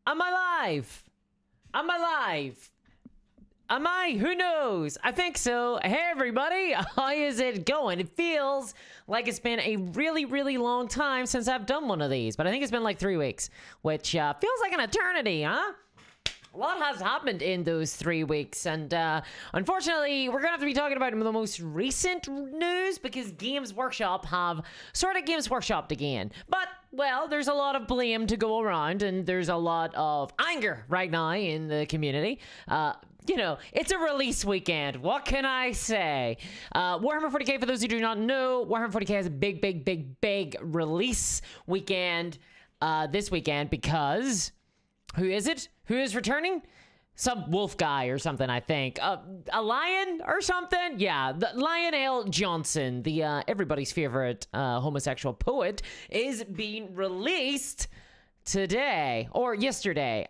Am I live? Am I live? Am I? Who knows? I think so. Hey everybody, how is it going? It feels like it's been a really, really long time since I've done one of these, but I think it's been like 3 weeks, which feels like an eternity, huh? A lot has happened in those 3 weeks, and unfortunately, we're gonna have to be talking about the most recent news because Games Workshop have sort of Games Workshopped again. But, well, there's a lot of blame to go around, and there's a lot of anger right now in the community. You know, it's a release weekend. What can I say? Warhammer 40k, for those who do not know, Warhammer 40k has a big release weekend this weekend because... Who is it? Who is returning? Some wolf guy or something, I think. A lion or something? Yeah, the Lionel Johnson, the everybody's favorite homosexual poet, is being released today or yesterday.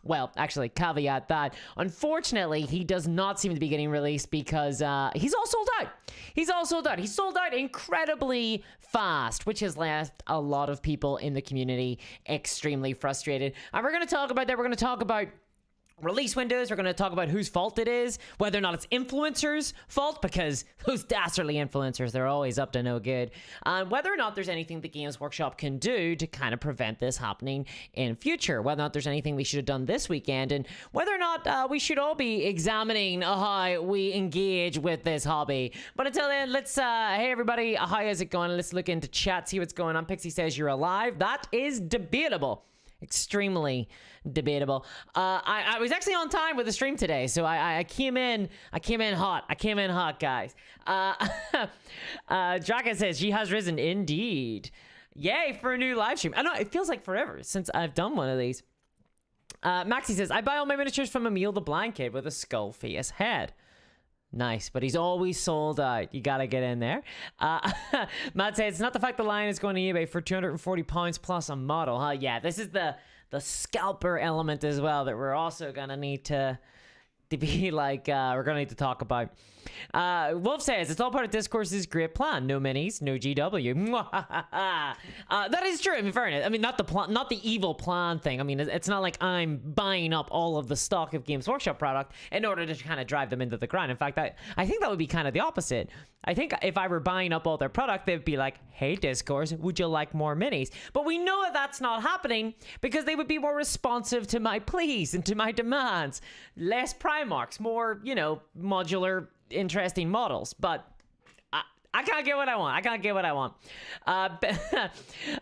Well, actually, caveat that, unfortunately, he does not seem to be getting released because he's all sold out. He's all sold out. He's sold out incredibly fast, which has left a lot of people in the community extremely frustrated. And we're going to talk about that. We're going to talk about release windows. We're going to talk about whose fault it is, whether or not it's influencers' fault, because those dastardly influencers, they're always up to no good, and whether or not there's anything the Games Workshop can do to kind of prevent this happening in future, whether or not there's anything we should have done this weekend, and whether or not we should all be examining how we engage with this hobby. But until then, let's, hey everybody, how is it going? Let's look into chat, see what's going on. Pixie says you're alive. That is debatable. Extremely debatable. I was actually on time with the stream today, so I came in hot. I came in hot, guys. Draka says she has risen. Indeed. Yay for a new live stream. I know it feels like forever since I've done one of these. Maxie says I buy all my miniatures from Emil the Blind Kid with a skull face head. Nice, but he's always sold out. You gotta get in there. Matt says, it's not the fact the lion is going to eBay for £240 plus a model, huh? Yeah, this is the scalper element as well that we're also gonna need to be like, we're gonna need to talk about. Wolf says, it's all part of Discourse's great plan. No minis, no GW. That is true, in fairness. I mean, not the evil plan thing. I mean, it's not like I'm buying up all of the stock of Games Workshop product in order to kind of drive them into the ground. In fact, I think that would be kind of the opposite. I think if I were buying up all their product, they'd be like, hey, Discourse, would you like more minis? But we know that that's not happening because they would be more responsive to my pleas and to my demands. Less Primarchs, more, you know, modular, interesting models. But I can't get what I want. I can't get what I want.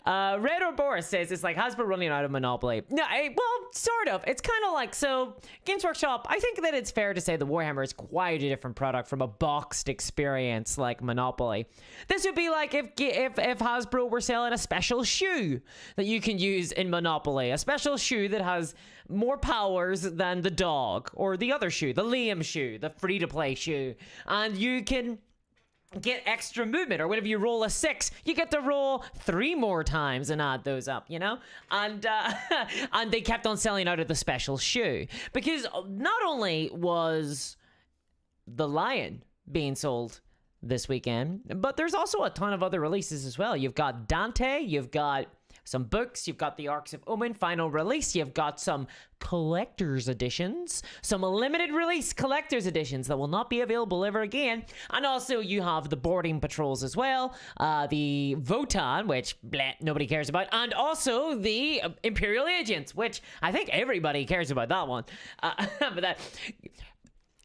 Red or Boris says it's like Hasbro running out of Monopoly. No, well, sort of. It's kind of like, so Games Workshop, I think that it's fair to say the Warhammer is quite a different product from a boxed experience like Monopoly. This would be like if Hasbro were selling a special shoe that you can use in Monopoly. A special shoe that has more powers than the dog or the other shoe, the Liam shoe, the free-to-play shoe. And you can get extra movement, or whenever you roll a 6, you get to roll 3 more times and add those up, you know? And and they kept on selling out of the special shoe because not only was the lion being sold this weekend, but there's also a ton of other releases as well. You've got Dante, you've got some books, you've got the Arcs of Omen final release, you've got some collector's editions, some limited release collector's editions that will not be available ever again, and also you have the boarding patrols as well, the Votan, which nobody cares about, and also the Imperial Agents, which I think everybody cares about that one. But that...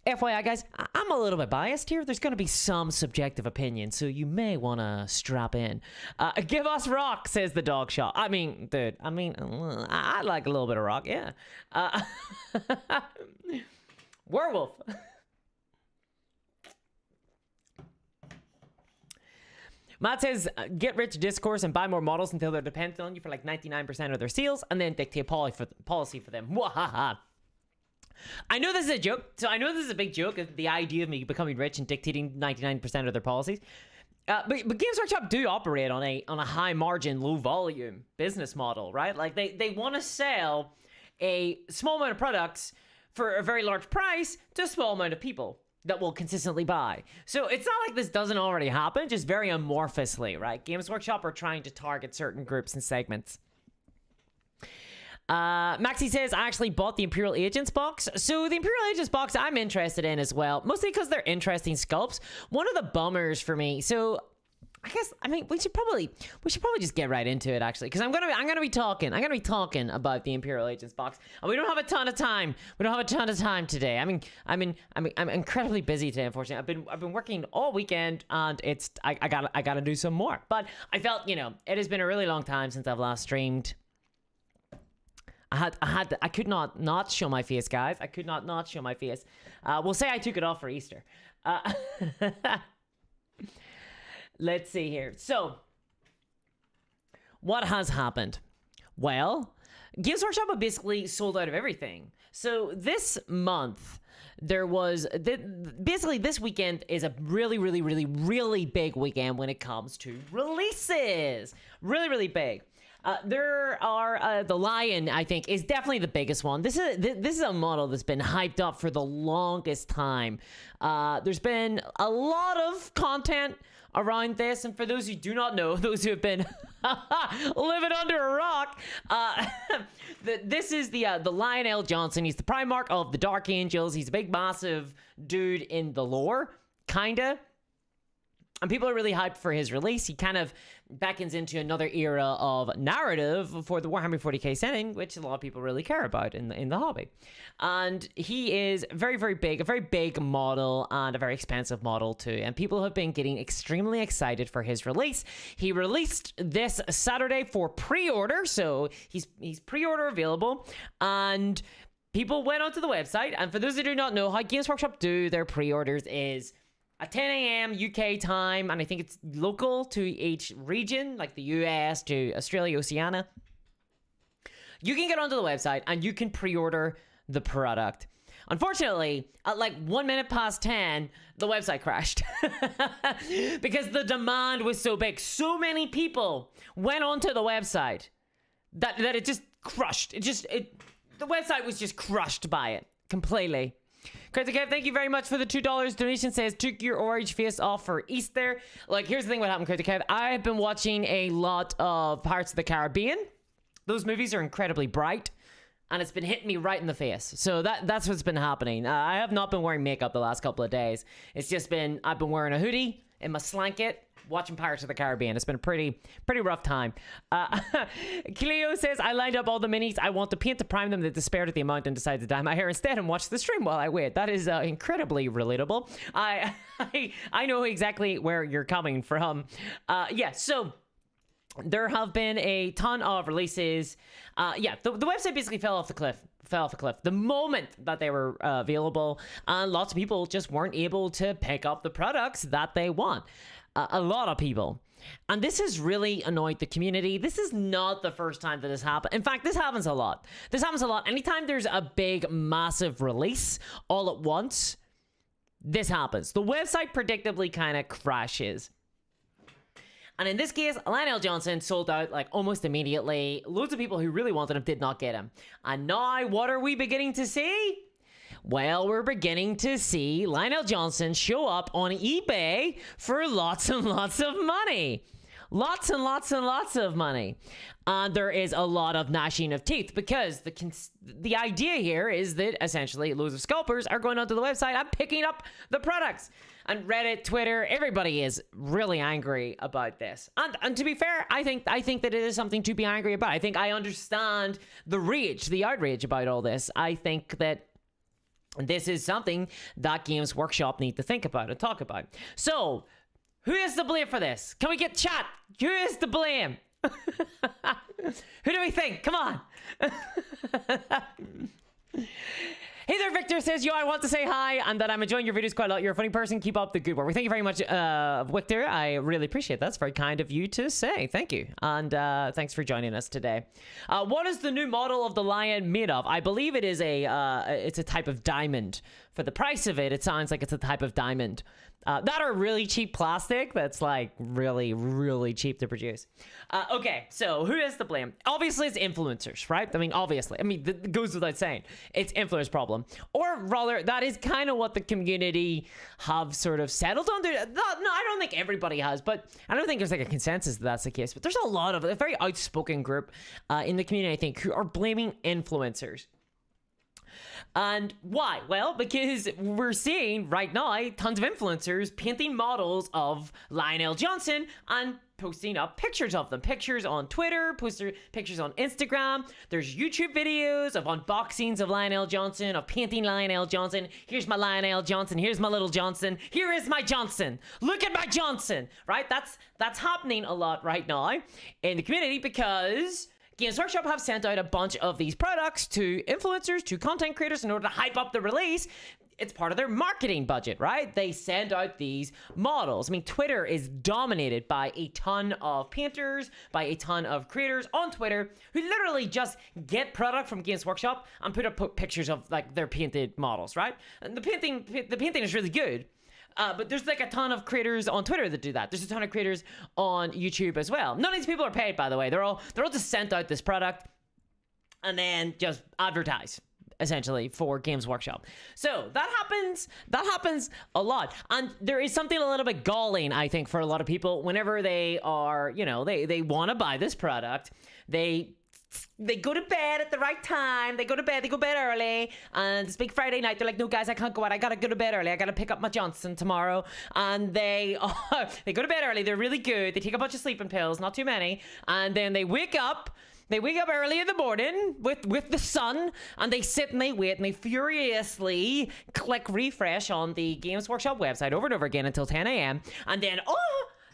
FYI, guys, I'm a little bit biased here. There's going to be some subjective opinion, so you may want to strap in. Give us rock, says the dog shot. I mean, dude, I like a little bit of rock, yeah. Werewolf. Matt says, get rich Discourse and buy more models until they're dependent on you for like 99% of their seals, and then dictate policy for them. Wahaha. I know this is a joke, so I know this is a big joke, the idea of me becoming rich and dictating 99% of their policies. But Games Workshop do operate on a high margin, low volume business model, right? Like they want to sell a small amount of products for a very large price to a small amount of people that will consistently buy. So it's not like this doesn't already happen, just very amorphously, right? Games Workshop are trying to target certain groups and segments. Maxie says, I actually bought the Imperial Agents box. So the Imperial Agents box I'm interested in as well, mostly because they're interesting sculpts. One of the bummers for me, so I mean, we should probably just get right into it, actually, because I'm gonna be talking about the Imperial Agents box, and we don't have a ton of time. We don't have a ton of time today. I'm incredibly busy today, unfortunately. I've been working all weekend, and I gotta do some more. But I felt, it has been a really long time since I've last streamed. I could not show my face, guys. I could not show my face. We'll say I took it off for Easter. Let's see here. So, what has happened? Well, Games Workshop have basically sold out of everything. So this month, there was... basically, this weekend is a really, really, really, really big weekend when it comes to releases. Really, really big. There are... the Lion, I think, is definitely the biggest one. This is a model that's been hyped up for the longest time. There's been a lot of content around this, and for those who do not know, those who have been living under a rock, this is the Lionel Johnson. He's the Primarch of the Dark Angels. He's a big, massive dude in the lore, kinda. And people are really hyped for his release. He kind of beckons into another era of narrative for the Warhammer 40k setting, which a lot of people really care about in the hobby. And he is very, very big, a very big model and a very expensive model too. And people have been getting extremely excited for his release. He released this Saturday for pre-order, so he's pre-order available, and people went onto the website. And for those who do not know, how Games Workshop do their pre-orders is at 10 a.m. UK time, and I think it's local to each region, like the US to Australia, Oceania. You can get onto the website and you can pre-order the product. Unfortunately, at like 1 minute past 10, the website crashed because the demand was so big. So many people went onto the website that it just crushed. The website was just crushed by it completely. Crazy Kev, thank you very much for the $2 donation. Says, took your orange face off for Easter. Like, here's the thing what happened, Crazy Kev. I've been watching a lot of Pirates of the Caribbean. Those movies are incredibly bright, and it's been hitting me right in the face. So that's what's been happening. I have not been wearing makeup the last couple of days. It's just been, I've been wearing a hoodie in my slanket, watching Pirates of the Caribbean. It's been a pretty rough time. Cleo says, I lined up all the minis I want to paint to prime them that despaired at the amount and decided to dye my hair instead and watch the stream while I wait. That is incredibly relatable. I know exactly where you're coming from. Yeah, so there have been a ton of releases. Yeah, the website basically fell off the cliff the moment that they were available, and lots of people just weren't able to pick up the products that they want. A lot of people. And this has really annoyed the community. This is not the first time that this happened. In fact, this happens a lot. This happens a lot. Anytime there's a big, massive release all at once, this happens. The website predictably kind of crashes. And in this case, Lionel Johnson sold out like almost immediately. Loads of people who really wanted him did not get him. And now, what are we beginning to see? Well, we're beginning to see Lionel Johnson show up on eBay for lots and lots of money. Lots and lots and lots of money. And there is a lot of gnashing of teeth because the idea here is that essentially loads of scalpers are going onto the website and picking up the products. And Reddit, Twitter, everybody is really angry about this. And to be fair, I think that it is something to be angry about. I think I understand the rage, the outrage about all this. I think that this is something that Games Workshop need to think about and talk about. So, who is to blame for this? Can we get chat? Who is to blame? Who do we think? Come on. Hey there, Victor says, yo, I want to say hi and that I'm enjoying your videos quite a lot. You're a funny person. Keep up the good work. Well, thank you very much, Victor. I really appreciate that. It's very kind of you to say. Thank you. And thanks for joining us today. What is the new model of the Lion made of? I believe it is it's a type of diamond. For the price of it, it sounds like it's a type of diamond. That are really cheap plastic. That's like really, really cheap to produce. Okay, so who is to blame? Obviously, it's influencers, right? I mean, obviously. I mean, it goes without saying. It's influence problem. Or rather, that is kind of what the community have sort of settled on. No, I don't think everybody has, but I don't think there's like a consensus that that's the case. But there's a very outspoken group in the community, I think, who are blaming influencers. And why? Well, because we're seeing right now tons of influencers painting models of Lionel Johnson and posting up pictures of them. Pictures on Twitter, pictures on Instagram. There's YouTube videos of unboxings of Lionel Johnson, of painting Lionel Johnson. Here's my Lionel Johnson. Here's my little Johnson. Here is my Johnson. Look at my Johnson, right? That's happening a lot right now in the community because Games Workshop have sent out a bunch of these products to influencers, to content creators in order to hype up the release. It's part of their marketing budget, right? They send out these models. I mean, Twitter is dominated by a ton of painters, by a ton of creators on Twitter who literally just get product from Games Workshop and put up pictures of like their painted models, right? And the painting is really good. But there's like a ton of creators on Twitter that do that. There's a ton of creators on YouTube as well. None of these people are paid, by the way. They're all just sent out this product and then just advertise essentially for Games Workshop. So that happens a lot. And there is something a little bit galling, I think, for a lot of people whenever they are, they want to buy this product. They go to bed at the right time. They go to bed early. And it's big Friday night. They're like, no, guys, I can't go out. I got to go to bed early. I got to pick up my Johnson tomorrow. And they go to bed early. They're really good. They take a bunch of sleeping pills, not too many. And then they wake up. They wake up early in the morning with the sun, and they sit and they wait, and they furiously click refresh on the Games Workshop website over and over again until 10 a.m. And then,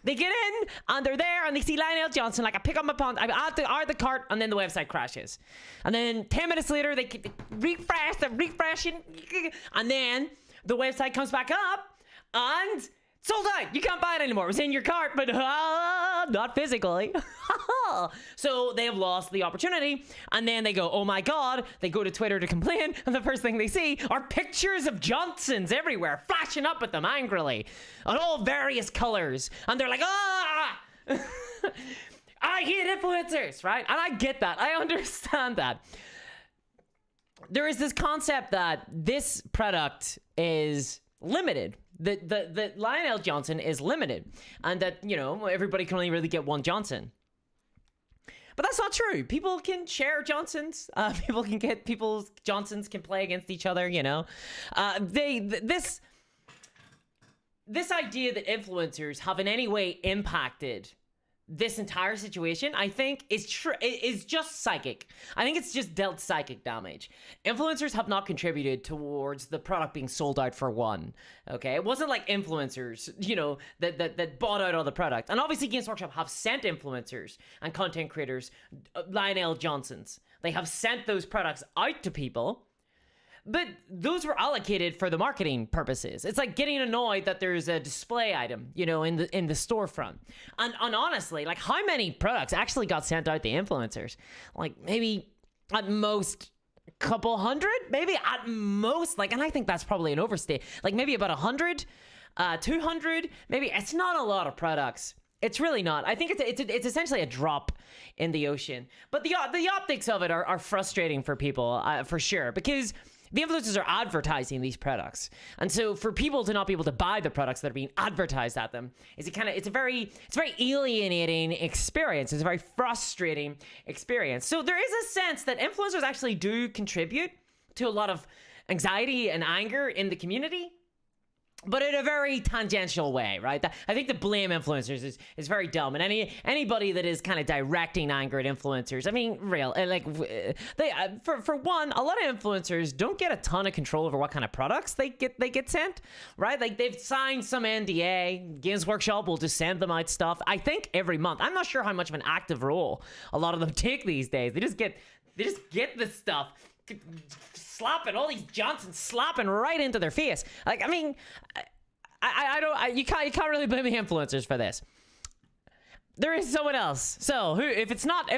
they get in, and they're there, and they see Lionel Johnson. Like, I pick up my pound, I add the cart, and then the website crashes. And then 10 minutes later, they refresh, they're refreshing, and then the website comes back up, and sold out. You can't buy it anymore. It was in your cart, but not physically. So they have lost the opportunity. And then they go, oh my God. They go to Twitter to complain. And the first thing they see are pictures of Johnsons everywhere, flashing up at them angrily on all various colors. And they're like, I hate influencers, right? And I get that. I understand that. There is this concept that this product is limited. The Lionel Johnson is limited, and that, everybody can only really get one Johnson. But that's not true. People can share Johnsons. People's Johnsons can play against each other, This idea that influencers have in any way impacted this entire situation, I think, is just psychic. I think it's just dealt psychic damage. Influencers have not contributed towards the product being sold out for one. Okay, it wasn't like influencers, that bought out all the product. And obviously, Games Workshop have sent influencers and content creators Lionel Johnsons. They have sent those products out to people. But those were allocated for the marketing purposes. It's like getting annoyed that there's a display item, in the storefront. And honestly, like, how many products actually got sent out to influencers? Like, maybe at most a couple hundred, maybe at most. Like, and I think that's probably an overstate. Like, maybe about 100, 200, maybe. It's not a lot of products. It's really not. I think it's essentially a drop in the ocean. But the optics of it are frustrating for people, for sure, because the influencers are advertising these products. And so for people to not be able to buy the products that are being advertised at them, it's a very alienating experience. It's a very frustrating experience. So there is a sense that influencers actually do contribute to a lot of anxiety and anger in the community, but in a very tangential way, right? I think the blame influencers is very dumb. And anybody that is kind of directing anger at influencers, I mean, for one, a lot of influencers don't get a ton of control over what kind of products they get sent, right? Like, they've signed some NDA. Games Workshop will just send them out stuff, I think, every month. I'm not sure how much of an active role a lot of them take these days. They just get this stuff, slapping all these Johnsons, slapping right into their face. Like, I mean, you can't really blame the influencers for this. There is someone else. So if it's not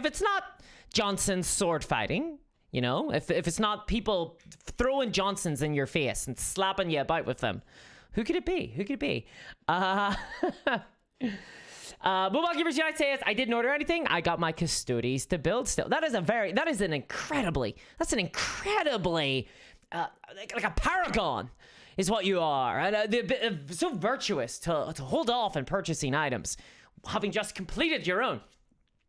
Johnson's sword fighting, if it's not people throwing Johnsons in your face and slapping you about with them, who could it be? Mobile Gamers Unite says, I didn't order anything. I got my Custodes to build still. That's an incredibly like a paragon is what you are, and so virtuous to hold off on purchasing items, having just completed your own.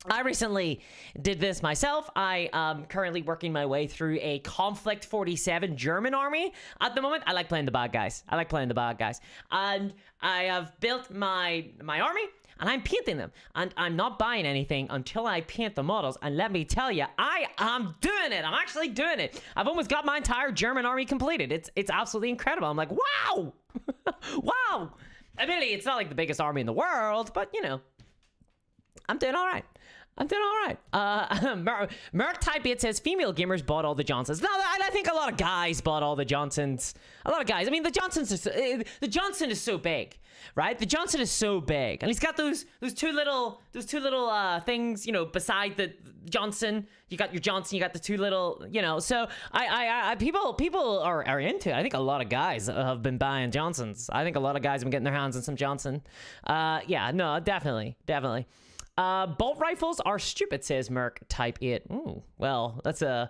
I recently did this myself. I am currently working my way through a Conflict 47 German army at the moment. I like playing the bad guys. And I have built my army, and I'm painting them. And I'm not buying anything until I paint the models. And let me tell you, I am doing it. I'm actually doing it. I've almost got my entire German army completed. It's absolutely incredible. I'm like, wow! Wow! Admittedly, it's not like the biggest army in the world, but, you know, I'm doing all right. Merc Type 8 says female gamers bought all the Johnsons. No, I think a lot of guys bought all the Johnsons. A lot of guys. I mean, the Johnson is so big, right? The Johnson is so big, and he's got those two little things, you know, beside the Johnson. You got your Johnson. You got the two little, you know. So people are into it. I think a lot of guys have been buying Johnsons. I think a lot of guys have been getting their hands on some Johnson. Yeah, no, definitely. Bolt rifles are stupid, says Merc Type 8. Ooh, well, that's an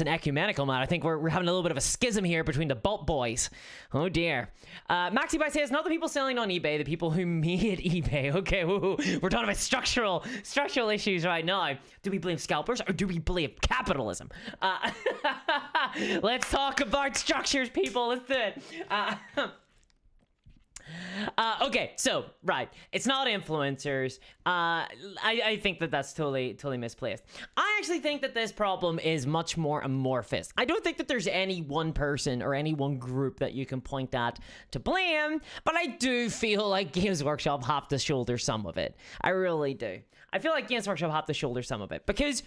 ecumenical man. I think we're having a little bit of a schism here between the bolt boys. Oh dear. MaxiBy says, not the people selling on eBay, the people who made eBay. Okay, woo, we're talking about structural issues right now. Do we blame scalpers or do we blame capitalism? Let's talk about structures, people. Let's do it. Okay, so, right, it's not influencers. I think that's totally misplaced. I actually think that this problem is much more amorphous. I don't think that there's any one person or any one group that you can point at to blame, but I do feel like Games Workshop have to shoulder some of it. I really do. I feel like Games Workshop have to shoulder some of it, because,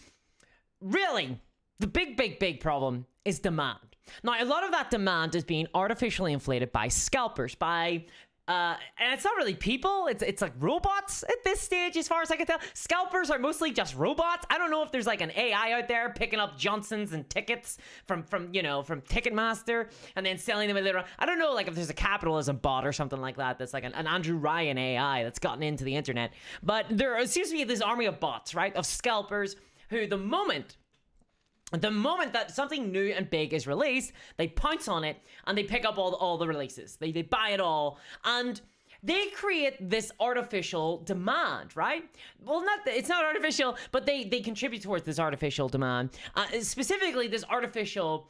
really, the big problem is demand. Now, a lot of that demand is being artificially inflated by scalpers, by... and it's not really people, it's like robots at this stage, as far as I can tell. Scalpers are mostly just robots. I don't know if there's like an AI out there picking up Johnsons and tickets from Ticketmaster and then selling them later on. I don't know, like, if there's a capitalism bot or something like that that's like an Andrew Ryan AI that's gotten into the internet. But there seems to be this army of bots, right, of scalpers who the moment that something new and big is released, they pounce on it and they pick up all the releases. They buy it all, and they create this artificial demand, right? Well, it's not artificial, but they contribute towards this artificial demand. Specifically, this artificial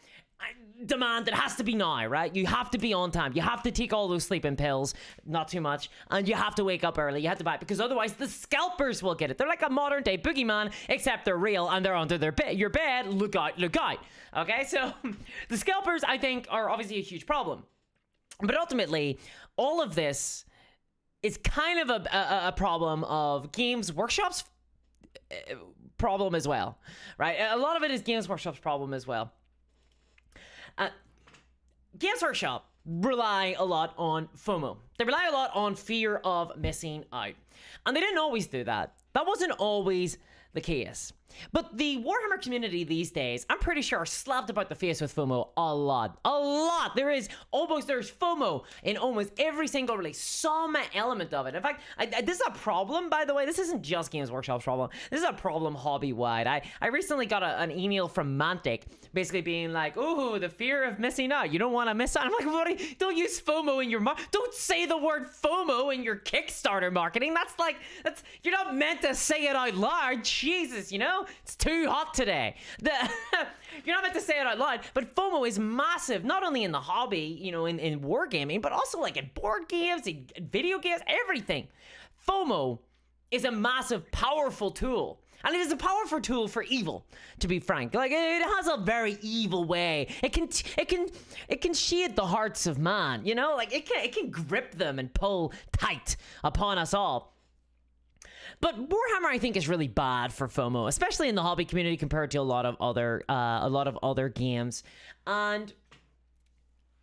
demand that has to be now, right? You have to be on time. You have to take all those sleeping pills, not too much, and you have to wake up early. You have to buy it, because otherwise the scalpers will get it. They're like a modern day boogeyman, except they're real and they're under your bed. Look out. Okay, so the scalpers, I think, are obviously a huge problem. But ultimately, all of this is kind of a problem of Games Workshop's problem as well, right? A lot of it is Games Workshop's problem as well. Games Workshop rely a lot on FOMO. They rely a lot on fear of missing out. And they didn't always do that. That wasn't always the case. But the Warhammer community these days, I'm pretty sure, are slapped about the face with FOMO a lot. A lot! There's FOMO in almost every single release. Some element of it. In fact, this is a problem, by the way. This isn't just Games Workshop's problem. This is a problem hobby-wide. I recently got an email from Mantic, basically being like, ooh, the fear of missing out. You don't want to miss out. I'm like, buddy, don't use FOMO in your don't say the word FOMO in your Kickstarter marketing. That's you're not meant to say it out loud. Jesus, you know? It's too hot today. You're not meant to say it out loud, but FOMO is massive, not only in the hobby, you know, in wargaming, but also like in board games, in video games, everything. FOMO is a massive, powerful tool. And it is a powerful tool for evil, to be frank. Like, it has a very evil way. It can shade the hearts of man, you know? Like, it can grip them and pull tight upon us all. But Warhammer, I think, is really bad for FOMO, especially in the hobby community compared to a lot of other games, and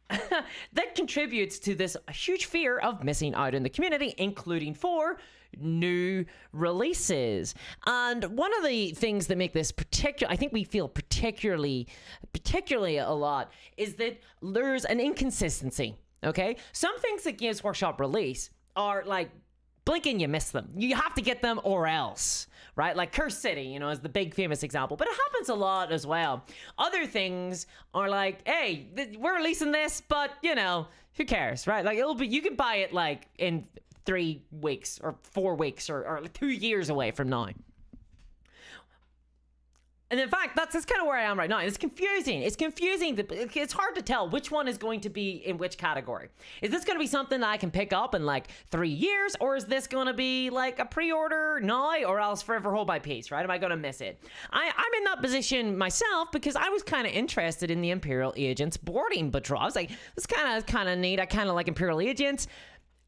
that contributes to this huge fear of missing out in the community, including for new releases. And one of the things that make this I think we feel particularly a lot, is that there's an inconsistency. Okay, some things that Games Workshop release are like blink and you miss them. You have to get them or else, right? Like Curse City, you know, is the big famous example, but it happens a lot as well. Other things are like, hey, we're releasing this, but you know, who cares, right? Like you can buy it like in 3 weeks or 4 weeks or 2 years away from now. And in fact, that's kind of where I am right now. It's confusing. It's confusing. It's hard to tell which one is going to be in which category. Is this going to be something that I can pick up in like 3 years? Or is this going to be like a pre-order now or else forever hold my peace, right? Am I going to miss it? I'm in that position myself because I was kind of interested in the Imperial Agents boarding patrol. I was like, this kind of neat. I kind of like Imperial Agents.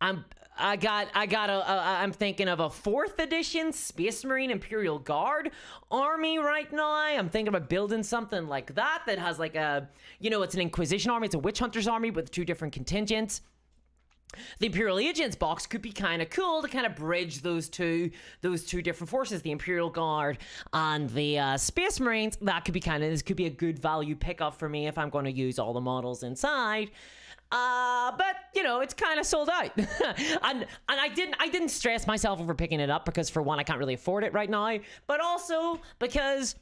I'm thinking of a 4th edition Space Marine Imperial Guard army right now. I'm thinking about building something like that has like a, you know, it's an Inquisition army. It's a Witch Hunters army with 2 different contingents. The Imperial Agents box could be kind of cool to kind of bridge those two different forces, the Imperial Guard and the Space Marines. This could be a good value pickup for me if I'm going to use all the models inside. But you know, it's kind of sold out. and I didn't stress myself over picking it up because for one, I can't really afford it right now, but also because,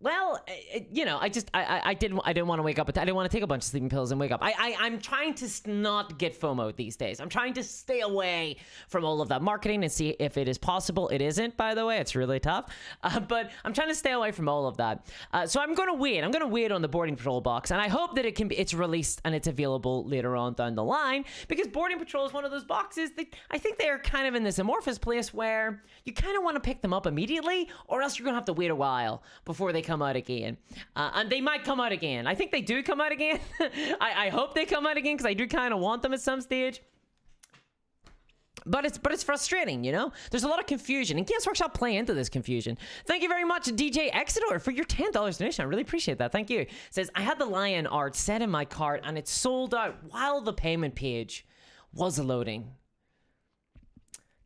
well, you know, I didn't want to wake up. I didn't want to take a bunch of sleeping pills and wake up. I'm trying to not get FOMO these days. I'm trying to stay away from all of that marketing and see if it is possible. It isn't, by the way. It's really tough. But I'm trying to stay away from all of that. So I'm going to wait. I'm going to wait on the Boarding Patrol box, and I hope that it's released and it's available later on down the line, because Boarding Patrol is one of those boxes that I think they are kind of in this amorphous place where you kind of want to pick them up immediately, or else you're going to have to wait a while before they come out again. And they might come out again. I think they do come out again. I hope they come out again because I do kind of want them at some stage. But it's frustrating, you know? There's a lot of confusion, and Games Workshop play into this confusion. Thank you very much, DJ Exodor, for your $10 donation. I really appreciate that. Thank you. It says, I had the lion art set in my cart, and it sold out while the payment page was loading.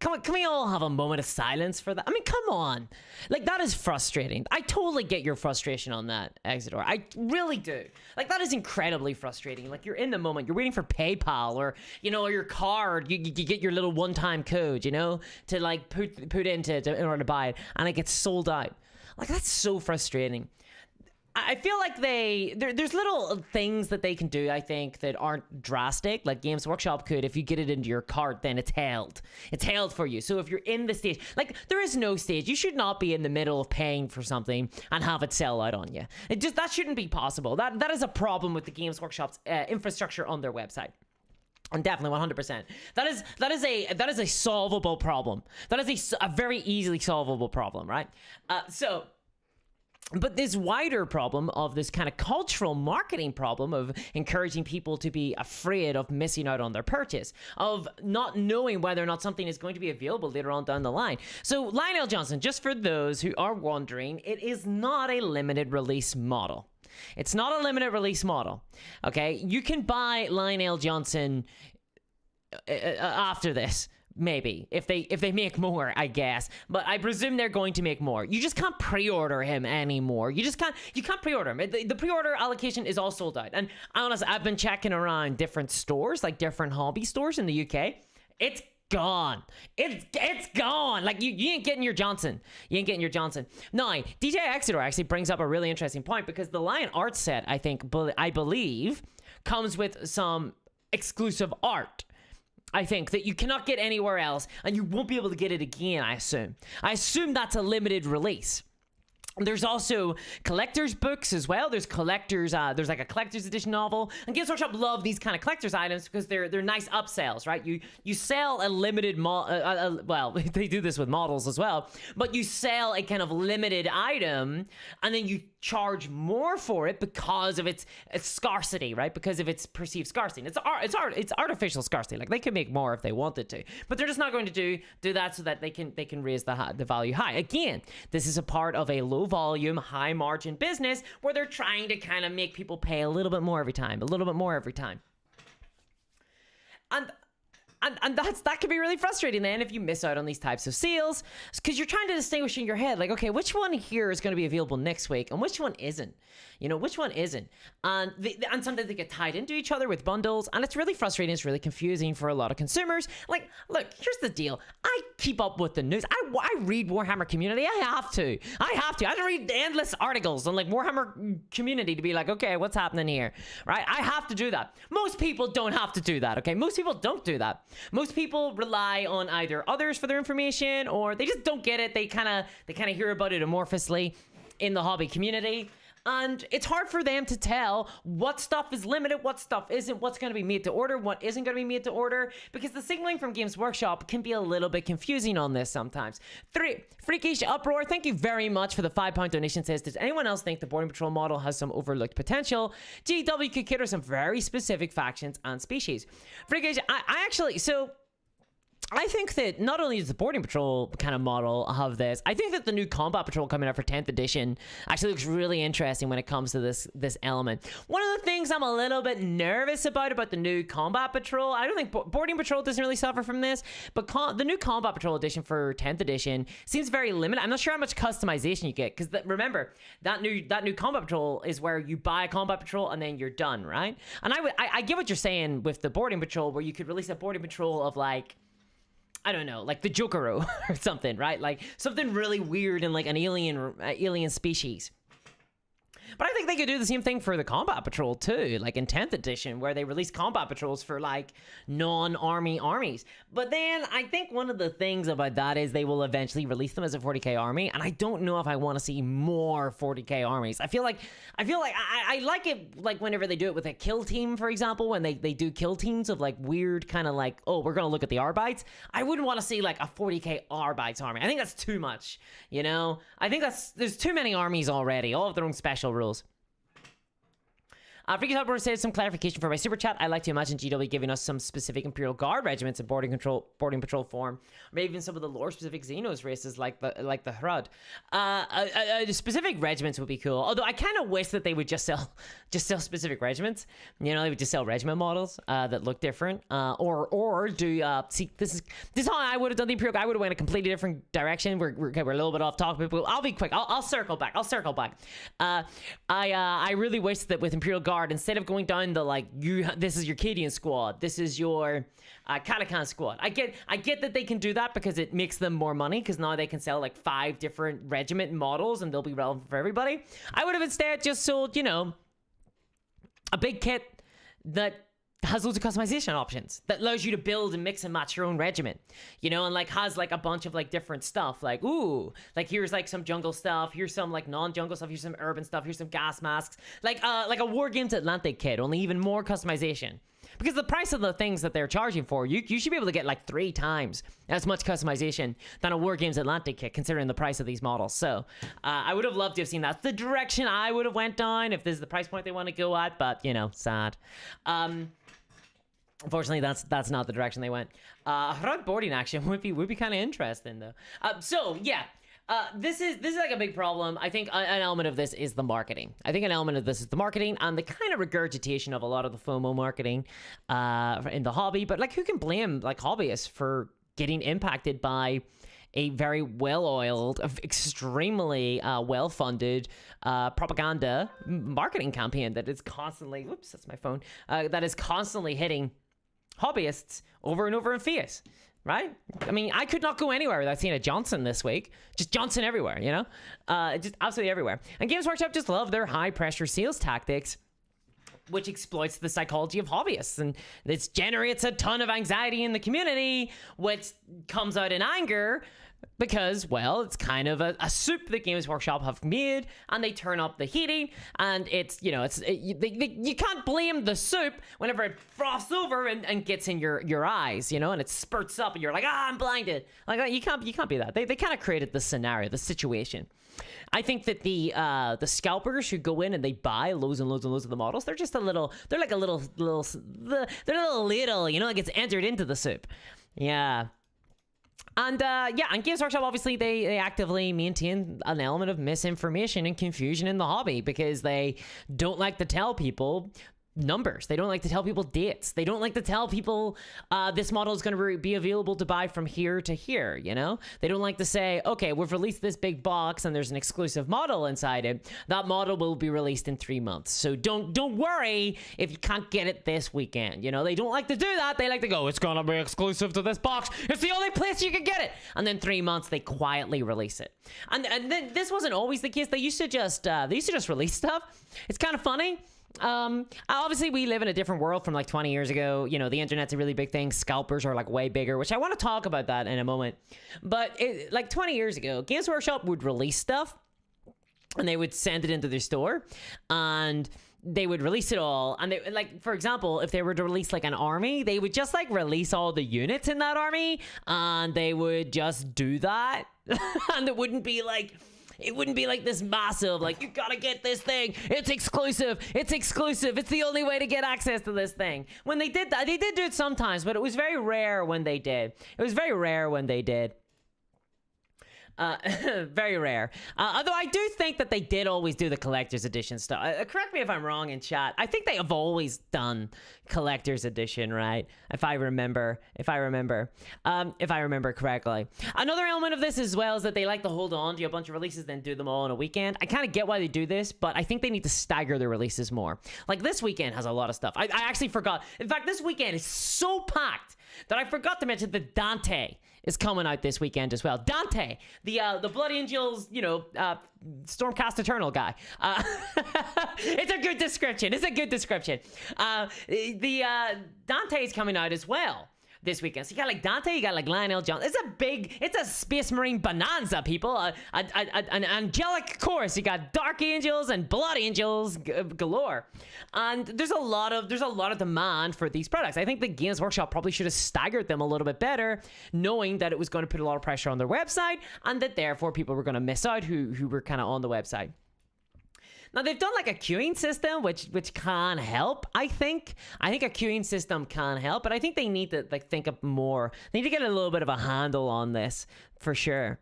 Can we all have a moment of silence for that? I mean, come on. Like, that is frustrating. I totally get your frustration on that, Exodor. I really do. Like, that is incredibly frustrating. Like, you're in the moment. You're waiting for PayPal or, you know, or your card. You get your little one-time code, you know, to, like, put into in order to buy it. And it gets sold out. Like, that's so frustrating. I feel like there's little things that they can do, I think, that aren't drastic. Like Games Workshop could, if you get it into your cart, then it's held. It's held for you. So if you're in the stage, like, there is no stage. You should not be in the middle of paying for something and have it sell out on you. That shouldn't be possible. That is a problem with the Games Workshop's infrastructure on their website. And definitely 100%. That is a solvable problem. That is a very easily solvable problem, right? But this wider problem of this kind of cultural marketing problem of encouraging people to be afraid of missing out on their purchase, of not knowing whether or not something is going to be available later on down the line. So Lionel Johnson, just for those who are wondering, it is not a limited release model. It's not a limited release model. Okay, you can buy Lionel Johnson after this. Maybe if they make more, I guess, but I presume they're going to make more. You just can't pre-order him anymore. You can't pre-order him. The pre-order allocation is all sold out. And honestly, I've been checking around different stores, like different hobby stores in the UK. It's gone. It's gone. Like you ain't getting your Johnson. You ain't getting your Johnson. Now, DJ Exeter actually brings up a really interesting point, because the Lion art set, I believe, comes with some exclusive art. I think that you cannot get anywhere else, and you won't be able to get it again, I assume. I assume that's a limited release. There's also collector's books as well. There's collector's, there's like a collector's edition novel. And Games Workshop love these kind of collector's items because they're nice upsells, right? You sell a limited, well, they do this with models as well, but you sell a kind of limited item, and then you charge more for it because of its scarcity, right? Because of its perceived scarcity. It's artificial scarcity. Like, they could make more if they wanted to, but they're just not going to do that so that they can raise the value high. Again, this is a part of a low volume, high margin business where they're trying to kind of make people pay a little bit more every time, a little bit more every time. And And that can be really frustrating then if you miss out on these types of sales, because you're trying to distinguish in your head, like, okay, which one here is going to be available next week and which one isn't? Which one isn't? And sometimes they get tied into each other with bundles, and it's really frustrating. It's really confusing for a lot of consumers. Like, look, here's the deal. I keep up with the news. I read Warhammer Community. I have to. I have to read endless articles on like Warhammer Community to be like, okay, what's happening here, right? I have to do that. Most people don't have to do that, okay? Most people don't do that. Most people rely on either others for their information, or they just don't get it. They kind of hear about it amorphously in the hobby community. And it's hard for them to tell what stuff is limited, what stuff isn't, what's going to be made to order, what isn't going to be made to order, because the signaling from Games Workshop can be a little bit confusing on this sometimes. Freakish Uproar, thank you very much for the £5 donation. Says, does anyone else think the Boarding Patrol model has some overlooked potential? GW could cater some very specific factions and species. Freakish, I actually, so I think that not only does the Boarding Patrol kind of model have this, I think that the new Combat Patrol coming out for 10th edition actually looks really interesting when it comes to this element. One of the things I'm a little bit nervous about the new Combat Patrol, I don't think Boarding Patrol doesn't really suffer from this, but the new Combat Patrol edition for 10th edition seems very limited. I'm not sure how much customization you get, because remember, that new Combat Patrol is where you buy a Combat Patrol and then you're done, right? And I get what you're saying with the Boarding Patrol, where you could release a Boarding Patrol of like, I don't know, like the Jokero or something, right? Like something really weird and like an alien species. But I think they could do the same thing for the Combat Patrol too, like in 10th edition, where they release Combat Patrols for like non-army armies. But then I think one of the things about that is they will eventually release them as a 40k army, and I don't know if I want to see more 40k armies. I feel like I like it like whenever they do it with a kill team, for example, when they do kill teams of like weird kind of like, oh, we're gonna look at the Arbites. I wouldn't want to see like a 40k Arbites army. I think that's too much, I think there's too many armies already, all of their own special rules. Freaky Hopper says, some clarification for my super chat. I like to imagine GW giving us some specific Imperial Guard regiments in boarding patrol form, or maybe even some of the lore specific Xenos races like the Hrud. Specific regiments would be cool. Although I kind of wish that they would just sell specific regiments. They would just sell regiment models that look different, or do see, this is how I would have done the Imperial Guard. I would have went a completely different direction. We're a little bit off topic, but I'll be quick. I'll circle back. I really wish that with Imperial Guard, instead of going down the like, this is your Cadian squad, this is your Catacan squad. I get that they can do that because it makes them more money, because now they can sell like 5 different regiment models and they'll be relevant for everybody. I would have instead just sold, a big kit that has loads of customization options that allows you to build and mix and match your own regiment, and like has like a bunch of like different stuff, like, ooh, like here's like some jungle stuff, here's some like non-jungle stuff, here's some urban stuff, here's some gas masks, like a War Games Atlantic kit, only even more customization. Because the price of the things that they're charging for, you should be able to get like 3 times as much customization than a War Games Atlantic kit, considering the price of these models. So I would have loved to have seen that. The direction I would have went down if this is the price point they want to go at, but sad. Unfortunately, that's not the direction they went. Hrud boarding action would be kind of interesting though. This is like a big problem. I think an element of this is the marketing. And the kind of regurgitation of a lot of the FOMO marketing in the hobby. But like, who can blame like hobbyists for getting impacted by a very well-oiled, extremely well-funded propaganda marketing campaign that is constantly, whoops, that's my phone, that is constantly hitting hobbyists over and over in Fiat, right? I mean, I could not go anywhere without seeing a Johnson this week. Just Johnson everywhere, just absolutely everywhere. And Games Workshop just love their high-pressure sales tactics, which exploits the psychology of hobbyists, and this generates a ton of anxiety in the community, which comes out in anger because, well, it's kind of a soup that Games Workshop have made, and they turn up the heating, and it's, you can't blame the soup whenever it froths over and gets in your eyes, and it spurts up, and you're like, I'm blinded. Like, you can't be that. They kind of created the scenario, the situation. I think that the scalpers who go in and they buy loads and loads and loads of the models, they're like a little, it gets entered into the soup. Yeah. And and Games Workshop, obviously, they actively maintain an element of misinformation and confusion in the hobby because they don't like to tell people numbers. They don't like to tell people dates. They don't like to tell people this model is going to be available to buy from here to here, you know? They don't like to say, okay, we've released this big box and there's an exclusive model inside it. That model will be released in 3 months. So don't worry if you can't get it this weekend, you know? They don't like to do that. They like to go, it's going to be exclusive to this box. It's the only place you can get it. And then 3 months, they quietly release it. And then this wasn't always the case. They used to just release stuff. It's kind of funny. Obviously we live in a different world from like 20 years ago. You know, the internet's a really big thing. Scalpers are like way bigger, which I want to talk about that in a moment. But like 20 years ago, Games Workshop would release stuff and they would send it into their store and they would release it all. And they, like, for example, if they were to release like an army, they would just like release all the units in that army and they would just do that. And it wouldn't be like this massive, like, you gotta get this thing. It's exclusive. It's exclusive. It's the only way to get access to this thing. When they did that, they did do it sometimes, but it was very rare when they did. It was very rare when they did. Very rare. Although I do think that they did always do the collector's edition stuff. Correct me if I'm wrong in chat. I think they have always done collector's edition, right? If I remember correctly. Another element of this as well is that they like to hold on to a bunch of releases, then do them all in a weekend. I kind of get why they do this, but I think they need to stagger their releases more. Like this weekend has a lot of stuff. I actually forgot. In fact, this weekend is so packed that I forgot to mention that Dante is coming out this weekend as well. Dante, the Blood Angels, you know, Stormcast Eternal guy. It's a good description. It's a good description. Dante is coming out as well this weekend. So you got like Dante, you got like Lionel Johnson. It's a Space Marine bonanza, people. An angelic chorus. You got Dark Angels and Blood Angels galore. And there's a lot of demand for these products. I think the Games Workshop probably should have staggered them a little bit better, knowing that it was going to put a lot of pressure on their website and that therefore people were going to miss out who were kind of on the website. Now, they've done like a queuing system, which can help, I think. I think a queuing system can help, but I think they need to like think up more. They need to get a little bit of a handle on this, for sure.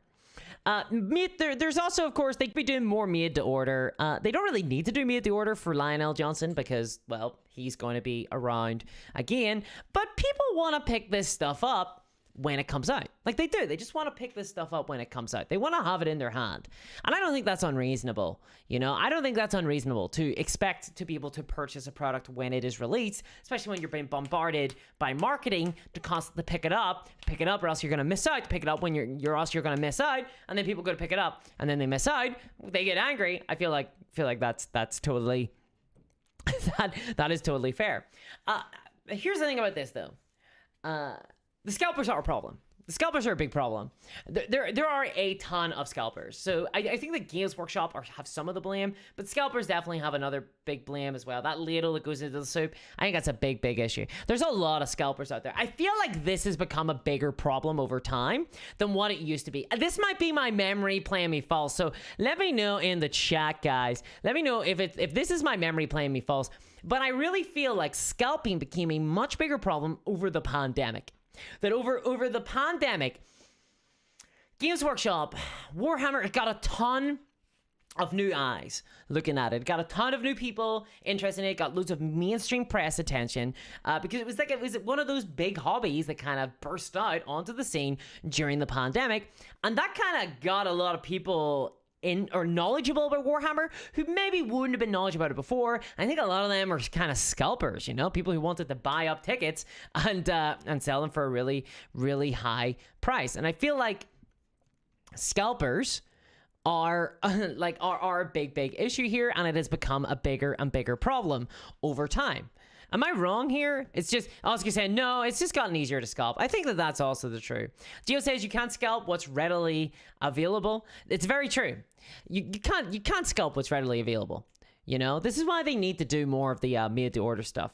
There's also, of course, they could be doing more made to order. They don't really need to do made to order for Lionel Johnson because, well, he's going to be around again. But people want to pick this stuff up when it comes out. Like they do. They just want to pick this stuff up when it comes out. They want to have it in their hand. And I don't think that's unreasonable. You know, I don't think that's unreasonable to expect to be able to purchase a product when it is released, especially when you're being bombarded by marketing to constantly pick it up or else you're going to miss out. Pick it up when you're going to miss out, and then people go to pick it up and then they miss out. They get angry. I feel like that's totally that is totally fair. Here's the thing about this though. The scalpers are a problem. The scalpers are a big problem. There are a ton of scalpers. So I think the Games Workshop have some of the blame, but scalpers definitely have another big blame as well. That ladle that goes into the soup, I think that's a big, big issue. There's a lot of scalpers out there. I feel like this has become a bigger problem over time than what it used to be. This might be my memory playing me false. So let me know in the chat, guys. Let me know if this is my memory playing me false. But I really feel like scalping became a much bigger problem over the pandemic. That over the pandemic, Games Workshop, Warhammer, it got a ton of new eyes looking at it. It got a ton of new people interested in it. It got loads of mainstream press attention because it was one of those big hobbies that kind of burst out onto the scene during the pandemic. And that kind of got a lot of people in or knowledgeable about Warhammer who maybe wouldn't have been knowledgeable about it before. I think a lot of them are kind of scalpers, you know, people who wanted to buy up tickets and sell them for a really, really high price. And I feel like scalpers are a big issue here, and it has become a bigger and bigger problem over time. Am I wrong here? It's just, I was gonna say, no, it's just gotten easier to scalp. I think that that's also the truth. Gio says you can't scalp what's readily available. It's very true. You can't scalp what's readily available. You know, this is why they need to do more of the made to order stuff.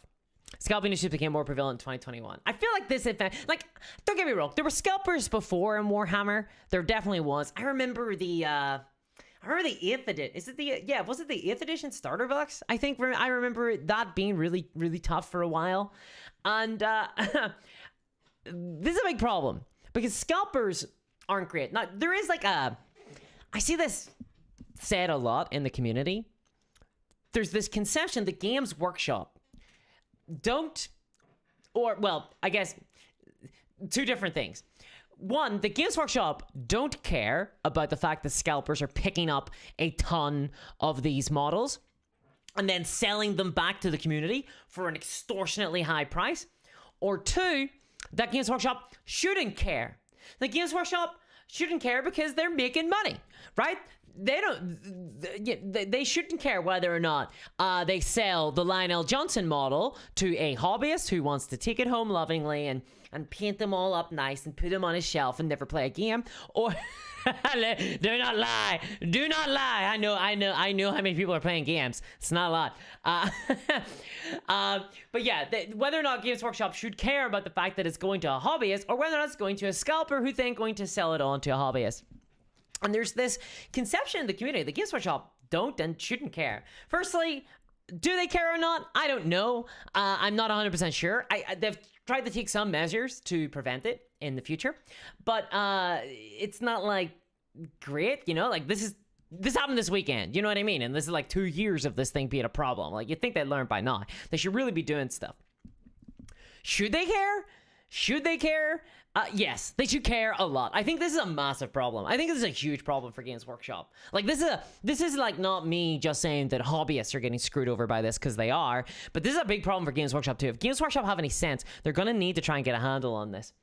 Scalping issues became more prevalent in 2021. I feel like this event, like, don't get me wrong, there were scalpers before in Warhammer. There definitely was. I remember the 8th edition. Was it the 8th edition starter box? I think I remember that being really, really tough for a while. And this is a big problem because scalpers aren't great. Now, there is like I see this said a lot in the community. There's this conception that Games Workshop don't, or, well, I guess two different things. One, the Games Workshop don't care about the fact that scalpers are picking up a ton of these models and then selling them back to the community for an extortionately high price. Or two, that Games Workshop shouldn't care. The Games Workshop shouldn't care because they're making money, right? They shouldn't care whether or not they sell the Lionel Johnson model to a hobbyist who wants to take it home lovingly and paint them all up nice and put them on his shelf and never play a game. Or do not lie. I know how many people are playing games. It's not a lot. But yeah, whether or not Games Workshop should care about the fact that it's going to a hobbyist, or whether or not it's going to a scalper who's then going to sell it on to a hobbyist. And there's this conception in the community, the Games Workshop don't and shouldn't care. Firstly, do they care or not? I don't know. I'm not 100% sure. They've tried to take some measures to prevent it in the future, but it's not like great, you know, like this happened this weekend, you know what I mean? And this is like 2 years of this thing being a problem. Like, you'd think they'd learn by now. They should really be doing stuff. Should they care? Yes, they should care a lot. I think this is a massive problem. I think this is a huge problem for Games Workshop. Like, this is like not me just saying that hobbyists are getting screwed over by this, because they are, but this is a big problem for Games Workshop too. If Games Workshop have any sense, they're gonna need to try and get a handle on this.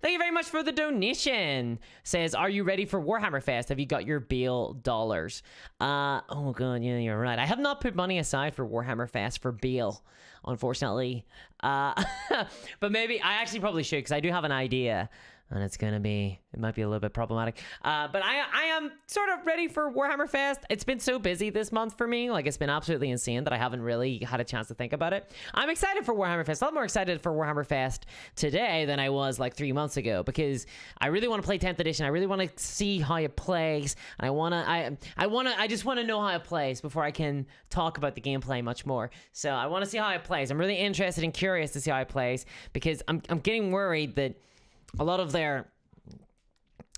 Thank you very much for the donation. Says, are you ready for Warhammer Fest? Have you got your Bale dollars? Oh god, yeah, you're right. I have not put money aside for Warhammer Fest for Bale, unfortunately. But maybe I actually probably should, because I do have an idea. And it might be a little bit problematic. But I am sort of ready for Warhammer Fest. It's been so busy this month for me. Like, it's been absolutely insane that I haven't really had a chance to think about it. I'm excited for Warhammer Fest. A lot more excited for Warhammer Fest today than I was like 3 months ago, because I really want to play 10th edition. I really want to see how it plays. And I just want to know how it plays before I can talk about the gameplay much more. So I want to see how it plays. I'm really interested and curious to see how it plays, because I'm getting worried that a lot of their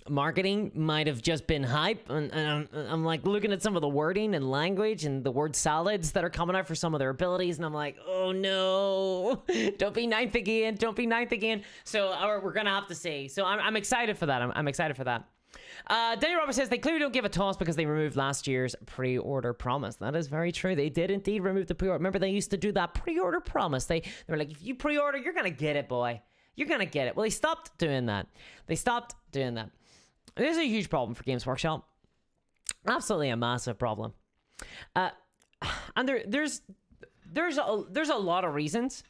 marketing might have just been hype, and I'm like looking at some of the wording and language and the word salads that are coming out for some of their abilities, and I'm like, oh no, don't be ninth again. So we're gonna have to see. So I'm excited for that. I'm excited for that. Daniel Roberts says they clearly don't give a toss because they removed last year's pre-order promise. That is very true. They did indeed remove the pre-order. Remember, they used to do that pre-order promise. They were like, if you pre-order, you're gonna get it, boy. You're gonna get it. Well, they stopped doing that. This is a huge problem for Games Workshop. Absolutely a massive problem. And there's a lot of reasons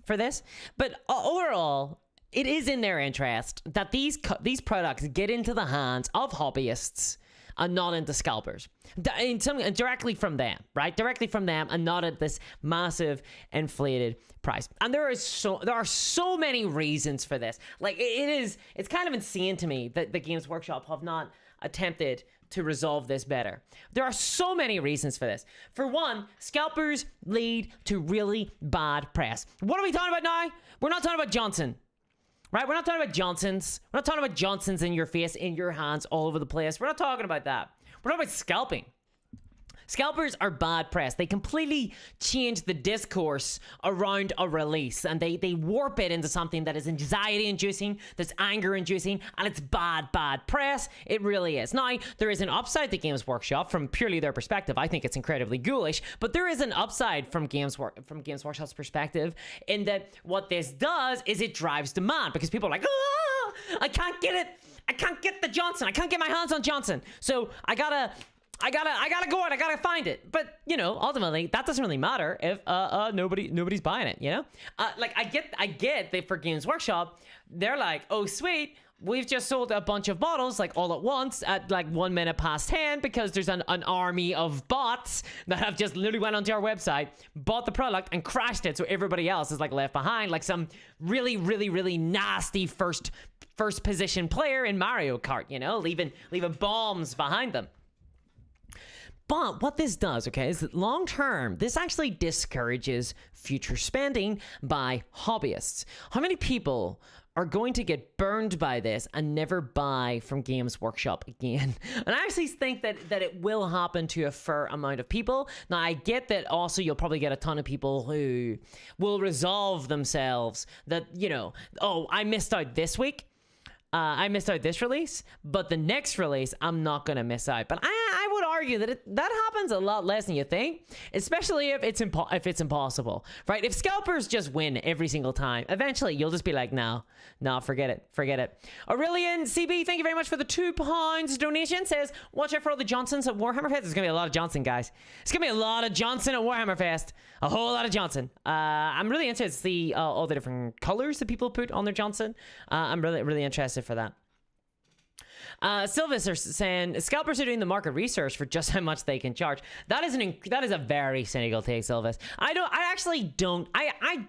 for this, but overall, it is in their interest that these products get into the hands of hobbyists and not into scalpers. Directly from them, right? Directly from them, and not at this massive inflated price. And there are so many reasons for this. Like, it's kind of insane to me that the Games Workshop have not attempted to resolve this better. There are so many reasons for this. For one, scalpers lead to really bad press. What are we talking about now? We're not talking about Johnson. Right? We're not talking about Johnsons. We're not talking about Johnsons in your face, in your hands, all over the place. We're not talking about that. We're talking about scalping. Scalpers are bad press. They completely change the discourse around a release, and they warp it into something that is anxiety-inducing, that's anger-inducing, and it's bad press. It really is. Now, there is an upside to Games Workshop from purely their perspective. I think it's incredibly ghoulish, but there is an upside from Games Workshop's perspective in that what this does is it drives demand, because people are like, ah, I can't get it. I can't get the Johnson. I can't get my hands on Johnson. So I gotta go out. I gotta find it. But, you know, ultimately, that doesn't really matter if nobody's buying it, you know? Like, I get that for Games Workshop, they're like, oh, sweet, we've just sold a bunch of bottles, like, all at once at, like, 1 minute past 10, because there's an army of bots that have just literally went onto our website, bought the product, and crashed it, so everybody else is, like, left behind, like some really, really, really nasty first position player in Mario Kart, you know, leaving bombs behind them. But what this does, okay, is that long term, this actually discourages future spending by hobbyists. How many people are going to get burned by this and never buy from Games Workshop again? And I actually think that it will happen to a fair amount of people. Now, I get that also you'll probably get a ton of people who will resolve themselves that, you know, oh, I missed out this week. I missed out this release, but the next release, I'm not going to miss out. But I would argue that that happens a lot less than you think, especially if it's impossible, right? If scalpers just win every single time, eventually you'll just be like, no, forget it. Aurelian CB, thank you very much for the £2 donation. Says, watch out for all the Johnsons at Warhammer Fest. There's going to be a lot of Johnson, guys. It's going to be a lot of Johnson at Warhammer Fest. A whole lot of Johnson. I'm really interested to see all the different colors that people put on their Johnson. I'm really interested for that. Silvis are saying scalpers are doing the market research for just how much they can charge. That is a very cynical take, Silvis. I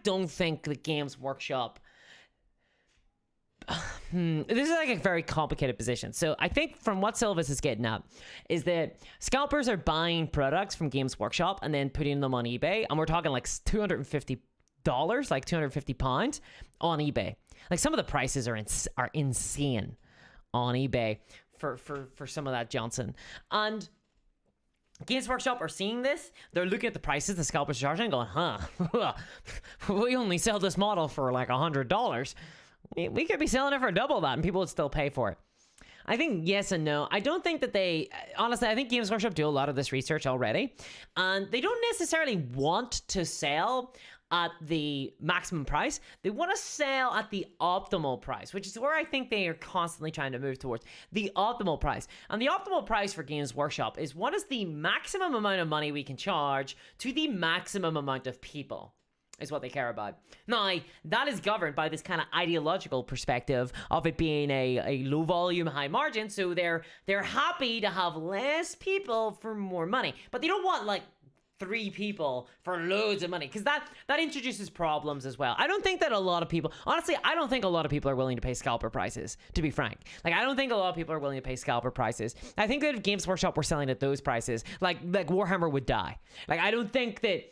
don't think the Games Workshop. This is like a very complicated position. So I think from what Silvis is getting at is that scalpers are buying products from Games Workshop and then putting them on eBay, and we're talking like $250, like £250 on eBay. Like some of the prices are insane on eBay for some of that Johnson. And Games Workshop are seeing this. They're looking at the prices the scalpers are charging and going, we only sell this model for like $100. We could be selling it for double that and people would still pay for it. I think yes and no. I don't think that honestly, I think Games Workshop do a lot of this research already. And they don't necessarily want to sell at the maximum price. They want to sell at the optimal price, which is where I think they are constantly trying to move towards. The optimal price. And the optimal price for Games Workshop is what is the maximum amount of money we can charge to the maximum amount of people. Is what they care about. Now, that is governed by this kind of ideological perspective of it being a low volume, high margin, so they're happy to have less people for more money. But they don't want like 3 people for loads of money, because that introduces problems as well. I don't think that a lot of people, honestly, I don't think a lot of people are willing to pay scalper prices, to be frank. Like, I don't think a lot of people are willing to pay scalper prices. I think that if Games Workshop were selling at those prices, like Warhammer would die. Like, I don't think that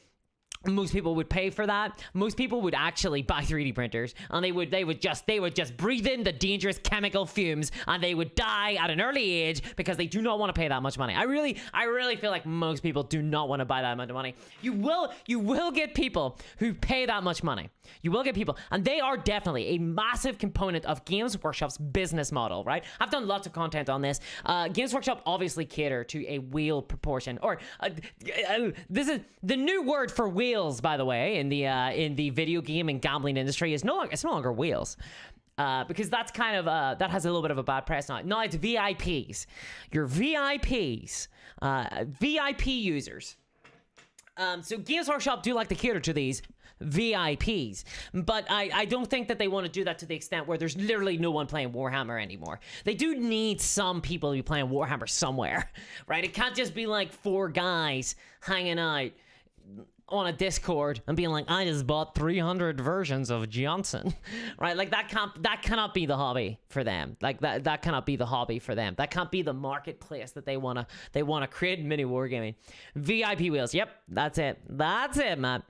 most people would pay for that. Most people would actually buy 3D printers, and they would just breathe in the dangerous chemical fumes, and they would die at an early age because they do not want to pay that much money. I really feel like most people do not want to buy that amount of money. You will get people who pay that much money. You will get people, and they are definitely a massive component of Games Workshop's business model, right? I've done lots of content on this. Games Workshop obviously cater to a wheel proportion, or this is the new word for wheel. By the way, in the video game and gambling industry, it's no longer wheels, because that's kind of that has a little bit of a bad press now. No, it's VIPs. Your VIPs, VIP users. So Games Workshop do like to cater to these VIPs, but I don't think that they want to do that to the extent where there's literally no one playing Warhammer anymore. They do need some people to be playing Warhammer somewhere, right? It can't just be like 4 guys hanging out on a Discord and being like, I just bought 300 versions of Johnson, right? Like that cannot be the hobby for them. Like that cannot be the hobby for them. That can't be the marketplace that they wanna create in mini wargaming. VIP wheels. Yep, that's it, Matt.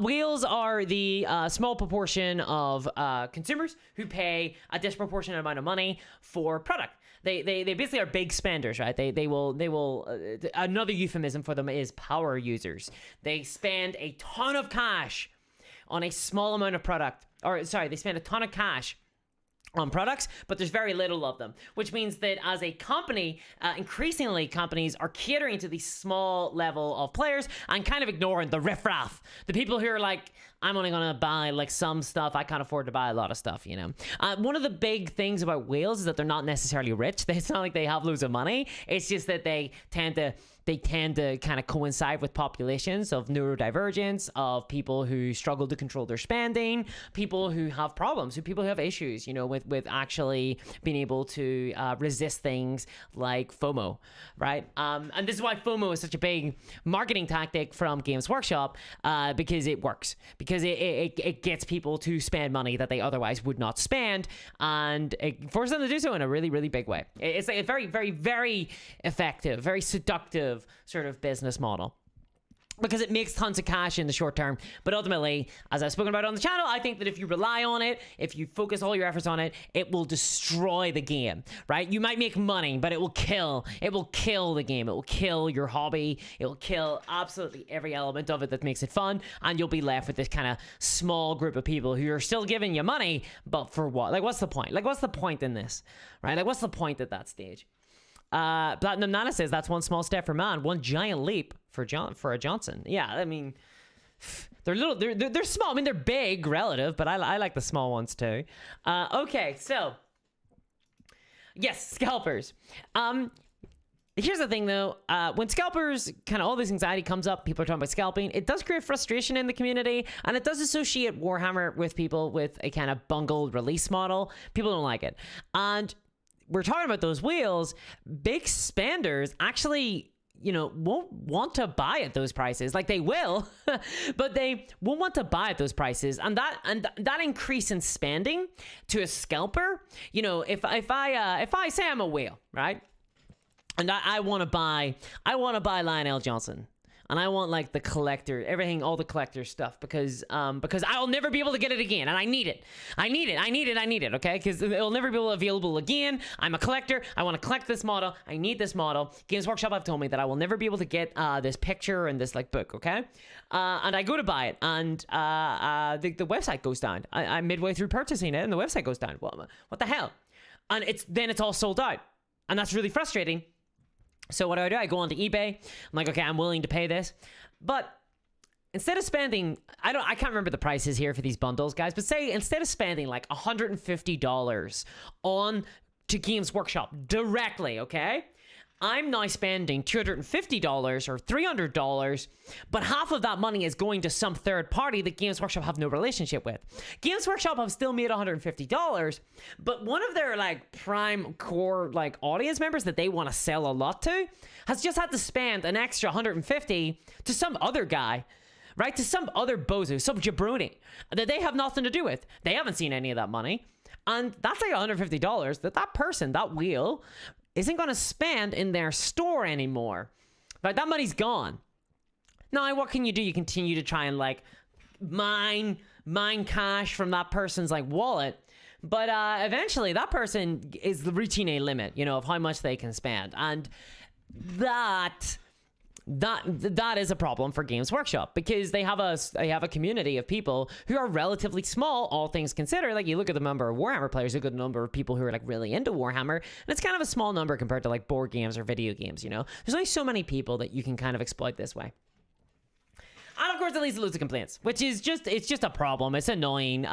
Wheels are the small proportion of consumers who pay a disproportionate amount of money for product. They basically are big spenders, right? They will another euphemism for them is power users. They spend a ton of cash on a small amount of product, or sorry, they spend a ton of cash on products, but there's very little of them, which means that as a company, increasingly companies are catering to the small level of players and kind of ignoring the riffraff, the people who are like, I'm only gonna buy like some stuff, I can't afford to buy a lot of stuff, you know. One of the big things about whales is that they're not necessarily rich. It's not like they have loads of money. It's just that they tend to kind of coincide with populations of neurodivergence, of people who struggle to control their spending, people who have problems, people who have issues, you know, with actually being able to resist things like FOMO, right? And this is why FOMO is such a big marketing tactic from Games Workshop, because it works, because it gets people to spend money that they otherwise would not spend, and it forces them to do so in a really, really big way. It's like a very, very, very effective, very seductive lucrative sort of business model, because it makes tons of cash in the short term. But ultimately, as I've spoken about on the channel, I think that if you rely on it, if you focus all your efforts on it, it will destroy the game, right? You might make money, but it will kill the game. It will kill your hobby. It will kill absolutely every element of it that makes it fun. And you'll be left with this kind of small group of people who are still giving you money, but for what? Like, what's the point? Like, what's the point in this, right? Like, what's the point at that stage? Platinum Nana says that's one small step for man, one giant leap for a Johnson. Yeah, I mean, they're small. I mean, they're big relative, but I like the small ones too. Okay, so yes, scalpers. Here's the thing though, when scalpers, kind of all this anxiety comes up, people are talking about scalping, it does create frustration in the community, and it does associate Warhammer with people with a kind of bungled release model. People don't like it. And we're talking about those wheels. Big spenders actually, you know, won't want to buy at those prices. Like, they will, but they won't want to buy at those prices. And that increase in spending to a scalper, you know, if I say I'm a whale, right? And I want to buy Lionel Johnson. And I want like the collector, everything, all the collector stuff, because I'll never be able to get it again, and I need it. Okay, because it'll never be available again. I'm a collector. I want to collect this model. I need this model. Games Workshop have told me that I will never be able to get this picture and this like book. Okay, and I go to buy it, and the website goes down. I'm midway through purchasing it, and the website goes down. What the hell? And it's all sold out, and that's really frustrating. So what do? I go onto eBay. I'm like, okay, I'm willing to pay this. But instead of spending, I can't remember the prices here for these bundles, guys, but say instead of spending like $150 on to Games Workshop directly, okay? I'm now spending $250 or $300, but half of that money is going to some third party that Games Workshop have no relationship with. Games Workshop have still made $150, but one of their like prime core like audience members that they want to sell a lot to has just had to spend an extra $150 to some other guy, right? To some other bozo, some jabroni that they have nothing to do with. They haven't seen any of that money. And that's like $150 that person, that wheel, isn't going to spend in their store anymore. Right? That money's gone. Now, what can you do? You continue to try and like mine cash from that person's like wallet, but eventually that person is reaching a limit, you know, of how much they can spend, and that is a problem for Games Workshop, because they have a community of people who are relatively small, all things considered. Like, you look at the number of Warhammer players, a good number of people who are like really into Warhammer, and it's kind of a small number compared to like board games or video games, you know? There's only so many people that you can kind of exploit this way. And of course, it leads to loads of complaints, which is it's just a problem. It's annoying.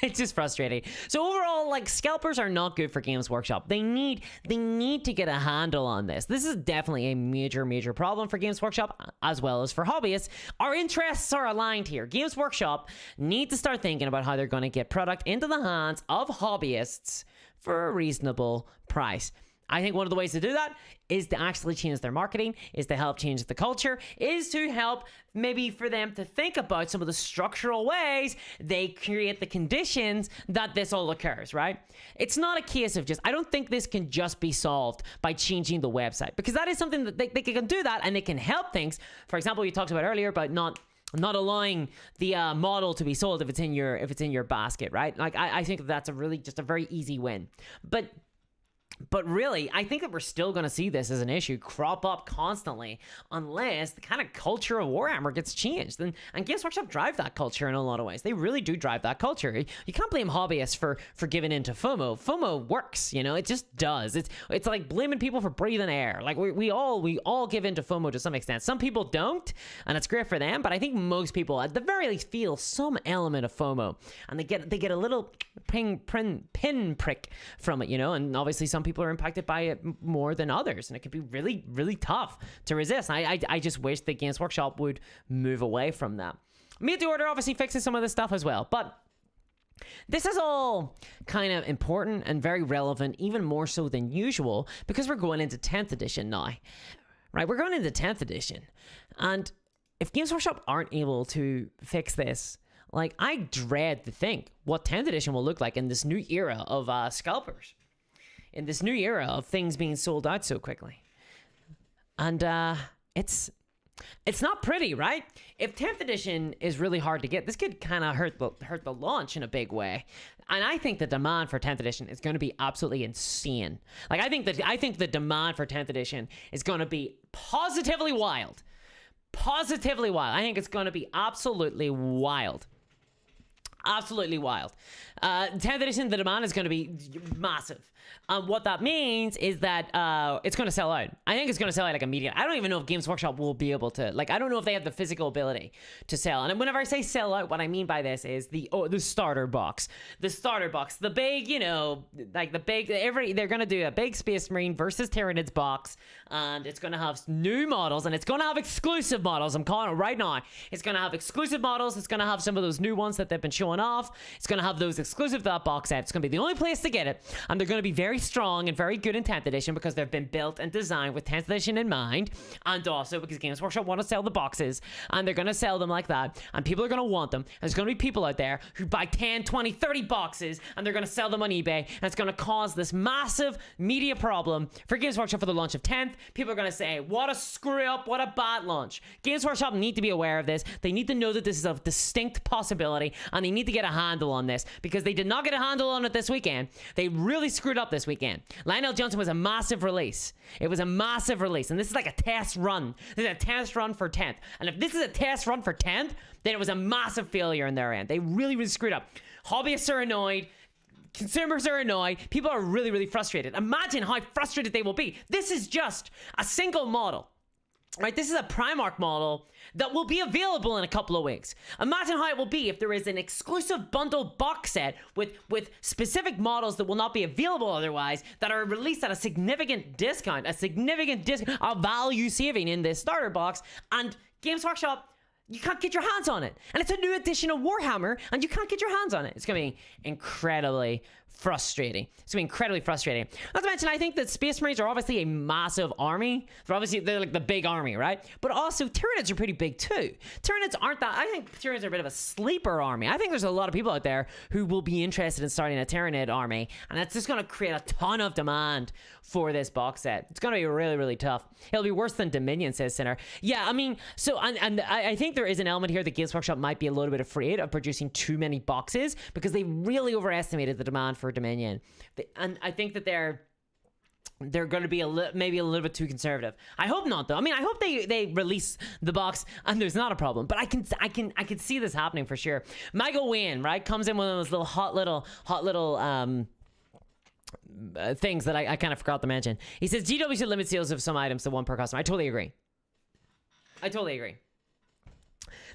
It's just frustrating. So overall, like, scalpers are not good for Games Workshop. They need to get a handle on this. This is definitely a major problem for Games Workshop, as well as for hobbyists. Our interests are aligned here. Games Workshop need to start thinking about how they're going to get product into the hands of hobbyists for a reasonable price. I think one of the ways to do that is to actually change their marketing, is to help change the culture, is to help maybe for them to think about some of the structural ways they create the conditions that this all occurs, right? It's not a case of just, I don't think this can just be solved by changing the website, because that is something that they can do that, and they can help things. For example, you talked about earlier about not allowing the model to be sold if it's in your basket, right? Like, I think that's just a very easy win. But really, I think that we're still going to see this as an issue crop up constantly unless the kind of culture of Warhammer gets changed. And Games Workshop drive that culture in a lot of ways. They really do drive that culture. You can't blame hobbyists for giving into FOMO. FOMO works, you know, it just does. It's like blaming people for breathing air. Like, we all give into FOMO to some extent. Some people don't, and it's great for them, but I think most people at the very least feel some element of FOMO, and they get a little pin prick from it, you know. And obviously some people are impacted by it more than others, and it can be really tough to resist. I just wish the Games Workshop would move away from that. Made to Order obviously fixes some of this stuff as well, but this is all kind of important and very relevant, even more so than usual, because we're going into 10th edition now, right? We're going into 10th edition, and if Games Workshop aren't able to fix this, like, I dread to think what 10th edition will look like in this new era of scalpers, in this new era of things being sold out so quickly. And it's not pretty, right? If 10th edition is really hard to get, this could kind of hurt the launch in a big way. And I think the demand for 10th edition is going to be absolutely insane. Like I think the demand for 10th edition is going to be positively wild. Positively wild. I think it's going to be absolutely wild. Absolutely wild. 10th edition, the demand is going to be massive. What that means is that it's going to sell out. I think it's going to sell out like immediately. I don't even know if Games Workshop will be able to, like, I don't know if they have the physical ability to sell. And whenever I say sell out, what I mean by this is the starter box. The starter box. The big, you know, like the big, they're going to do a big Space Marine versus Tyranids box. And it's going to have new models, and it's going to have exclusive models. I'm calling it right now. It's going to have exclusive models. It's going to have some of those new ones that they've been showing off. It's going to have those exclusive to that box set. It's going to be the only place to get it. And they're going to be very strong and very good in 10th edition because they've been built and designed with 10th edition in mind, and also because Games Workshop want to sell the boxes, and they're going to sell them like that, and people are going to want them. There's going to be people out there who buy 10, 20, 30 boxes, and they're going to sell them on eBay, and it's going to cause this massive media problem for Games Workshop for the launch of 10th. People are going to say, what a screw up, what a bad launch. Games Workshop need to be aware of this. They need to know that this is a distinct possibility, and they need to get a handle on this, because they did not get a handle on it this weekend. They really screwed up this weekend. Lionel Johnson was a massive release. It was a massive release, and this is like a test run. This is a test run for 10th. And if this is a test run for 10th, then it was a massive failure in their end. They really, really screwed up. Hobbyists are annoyed. Consumers are annoyed. People are really, really frustrated. Imagine how frustrated they will be. This is just a single model. Right, this is a Primarch model that will be available in a couple of weeks. Imagine how it will be if there is an exclusive bundle box set with specific models that will not be available otherwise, that are released at a significant discount, a value saving in this starter box, and Games Workshop, you can't get your hands on it. And it's a new edition of Warhammer, and you can't get your hands on it. It's going to be incredibly frustrating. It's going to be incredibly frustrating. Not to mention, I think that Space Marines are obviously a massive army. They're like the big army, right? But also, Tyranids are pretty big too. Tyranids aren't that... I think Tyranids are a bit of a sleeper army. I think there's a lot of people out there who will be interested in starting a Tyranid army, and that's just going to create a ton of demand for this box set. It's going to be really, really tough. It'll be worse than Dominion, says Sinner. Yeah, I mean, so, and I think there is an element here that Games Workshop might be a little bit afraid of producing too many boxes, because they really overestimated the demand for Dominion. And I think that they're going to be maybe a little bit too conservative. I hope not, though. I mean, I hope they release the box and there's not a problem. But I can see this happening for sure. Michael Wayne, right, comes in with one of those little hot little things that I kind of forgot to mention. He says GW should limit sales of some items to one per customer. I totally agree.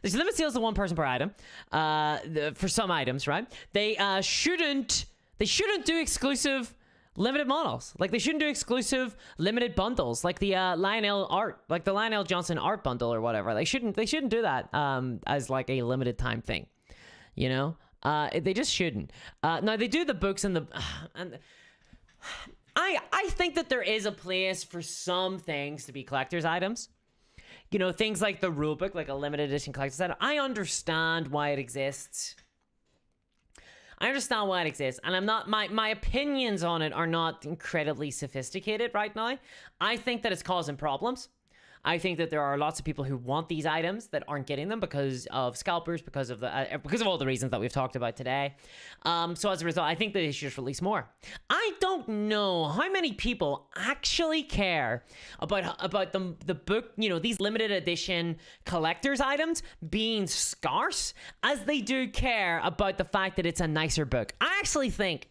They should limit sales to one person per item for some items, right? They shouldn't do exclusive limited models. Like, they shouldn't do exclusive limited bundles, like the Lionel Johnson art bundle or whatever. They shouldn't do that as like a limited time thing, you know? They just shouldn't. No, they do the books and I think that there is a place for some things to be collector's items. You know, things like the rulebook, like a limited edition collector's item. I understand why it exists. And I'm not, my opinions on it are not incredibly sophisticated right now. I think that it's causing problems. I think that there are lots of people who want these items that aren't getting them because of scalpers, because of all the reasons that we've talked about today. So as a result, I think that they should just release more. I don't know how many people actually care about the book, you know, these limited edition collector's items being scarce, as they do care about the fact that it's a nicer book. I actually think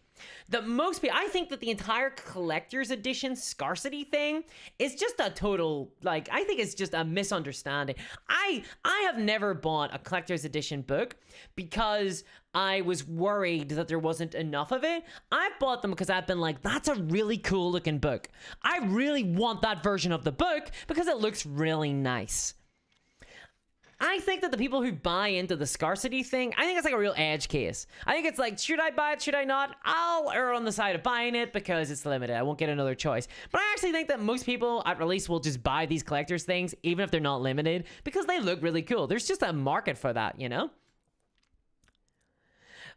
that most people, I think that the entire collector's edition scarcity thing is just a total, like, I think it's just a misunderstanding. I have never bought a collector's edition book because I was worried that there wasn't enough of it. I've bought them because I've been like, that's a really cool looking book. I really want that version of the book because it looks really nice. I think that the people who buy into the scarcity thing, I think it's like a real edge case. I think it's like, should I buy it? Should I not? I'll err on the side of buying it because it's limited. I won't get another choice. But I actually think that most people at release will just buy these collector's things, even if they're not limited, because they look really cool. There's just a market for that, you know?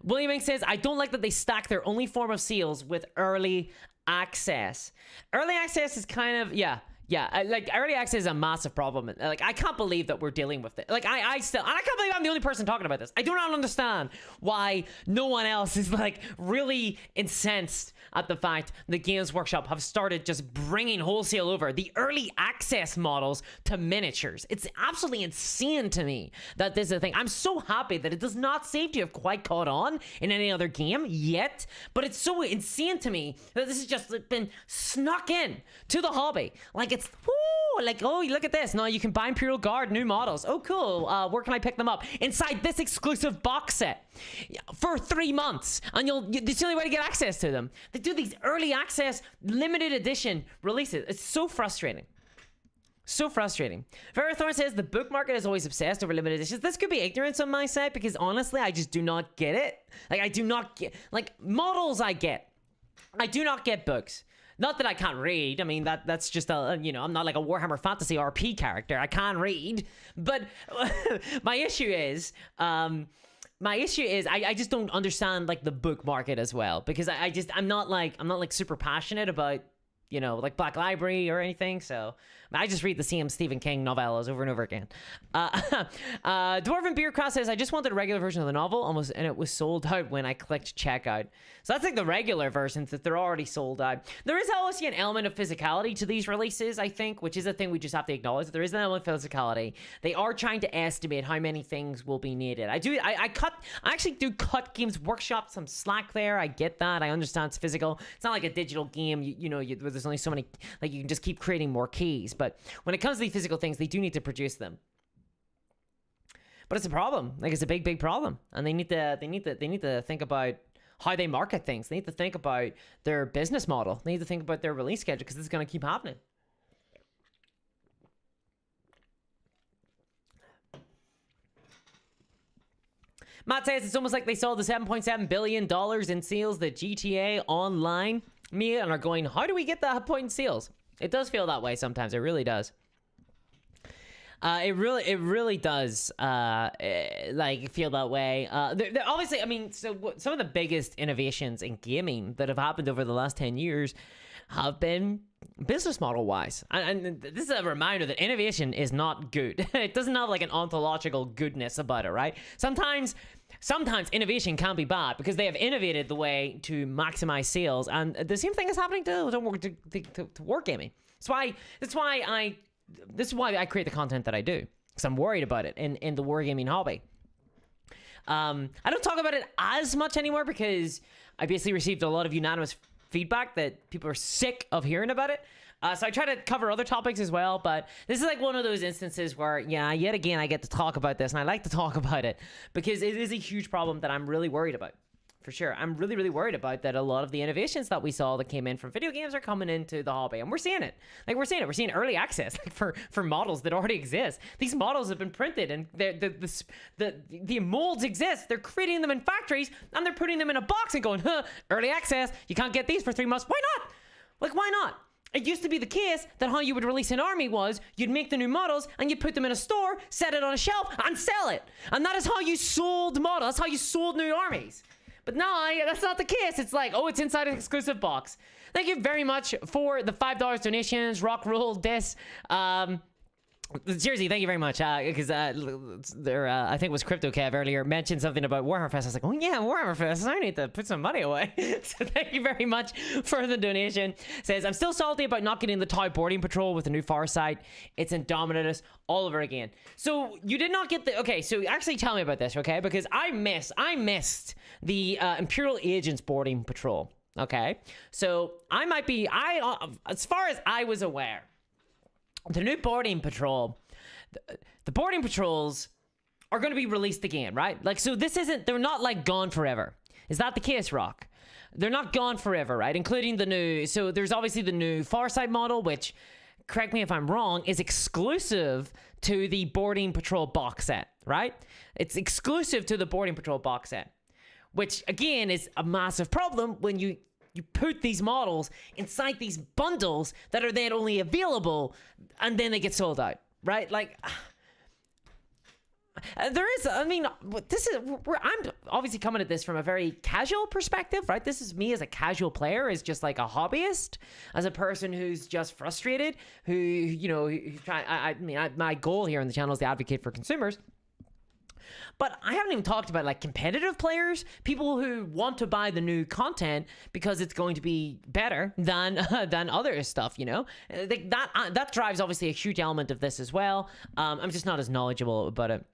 William Inc. says, I don't like that they stack their only form of seals with early access. Early access is kind of, yeah. Yeah, like early access is a massive problem. Like I can't believe that we're dealing with it. Like I still, and I can't believe I'm the only person talking about this. I do not understand why no one else is like really incensed at the fact that Games Workshop have started just bringing wholesale over the early access models to miniatures. It's absolutely insane to me that this is a thing. I'm so happy that it does not seem to have quite caught on in any other game yet, but it's so insane to me that this has just been snuck in to the hobby. Like it's, woo, like, oh, look at this. Now you can buy Imperial Guard new models. Oh, cool. Where can I pick them up? Inside this exclusive box set for 3 months. And it's the only way to get access to them. They do these early access limited edition releases. It's so frustrating. So frustrating. Verathorn says the book market is always obsessed over limited editions. This could be ignorance on my side because honestly, I just do not get it. Like I do not get, like models I get. I do not get books. Not that I can't read. I mean, that's just a, you know, I'm not like a Warhammer Fantasy RP character. I can't read. But my issue is, I just don't understand like the book market as well, because I'm not like super passionate about, you know, like Black Library or anything. So I just read the same Stephen King novellas over and over again. Dwarven Beercross says, I just wanted a regular version of the novel, and it was sold out when I clicked checkout. So that's like the regular versions that they're already sold out. There is obviously an element of physicality to these releases, I think, which is a thing we just have to acknowledge. That there is an element of physicality. They are trying to estimate how many things will be needed. I actually do cut Games Workshop some slack there. I get that. I understand it's physical. It's not like a digital game. There's only so many, like you can just keep creating more keys. But when it comes to the physical things, they do need to produce them. But it's a problem. Like it's a big problem, and they need to think about how they market things. They need to think about their business model. They need to think about their release schedule, because this is going to keep happening. Matt says it's almost like they saw the $7.7 billion in sales that GTA Online made and are going, how do we get that point in sales? It does feel that way sometimes. It really does. It really does like feel that way. Obviously, I mean, so some of the biggest innovations in gaming that have happened over the last 10 years have been business model wise. And this is a reminder that innovation is not good. It doesn't have like an ontological goodness about it, right? Sometimes innovation can be bad because they have innovated the way to maximize sales, and the same thing is happening to wargaming. This is why I create the content that I do, because I'm worried about it in the wargaming hobby. I don't talk about it as much anymore because I basically received a lot of unanimous feedback that people are sick of hearing about it. So I try to cover other topics as well, but this is like one of those instances where, yeah, yet again, I get to talk about this, and I like to talk about it because it is a huge problem that I'm really worried about. For sure. I'm really, really worried about that. A lot of the innovations that we saw that came in from video games are coming into the hobby, and we're seeing it. Like, we're seeing early access for models that already exist. These models have been printed, and the molds exist. They're creating them in factories, and they're putting them in a box and going, early access, you can't get these for 3 months. Why not? Like, why not? It used to be the case that how you would release an army was you'd make the new models and you'd put them in a store, set it on a shelf, and sell it. And that is how you sold models. That's how you sold new armies. But now, that's not the case. It's like, oh, it's inside an exclusive box. Thank you very much for the $5 donations. Rock roll this. Seriously, thank you very much. Because I think it was CryptoKev earlier, mentioned something about Warhammer Fest. I was like, oh yeah, Warhammer Fest. I need to put some money away. So thank you very much for the donation. Says, I'm still salty about not getting the Tau boarding patrol with the new Farsight. It's Indominus all over again. So you did not get the... Okay, so actually tell me about this, okay? Because I missed the Imperial Agents boarding patrol, okay? So I might be... as far as I was aware... The new boarding patrol, the boarding patrols are going to be released again, right? Like, so this isn't, they're not like gone forever. Is that the case, Rock? They're not gone forever, right? Including the new, so there's obviously the new Farsight model, which, correct me if I'm wrong, is exclusive to the boarding patrol box set, right? It's exclusive to the boarding patrol box set, which again is a massive problem when you put these models inside these bundles that are then only available and then they get sold out, right? Like, There is, I mean, I'm obviously coming at this from a very casual perspective, right? This is me as a casual player, as just like a hobbyist, as a person who's just frustrated, who, you know, who's trying, I mean, my goal here on the channel is to advocate for consumers. But I haven't even talked about like competitive players, people who want to buy the new content because it's going to be better than than other stuff, you know? That drives obviously a huge element of this as well. I'm just not as knowledgeable about it.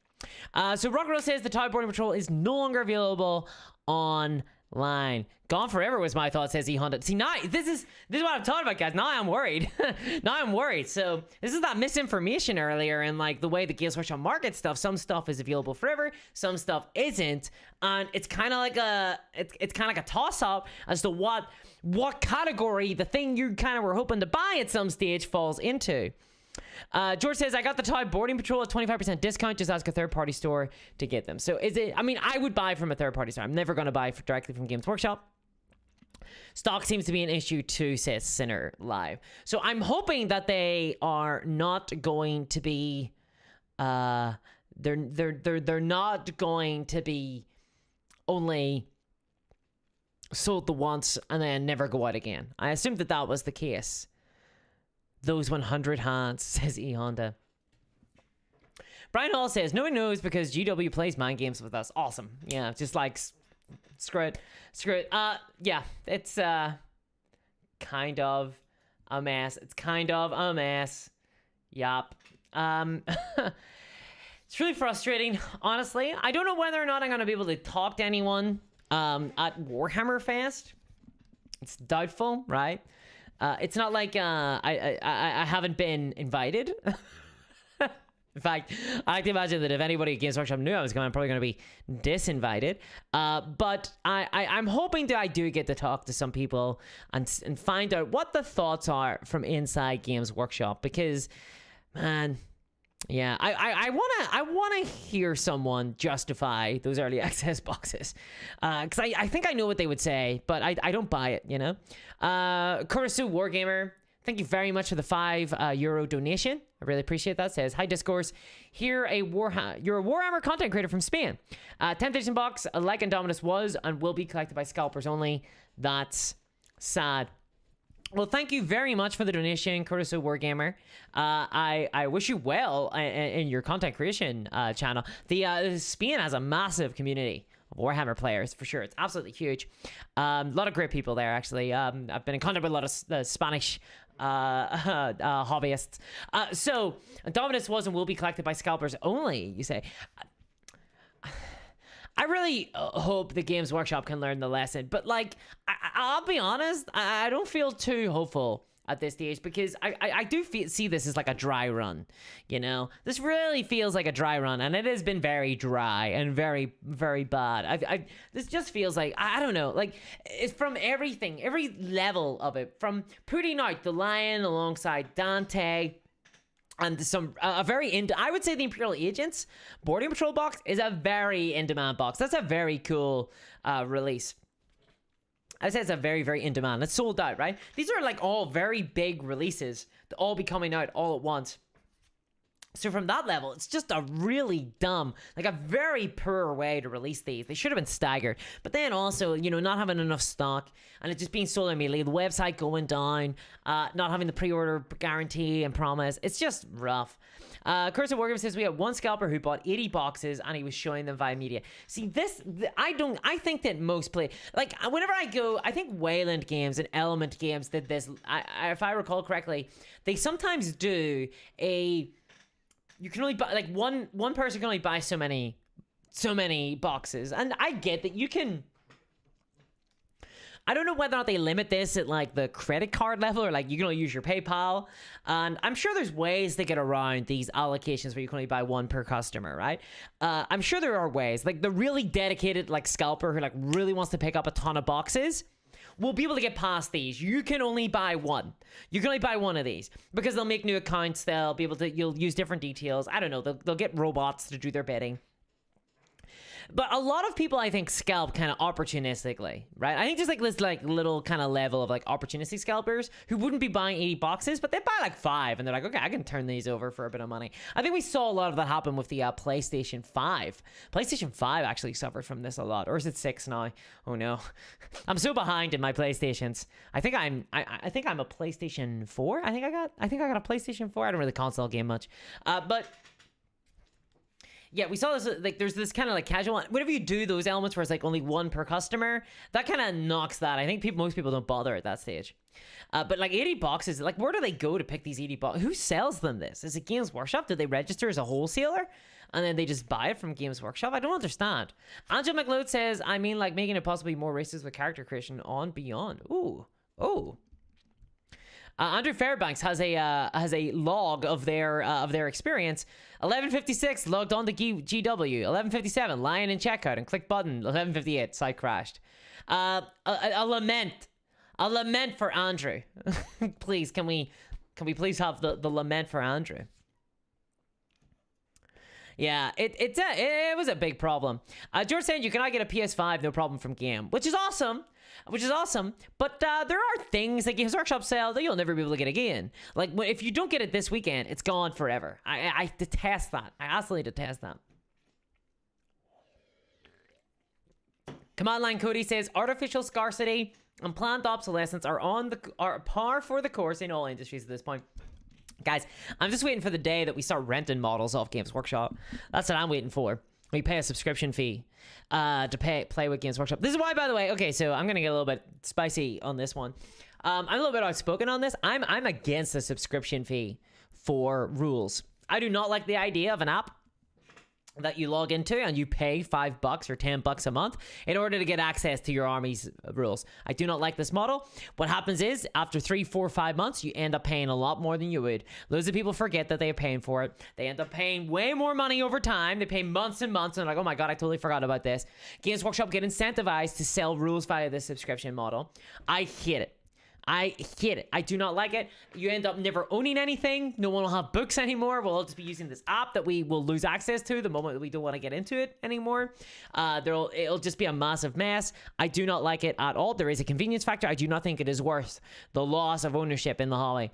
So Rockroll says the Toy Boarding Patrol is no longer available online. Gone forever was my thought, says E-Honda. See, now this is what I'm talking about, guys. Now I'm worried. Now I'm worried. So this is that misinformation earlier, and like the way the Games Workshop market stuff. Some stuff is available forever, some stuff isn't, and it's kind of like it's kind of like a toss-up as to what category the thing you kind of were hoping to buy at some stage falls into. George says, I got the Toy Boarding Patrol at 25% discount. Just ask a third-party store to get them. So is it, I mean, I would buy from a third-party store. I'm never going to buy directly from Games Workshop. Stock seems to be an issue too, says Sinner Live. So I'm hoping that they are not going to be, they're not going to be only sold the once and then never go out again. I assumed that was the case. Those 100 hands, says E-Honda. Brian Hall says, no one knows because GW plays mind games with us. Awesome. Yeah, just like, screw it. Yeah, it's kind of a mess. It's kind of a mess. Yup. It's really frustrating, honestly. I don't know whether or not I'm going to be able to talk to anyone at Warhammer Fest. It's doubtful, right? It's not like I haven't been invited. In fact, I can imagine that if anybody at Games Workshop knew I was going, I'm probably going to be disinvited. But I'm hoping that I do get to talk to some people and find out what the thoughts are from inside Games Workshop. Because, man, yeah, I wanna hear someone justify those early access boxes, because I think I know what they would say, but I don't buy it, you know. Kurisu Wargamer, thank you very much for the €5 donation. I really appreciate that. Says, hi Discourse, you're a Warhammer content creator from Spain. 10th edition box, like Indominus was and will be collected by scalpers only. That's sad. Well, thank you very much for the donation, Kurisu Wargamer. I wish you well in your content creation channel. Spain has a massive community of Warhammer players, for sure. It's absolutely huge. A lot of great people there, actually. I've been in contact with a lot of Spanish hobbyists. So, Dominus was and will be collected by scalpers only, you say. I really hope the Games Workshop can learn the lesson, but like, I'll be honest, I don't feel too hopeful at this stage, because I do see this as like a dry run, you know? This really feels like a dry run, and it has been very dry and very, very bad. This just feels like, I don't know, like, it's from everything, every level of it, from putting out the Lion alongside Dante, and some I would say the Imperial Agents Boarding Patrol box is a very in-demand box. That's a very cool release. I would say it's a very, very in-demand. It's sold out, right? These are like all very big releases to all be coming out all at once. So from that level, it's just a really dumb, like a very poor way to release these. They should have been staggered. But then also, you know, not having enough stock and it just being sold immediately, the website going down, not having the pre-order guarantee and promise. It's just rough. Curse of Wargame says we had one scalper who bought 80 boxes and he was showing them via media. See, I think that most play, like whenever I go, I think Wayland Games and Element Games did this. If I recall correctly, they sometimes do you can only buy, like one person can only buy so many boxes, and I get that you can. I don't know whether or not they limit this at like the credit card level, or like you can only use your PayPal, and I'm sure there's ways to get around these allocations where you can only buy one per customer, right? I'm sure there are ways, like the really dedicated like scalper who like really wants to pick up a ton of boxes will be able to get past these. You can only buy one. You can only buy one of these because they'll make new accounts. They'll be able to, you'll use different details. I don't know. They'll get robots to do their bidding. But a lot of people, I think, scalp kind of opportunistically, right? I think there's like this like little kind of level of like opportunistic scalpers who wouldn't be buying 80 boxes, but they buy like 5 and they're like, okay, I can turn these over for a bit of money. I think we saw a lot of that happen with the PlayStation 5. PlayStation 5 actually suffered from this a lot. Or is it 6 now? Oh no. I'm so behind in my PlayStations. I think I'm a PlayStation 4. I think I got a PlayStation 4. I don't really console game much. But yeah, we saw this, like, there's this kind of like casual, whenever you do those elements where it's like only 1 per customer, that kind of knocks that. I think most people don't bother at that stage. But like 80 boxes, like where do they go to pick these 80 boxes? Who sells them this? Is it Games Workshop? Do they register as a wholesaler? And then they just buy it from Games Workshop? I don't understand. Angel McLeod says, I mean, like making it possibly more races with character creation on Beyond. Ooh. Oh. Andrew Fairbanks has a log of their experience. 11:56 logged on to GW. 11:57 lying in checkout and click button. 11:58 site crashed. A lament for Andrew. Please, can we please have the lament for Andrew? Yeah, it was a big problem. George saying you cannot get a PS5 no problem from Game, which is awesome. But there are things that Games Workshop sell that you'll never be able to get again. Like, if you don't get it this weekend, it's gone forever. I detest that. I absolutely detest that. Command Line Cody says artificial scarcity and planned obsolescence are par for the course in all industries at this point. Guys, I'm just waiting for the day that we start renting models off Games Workshop. That's what I'm waiting for. We pay a subscription fee to play with Games Workshop. This is why, by the way, okay, so I'm going to get a little bit spicy on this one. I'm a little bit outspoken on this. I'm against the subscription fee for rules. I do not like the idea of an app that you log into and you pay $5 or $10 a month in order to get access to your army's rules. I do not like this model. What happens is after 3, 4, 5 months, you end up paying a lot more than you would. Loads of people forget that they're paying for it. They end up paying way more money over time. They pay months and months and they're like, oh my God, I totally forgot about this. Games Workshop get incentivized to sell rules via this subscription model. I hate it. I hate it. I do not like it. You end up never owning anything. No one will have books anymore. We'll all just be using this app that we will lose access to the moment that we don't want to get into it anymore. It'll just be a massive mess. I do not like it at all. There is a convenience factor. I do not think it is worth the loss of ownership in the hobby.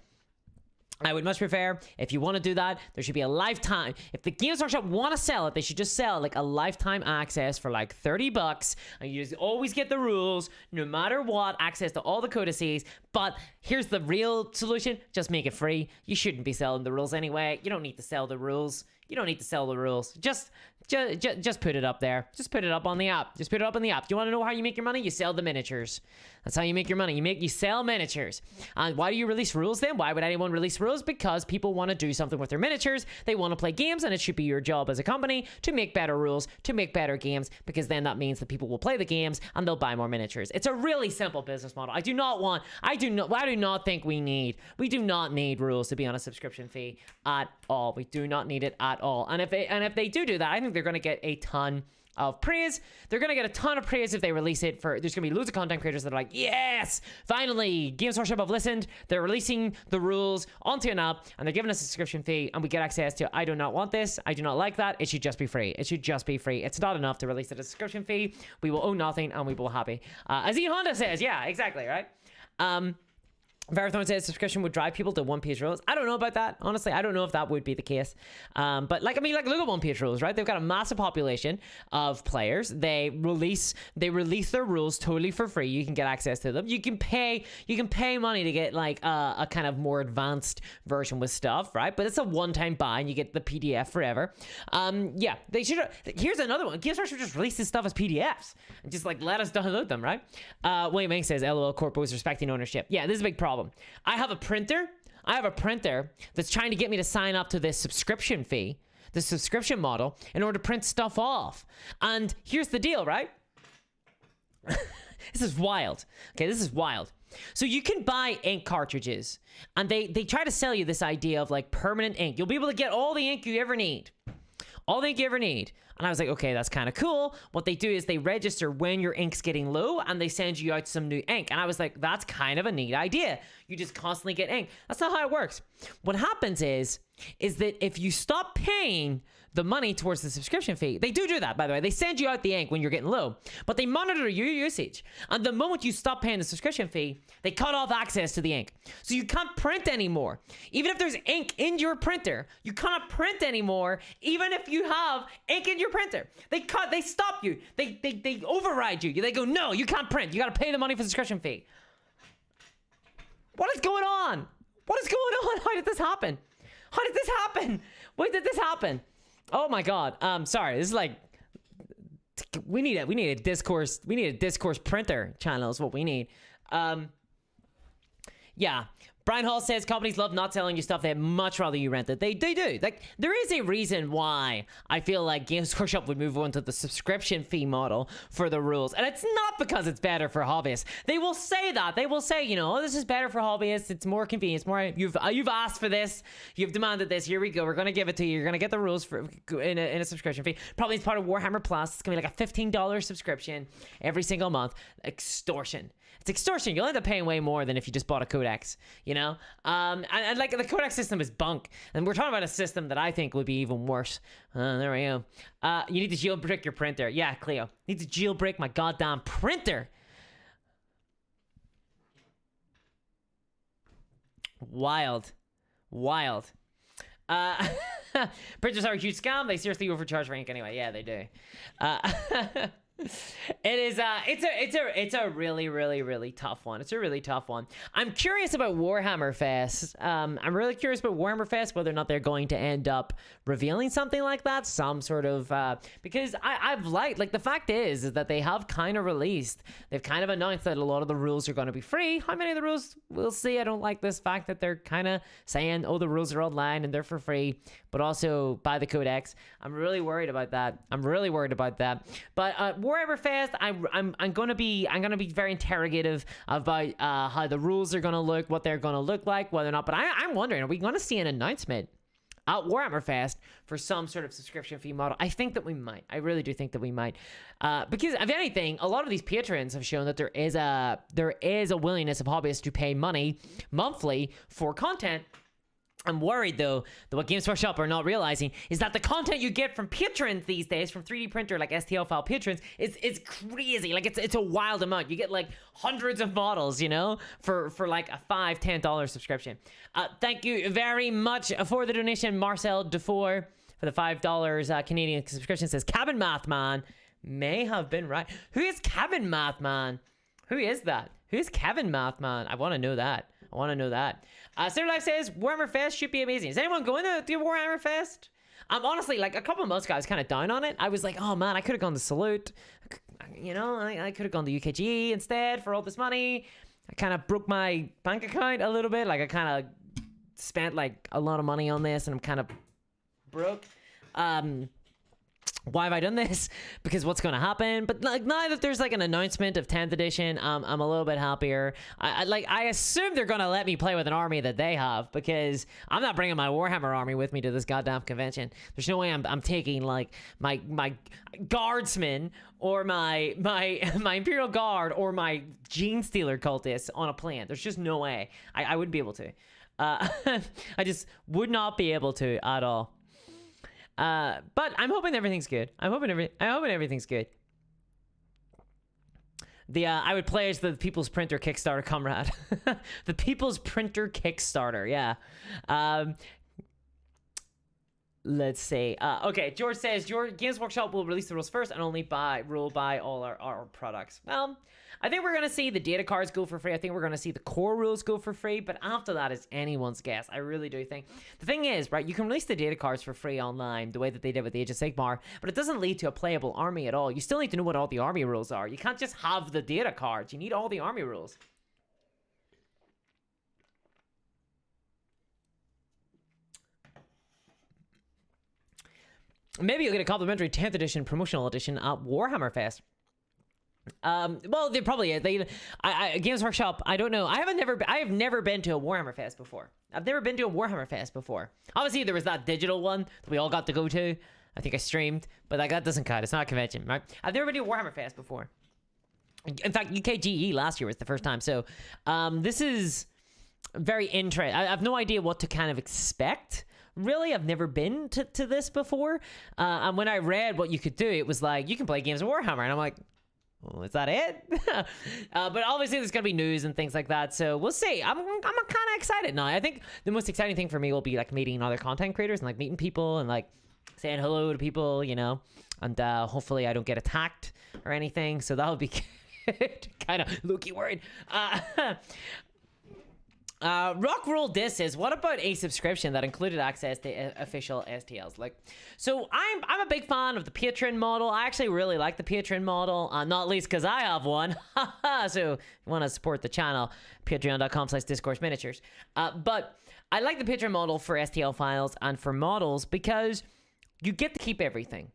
I would much prefer, if you want to do that, there should be a lifetime. If the Games Workshop want to sell it, they should just sell like a lifetime access for like $30, and you just always get the rules, no matter what, access to all the codices. But here's the real solution: just make it free. You shouldn't be selling the rules anyway. You don't need to sell the rules. You don't need to sell the rules. Just put it up there. Just put it up on the app. Just put it up on the app. You want to know how you make your money? You sell the miniatures. That's how you make your money. You sell miniatures. And why do you release rules then? Why would anyone release rules? Because people want to do something with their miniatures. They want to play games, and it should be your job as a company to make better rules, to make better games, because then that means that people will play the games and they'll buy more miniatures. It's a really simple business model. I do not think we do not need rules to be on a subscription fee at all. We do not need it at all. And if they do that, I think they're going to get a ton of praise. They're going to get a ton of praise if they release it. There's going to be loads of content creators that are like, yes, finally, Games Workshop have listened. They're releasing the rules onto an app, and they're giving us a subscription fee, and we get access to, I do not want this. I do not like that. It should just be free. It should just be free. It's not enough to release it as a subscription fee. We will own nothing, and we will be happy. As Ian Honda says, yeah, exactly, right? Verathorn says subscription would drive people to one-page rules. I don't know about that. Honestly, I don't know if that would be the case. But look at one-page rules, right? They've got a massive population of players. They release their rules totally for free. You can get access to them. You can pay money to get like a kind of more advanced version with stuff, right? But it's a one-time buy and you get the PDF forever. Yeah, they should. Here's another one. Games Workshop just release this stuff as PDFs and just like let us download them, right? William Ming says LOL Corpo is respecting ownership. Yeah, this is a big problem. I have a printer that's trying to get me to sign up to this subscription fee, the subscription model, in order to print stuff off. And here's the deal, right? This is wild. Okay, this is wild. So you can buy ink cartridges, and they try to sell you this idea of like permanent ink. You'll be able to get all the ink you ever need. All the ink you ever need. And I was like, okay, that's kind of cool. What they do is they register when your ink's getting low and they send you out some new ink. And I was like, that's kind of a neat idea. You just constantly get ink. That's not how it works. What happens is that if you stop paying the money towards the subscription fee. They do that, by the way. They send you out the ink when you're getting low, but they monitor your usage. And the moment you stop paying the subscription fee, they cut off access to the ink. So you can't print anymore. Even if there's ink in your printer, you cannot print anymore, even if you have ink in your printer. They stop you. They override you. They go, no, you can't print. You got to pay the money for the subscription fee. What is going on? What is going on? How did this happen? How did this happen? When did this happen? Oh my God. Sorry. This is like, we need a discourse printer channel is what we need. Yeah. Brian Hall says companies love not selling you stuff. They'd much rather you rent it. They do. Like, there is a reason why I feel like Games Workshop would move on to the subscription fee model for the rules. And it's not because it's better for hobbyists. They will say that. They will say, you know, oh, this is better for hobbyists. It's more convenient. It's more, you've asked for this. You've demanded this. Here we go. We're going to give it to you. You're going to get the rules for in a subscription fee. Probably it's part of Warhammer Plus. It's going to be like a $15 subscription every single month. Extortion. It's extortion. You'll end up paying way more than if you just bought a codex, you know? And like the codex system is bunk. And we're talking about a system that I think would be even worse. There we go. You need to jailbreak your printer. Yeah, Cleo. Need to jailbreak my goddamn printer. Wild. Printers are a huge scam. They seriously overcharge for ink anyway. Yeah, they do. It is it's a really tough one. It's a really tough one. I'm curious about Warhammer Fest. I'm really curious about Warhammer Fest, whether or not they're going to end up revealing something like that, some sort of because I've liked, like, the fact is that they have kind of released, they've kind of announced that a lot of the rules are going to be free. How many of the rules we'll see? I don't like this fact that they're kind of saying, oh, the rules are online and they're for free, but also buy the codex. I'm really worried about that. But Warhammer Fest, I'm gonna be very interrogative about how the rules are gonna look, what they're gonna look like, whether or not. But I'm wondering, are we gonna see an announcement at Warhammer Fest for some sort of subscription fee model? I think that we might. I really do think that we might, because if anything, a lot of these patrons have shown that there is a willingness of hobbyists to pay money monthly for content. I'm worried, though, that what Games Workshop are not realizing is that the content you get from patrons these days, from 3D printer, like STL file patrons, is crazy. Like, it's a wild amount. You get, like, hundreds of models, you know, for like a $5, $10 subscription. Thank you very much for the donation, Marcel Dufour, for the $5 Canadian subscription. Says, Cabin Math Man may have been right. Who is Cabin Math Man? Who is that? Who is Cabin Math Man? I want to know that. Sarah Life says Warhammer Fest should be amazing. Is anyone going to Warhammer Fest? I'm honestly, like, a couple of months ago, I was kind of down on it. I was like, oh man, I could have gone to Salute. You know, I could have gone to UKGE instead for all this money. I kind of broke my bank account a little bit. Like, I kind of spent like a lot of money on this and I'm kind of broke. Why have I done this? Because what's going to happen? But like, now that there's like an announcement of 10th edition, I'm a little bit happier. I assume they're going to let me play with an army that they have, because I'm not bringing my Warhammer army with me to this goddamn convention. There's no way I'm taking like my guardsmen or my Imperial Guard or my Gene Stealer cultists on a plane. There's just no way. I wouldn't be able to. I just would not be able to at all. But I'm hoping everything's good. I'm hoping everything's good. I would play as the People's Printer Kickstarter comrade. The People's Printer Kickstarter, yeah. Let's see. Okay, George says, your Games Workshop will release the rules first and only rule buy all our products. Well, I think we're going to see the data cards go for free. I think we're going to see the core rules go for free. But after that is anyone's guess. I really do think. The thing is, right, you can release the data cards for free online the way that they did with the Age of Sigmar, but it doesn't lead to a playable army at all. You still need to know what all the army rules are. You can't just have the data cards. You need all the army rules. Maybe you'll get a complimentary 10th edition promotional edition at Warhammer Fest. Well, they probably Games Workshop, I don't know. I have never been to a Warhammer Fest before. I've never been to a Warhammer Fest before. Obviously, there was that digital one that we all got to go to. I think I streamed, but like, that doesn't count. It's not a convention, right? I've never been to a Warhammer Fest before. In fact, UKGE last year was the first time. So, this is very interesting. I have no idea what to kind of expect, really have never been to this before. And when I read what you could do, it was like, you can play games of Warhammer. And I'm like, oh, is that it? But obviously there's going to be news and things like that. So we'll see. I'm kind of excited now. I think the most exciting thing for me will be like meeting other content creators and like meeting people and like saying hello to people, you know, and hopefully I don't get attacked or anything. So that would be good. Kind of low-key worried. Rock Roll Disc says, what about a subscription that included access to official STLs? Like, so I'm a big fan of the Patreon model. I actually really like the Patreon model, not least because I have one. So if you want to support the channel, patreon.com/discourse miniatures. But I like the Patreon model for STL files and for models because you get to keep everything.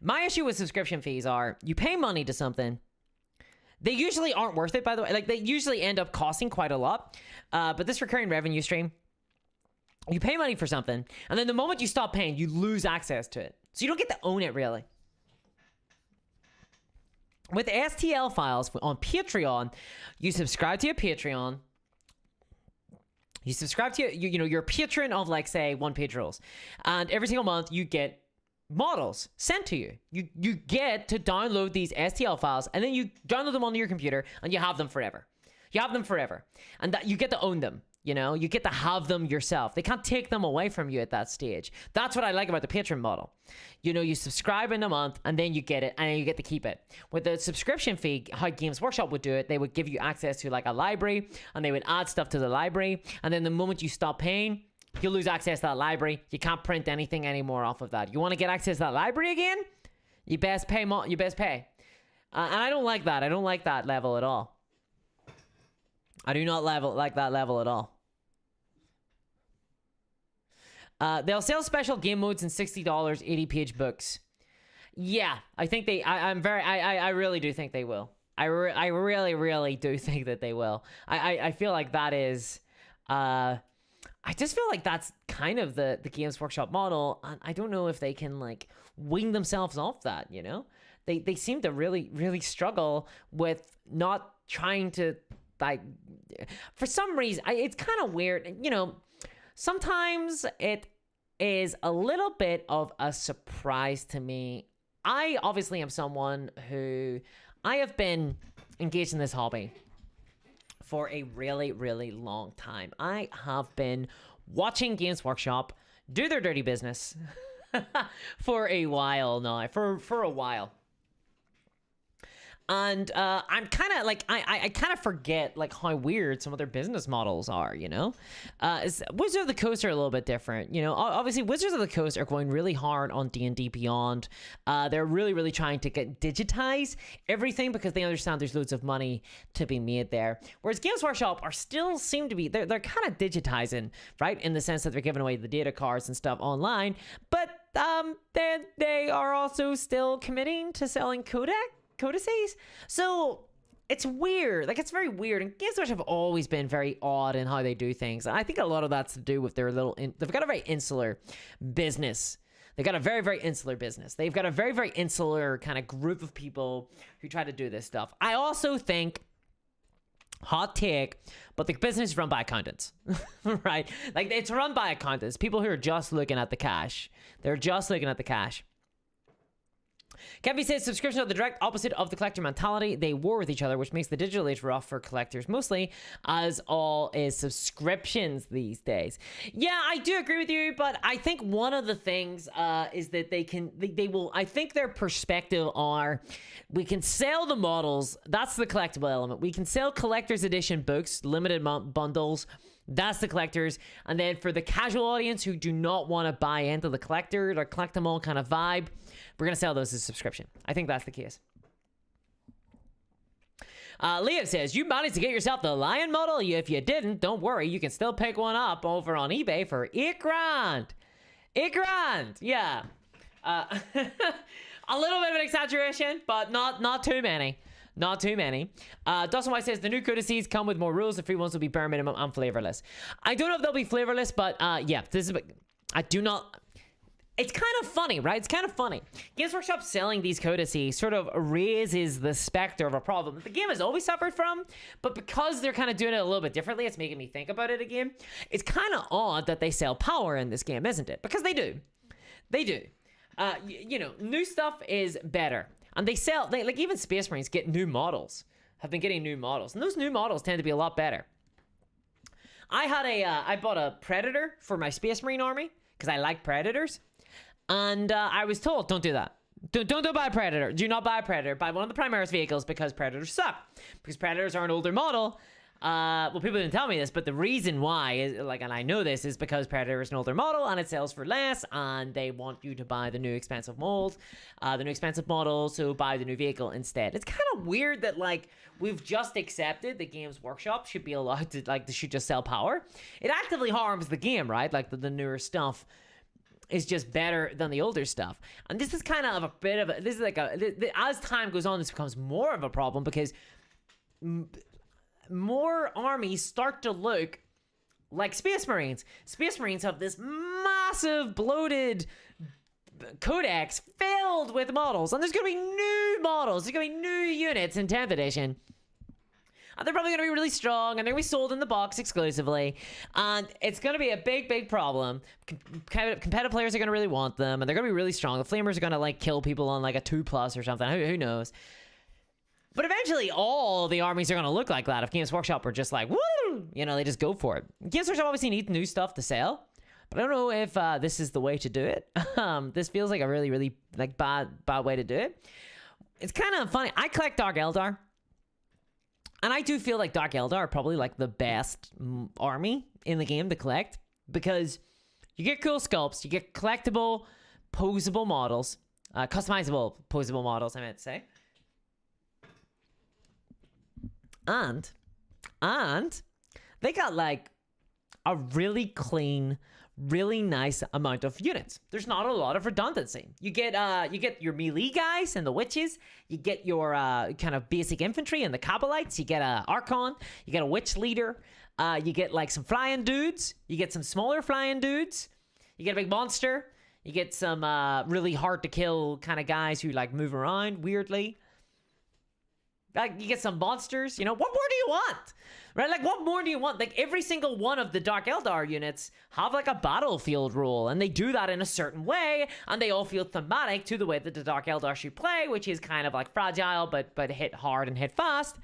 My issue with subscription fees are you pay money to something. They usually aren't worth it, by the way. Like, they usually end up costing quite a lot. But this recurring revenue stream, you pay money for something, and then the moment you stop paying, you lose access to it. So you don't get to own it, really. With STL files on Patreon, you subscribe to your Patreon. You subscribe to you're a patron of, like, say, One Page Rules. And every single month, you get models sent to you. You get to download these STL files, and then you download them onto your computer, and you have them forever. You have them forever, and that you get to own them. You know, you get to have them yourself. They can't take them away from you at that stage. That's what I like about the Patreon model. You know, you subscribe in a month, and then you get it, and then you get to keep it. With the subscription fee, how Games Workshop would do it, they would give you access to like a library, and they would add stuff to the library, and then the moment you stop paying, you lose access to that library. You can't print anything anymore off of that. You want to get access to that library again? You best pay more. You best pay. And I don't like that. I don't like that level at all. I do not like that level at all. They'll sell special game modes in $60 80-page books. Yeah, I think they. I really do think they will. I really do think that they will. I feel like that is. I just feel like that's kind of the Games Workshop model, and I don't know if they can like wing themselves off that, you know? They seem to really struggle with not trying to, like, for some reason, it's kind of weird, you know, sometimes it is a little bit of a surprise to me. I obviously am someone who, I have been engaged in this hobby for a really long time. I have been watching Games Workshop do their dirty business for a while now, for a while. And I'm kind of like, I kind of forget like how weird some of their business models are, you know? Wizards of the Coast are a little bit different, you know? Obviously, Wizards of the Coast are going really hard on D&D Beyond. They're really trying to digitize everything because they understand there's loads of money to be made there. Whereas Games Workshop are still seem to be, they're kind of digitizing, right? In the sense that they're giving away the data cards and stuff online. But then they are also still committing to selling codices. So it's weird. Like, it's very weird. And Games Workshop have always been very odd in how they do things. And I think a lot of that's to do with their they've got a very insular business. They've got a very insular business. They've got a very insular kind of group of people who try to do this stuff. I also think, hot take, but the business is run by accountants, right? Like, it's run by accountants, people who are just looking at the cash. They're just looking at the cash. Kevin says subscriptions are the direct opposite of the collector mentality. They war with each other, which makes the digital age rough for collectors mostly, as all is subscriptions these days. Yeah, I do agree with you, but I think one of the things is that they will, I think their perspective are, we can sell the models, that's the collectible element. We can sell collector's edition books, limited bundles, that's the collectors. And then for the casual audience who do not want to buy into the collector or collect them all kind of vibe, we're going to sell those as a subscription. I think that's the case. Liam says, you managed to get yourself the Lion model? If you didn't, don't worry. You can still pick one up over on eBay for $8 grand. $8 grand. Yeah. A little bit of an exaggeration, but not too many. Not too many. Dustin White says, the new codices come with more rules. The free ones will be bare minimum and flavorless. I don't know if they'll be flavorless, but yeah, this is, I do not, it's kind of funny, right? It's kind of funny. Games Workshop selling these codices sort of raises the specter of a problem that the game has always suffered from, but because they're kind of doing it a little bit differently, it's making me think about it again. It's kind of odd that they sell power in this game, isn't it? Because they do. They do. You know, new stuff is better. And like even Space Marines get new models, have been getting new models. And those new models tend to be a lot better. I bought a Predator for my Space Marine army because I like Predators. And I was told, don't do that. Don't buy a Predator. Do not buy a Predator. Buy one of the Primaris vehicles because Predators suck. Because Predators are an older model. Well, people didn't tell me this, but the reason why is, like, and I know this, is because Predator is an older model and it sells for less, and they want you to buy the new expensive mold, the new expensive model, so buy the new vehicle instead. It's kind of weird that, like, we've just accepted that Games Workshop should be allowed to, like, they should just sell power. It actively harms the game, right? Like, the newer stuff is just better than the older stuff. And this is kind of a bit of a, this is like as time goes on, this becomes more of a problem because more armies start to look like Space Marines. Space Marines have this massive bloated codex filled with models, and there's gonna be new models, there's gonna be new units in 10th edition. And they're probably going to be really strong, and they're going to be sold in the box exclusively. And it's going to be a big problem. Competitive players are going to really want them, and they're going to be really strong. The Flamers are going to, like, kill people on, like, a 2+ or something. Who knows? But eventually, all the armies are going to look like that if Games Workshop were just like, woo! You know, they just go for it. Games Workshop obviously needs new stuff to sell. But I don't know if this is the way to do it. This feels like a really, like, bad way to do it. It's kind of funny. I collect Dark Eldar. And I do feel like Dark Eldar are probably like the best army in the game to collect because you get cool sculpts, you get collectible, posable models, customizable posable models, I meant to say. And they got like a really clean, really nice amount of units. There's not a lot of redundancy. You get your melee guys and the witches. You get your kind of basic infantry and the Kabbalites. You get a Archon. You get a witch leader. You get like some flying dudes. You get some smaller flying dudes. You get a big monster. You get some really hard to kill kind of guys who like move around weirdly. Like, you get some monsters, you know, what more do you want? Right? Like, what more do you want? Like, every single one of the Dark Eldar units have, like, a battlefield rule, and they do that in a certain way, and they all feel thematic to the way that the Dark Eldar should play, which is kind of, like, fragile, but hit hard and hit fast.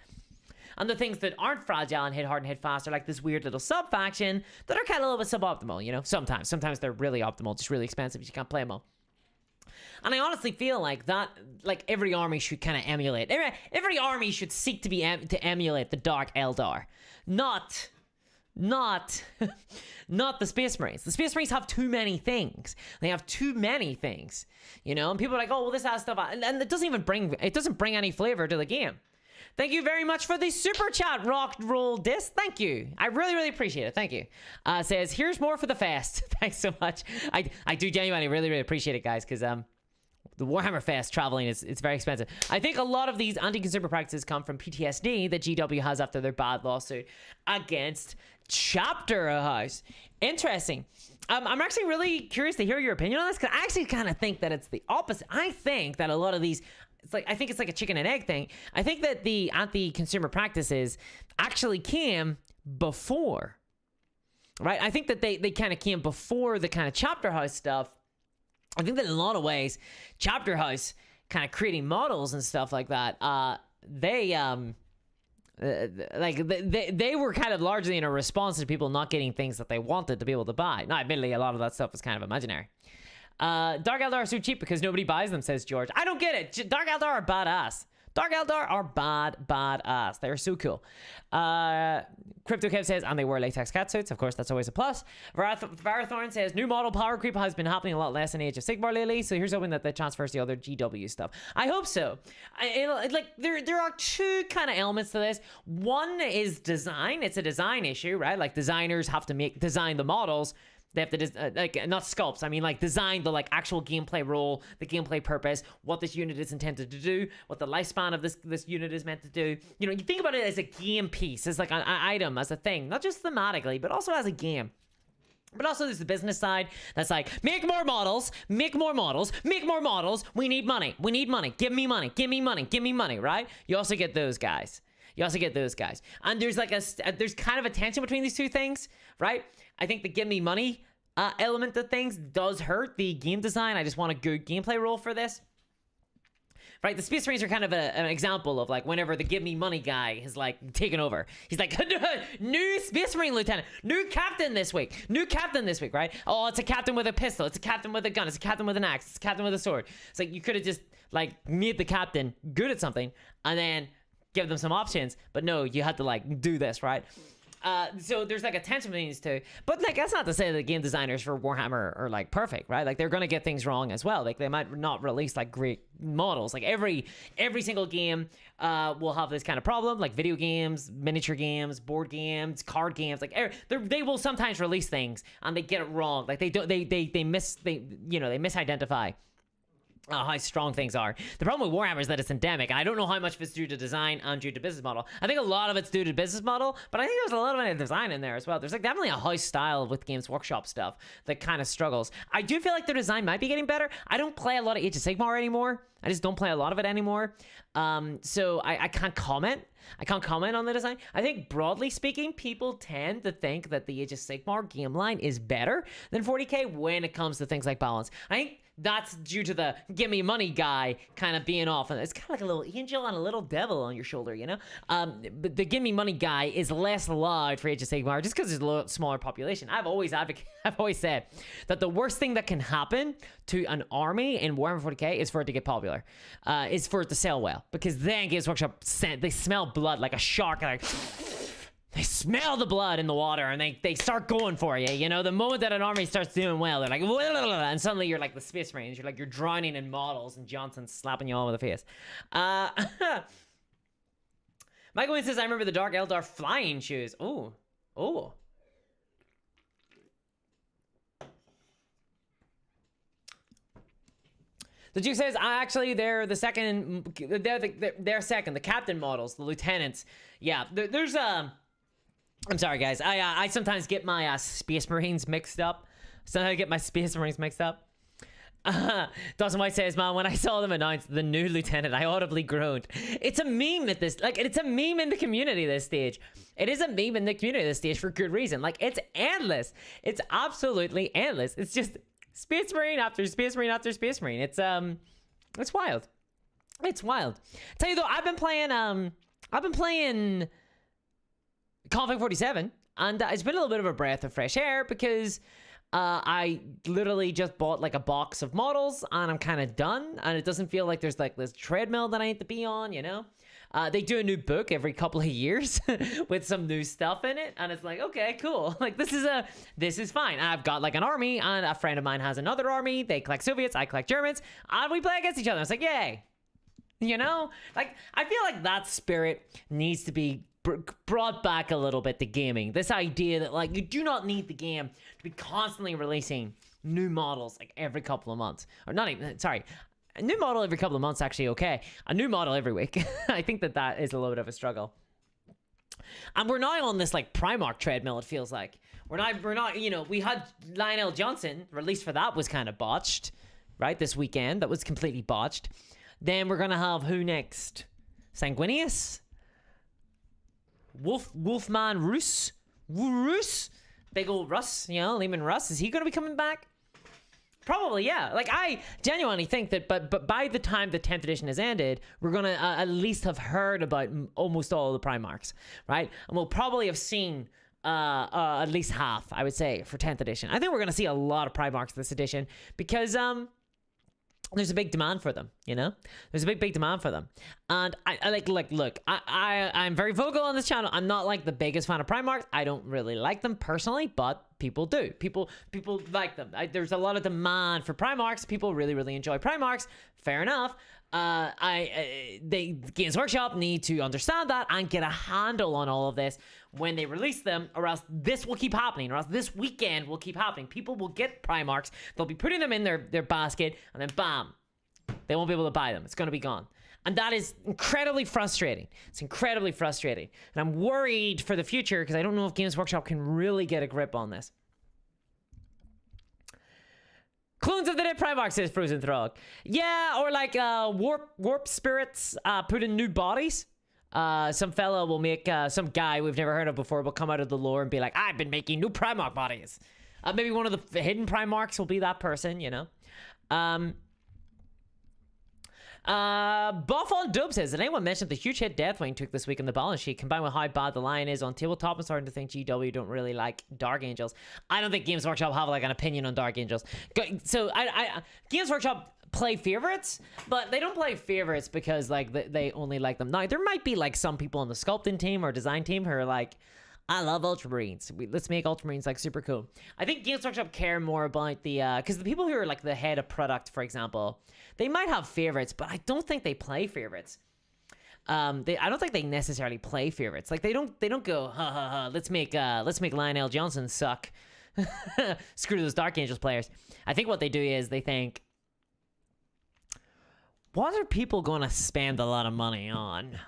And the things that aren't fragile and hit hard and hit fast are, like, this weird little sub-faction that are kind of a little bit suboptimal, you know? Sometimes they're really optimal, just really expensive, you can't play them all. And I honestly feel like that, like every army should kind of emulate. Every army should seek to emulate the Dark Eldar, not the Space Marines. The Space Marines have too many things. They have too many things, you know. And people are like, oh, well, this has stuff, and it doesn't bring any flavor to the game. Thank you very much for the super chat, Rock Roll Disc. Thank you. I really appreciate it. Thank you. Says, here's more for the fest. Thanks so much. I do genuinely really appreciate it, guys, because the Warhammer Fest traveling it's very expensive. I think a lot of these anti-consumer practices come from PTSD that GW has after their bad lawsuit against Chapter House. Interesting. I'm actually really curious to hear your opinion on this, because I actually kind of think that it's the opposite. I think that a lot of these, I think it's like a chicken and egg thing. I think that the anti-consumer practices actually came before, right? I think that they kind of came before the kind of Chapter House stuff. I think that in a lot of ways, Chapter House kind of creating models and stuff like that, they were kind of largely in a response to people not getting things that they wanted to be able to buy. Now, admittedly, a lot of that stuff is kind of imaginary. Dark Eldar are so cheap because nobody buys them, says George. I don't get it. Dark Eldar are badass. Dark Eldar are badass. They're so cool. Crypto Kev says, and they wear latex catsuits. Of course, that's always a plus. Varathorn says, new model power creep has been happening a lot less in Age of Sigmar lately, so here's hoping that that transfers to other GW stuff. I hope so. There are two kind of elements to this. One is design. It's a design issue, right? Like, designers have to design the models. They have to, not sculpts, I mean, like, design the, like, actual gameplay role, the gameplay purpose, what this unit is intended to do, what the lifespan of this unit is meant to do. You know, you think about it as a game piece, as, like, an item, as a thing, not just thematically, but also as a game. But also there's the business side that's like, make more models, make more models, make more models. We need money. We need money. Give me money. Give me money. Give me money, right? You also get those guys. And there's like there's kind of a tension between these two things, right? I think the give me money element of things does hurt the game design. I just want a good gameplay rule for this. Right, the Space Marines are kind of an example of like whenever the give me money guy has like taken over. He's like, new Space Marine lieutenant, new captain this week, right? Oh, it's a captain with a pistol, it's a captain with a gun, it's a captain with an axe, it's a captain with a sword. It's like you could have just like made the captain good at something and then give them some options, but no, you had to like do this, right? So there's like a tension between these two, but like that's not to say that the game designers for Warhammer are like perfect, right? Like they're gonna get things wrong as well. Like they might not release like great models. Like every single game will have this kind of problem. Like video games, miniature games, board games, card games. Like they will sometimes release things and they get it wrong. Like they misidentify how strong things are. The problem with Warhammer is that it's endemic, and I don't know how much of it's due to design and due to business model. I think a lot of it's due to business model, but I think there's a lot of design in there as well. There's like definitely a house style with Games Workshop stuff that kind of struggles. I do feel like their design might be getting better. I don't play a lot of Age of Sigmar anymore. I just don't play a lot of it anymore. So I can't comment. I can't comment on the design. I think broadly speaking, people tend to think that the Age of Sigmar game line is better than 40k when it comes to things like balance. I think that's due to the give me money guy kind of being off. And it's kind of like a little angel and a little devil on your shoulder, you know? But the give me money guy is less loud for Age of Sigmar just because there's a little smaller population. I've always said that the worst thing that can happen to an army in Warhammer 40k is for it to get popular. Is for it to sell well. Because then Games Workshop, they smell blood like a shark. Like, they smell the blood in the water and they start going for you. You know, the moment that an army starts doing well, they're like, and suddenly you're like the Space Marines. You're drowning in models and Johnson's slapping you all over the face. Michael Wynn says, I remember the Dark Eldar flying shoes. Oh. The Duke says, actually, they're the second. They're second. The captain models, the lieutenants. Yeah, there's I'm sorry, guys. I sometimes get my Space Marines mixed up. Dawson White says, man, when I saw them announce the new lieutenant, I audibly groaned. It's a meme at this, like, it's a meme in the community this stage. It is a meme in the community this stage for good reason. Like, it's endless. It's absolutely endless. It's just Space Marine after Space Marine after Space Marine. It's wild. It's wild. Tell you though, I've been playing Config 47, and it's been a little bit of a breath of fresh air because I literally just bought like a box of models and I'm kind of done, and it doesn't feel like there's like this treadmill that I need to be on, you know? They do a new book every couple of years with some new stuff in it, and it's like, okay, cool. Like this is fine. I've got like an army, and a friend of mine has another army. They collect Soviets, I collect Germans, and we play against each other. It's like, yay. You know? Like, I feel like that spirit needs to be brought back a little bit to gaming. This idea that like you do not need the game to be constantly releasing new models like every couple of months, or not even, sorry, a new model every couple of months actually okay, a new model every week. I think that is a little bit of a struggle, and we're now on this like Primarch treadmill. It feels like we're not, you know, we had Lionel Johnson released for that was kind of botched, right? This weekend that was completely botched. Then we're gonna have who next? Sanguinius? Wolfman Roos, big old Russ, you know, Lehman Russ. Is he going to be coming back? Probably, yeah. Like, I genuinely think that, but by the time the 10th edition has ended, we're going to at least have heard about almost all of the Primarchs, right? And we'll probably have seen at least half, I would say, for 10th edition. I think we're going to see a lot of Primarchs this edition because there's a big demand for them, you know? There's a big demand for them. And I look, I'm very vocal on this channel. I'm not like the biggest fan of Primarchs. I don't really like them personally, but people do. People like them. There's a lot of demand for Primarchs. People really, really enjoy Primarchs. Fair enough. Games Workshop need to understand that and get a handle on all of this when they release them, or else this will keep happening, or else this weekend will keep happening. People will get Primarchs, they'll be putting them in their basket, and then bam, they won't be able to buy them. It's going to be gone. And that is incredibly frustrating. It's incredibly frustrating. And I'm worried for the future because I don't know if Games Workshop can really get a grip on this. Clones of the Dead Primarch, says Frozen Throg. Yeah, or like warp spirits put in new bodies. Some fella will make some guy we've never heard of before will come out of the lore and be like, I've been making new Primarch bodies. Maybe one of the hidden Primarchs will be that person, you know. Buff on Dub says, did anyone mention the huge hit Deathwing took this week in the balance sheet, combined with how bad the Lion is on tabletop? I'm starting to think GW don't really like Dark Angels. I don't think Games Workshop have like an opinion on Dark Angels. So Games Workshop play favorites, but they don't play favorites because like they only like them. Now there might be like some people on the sculpting team or design team who are like, I love Ultramarines. Let's make Ultramarines like super cool. I think Games Workshop care more about the because the people who are like the head of product, for example, they might have favorites, but I don't think they play favorites. I don't think they necessarily play favorites. Like they don't go ha ha ha. Let's make Lionel Johnson suck. Screw those Dark Angels players. I think what they do is they think, what are people going to spend a lot of money on?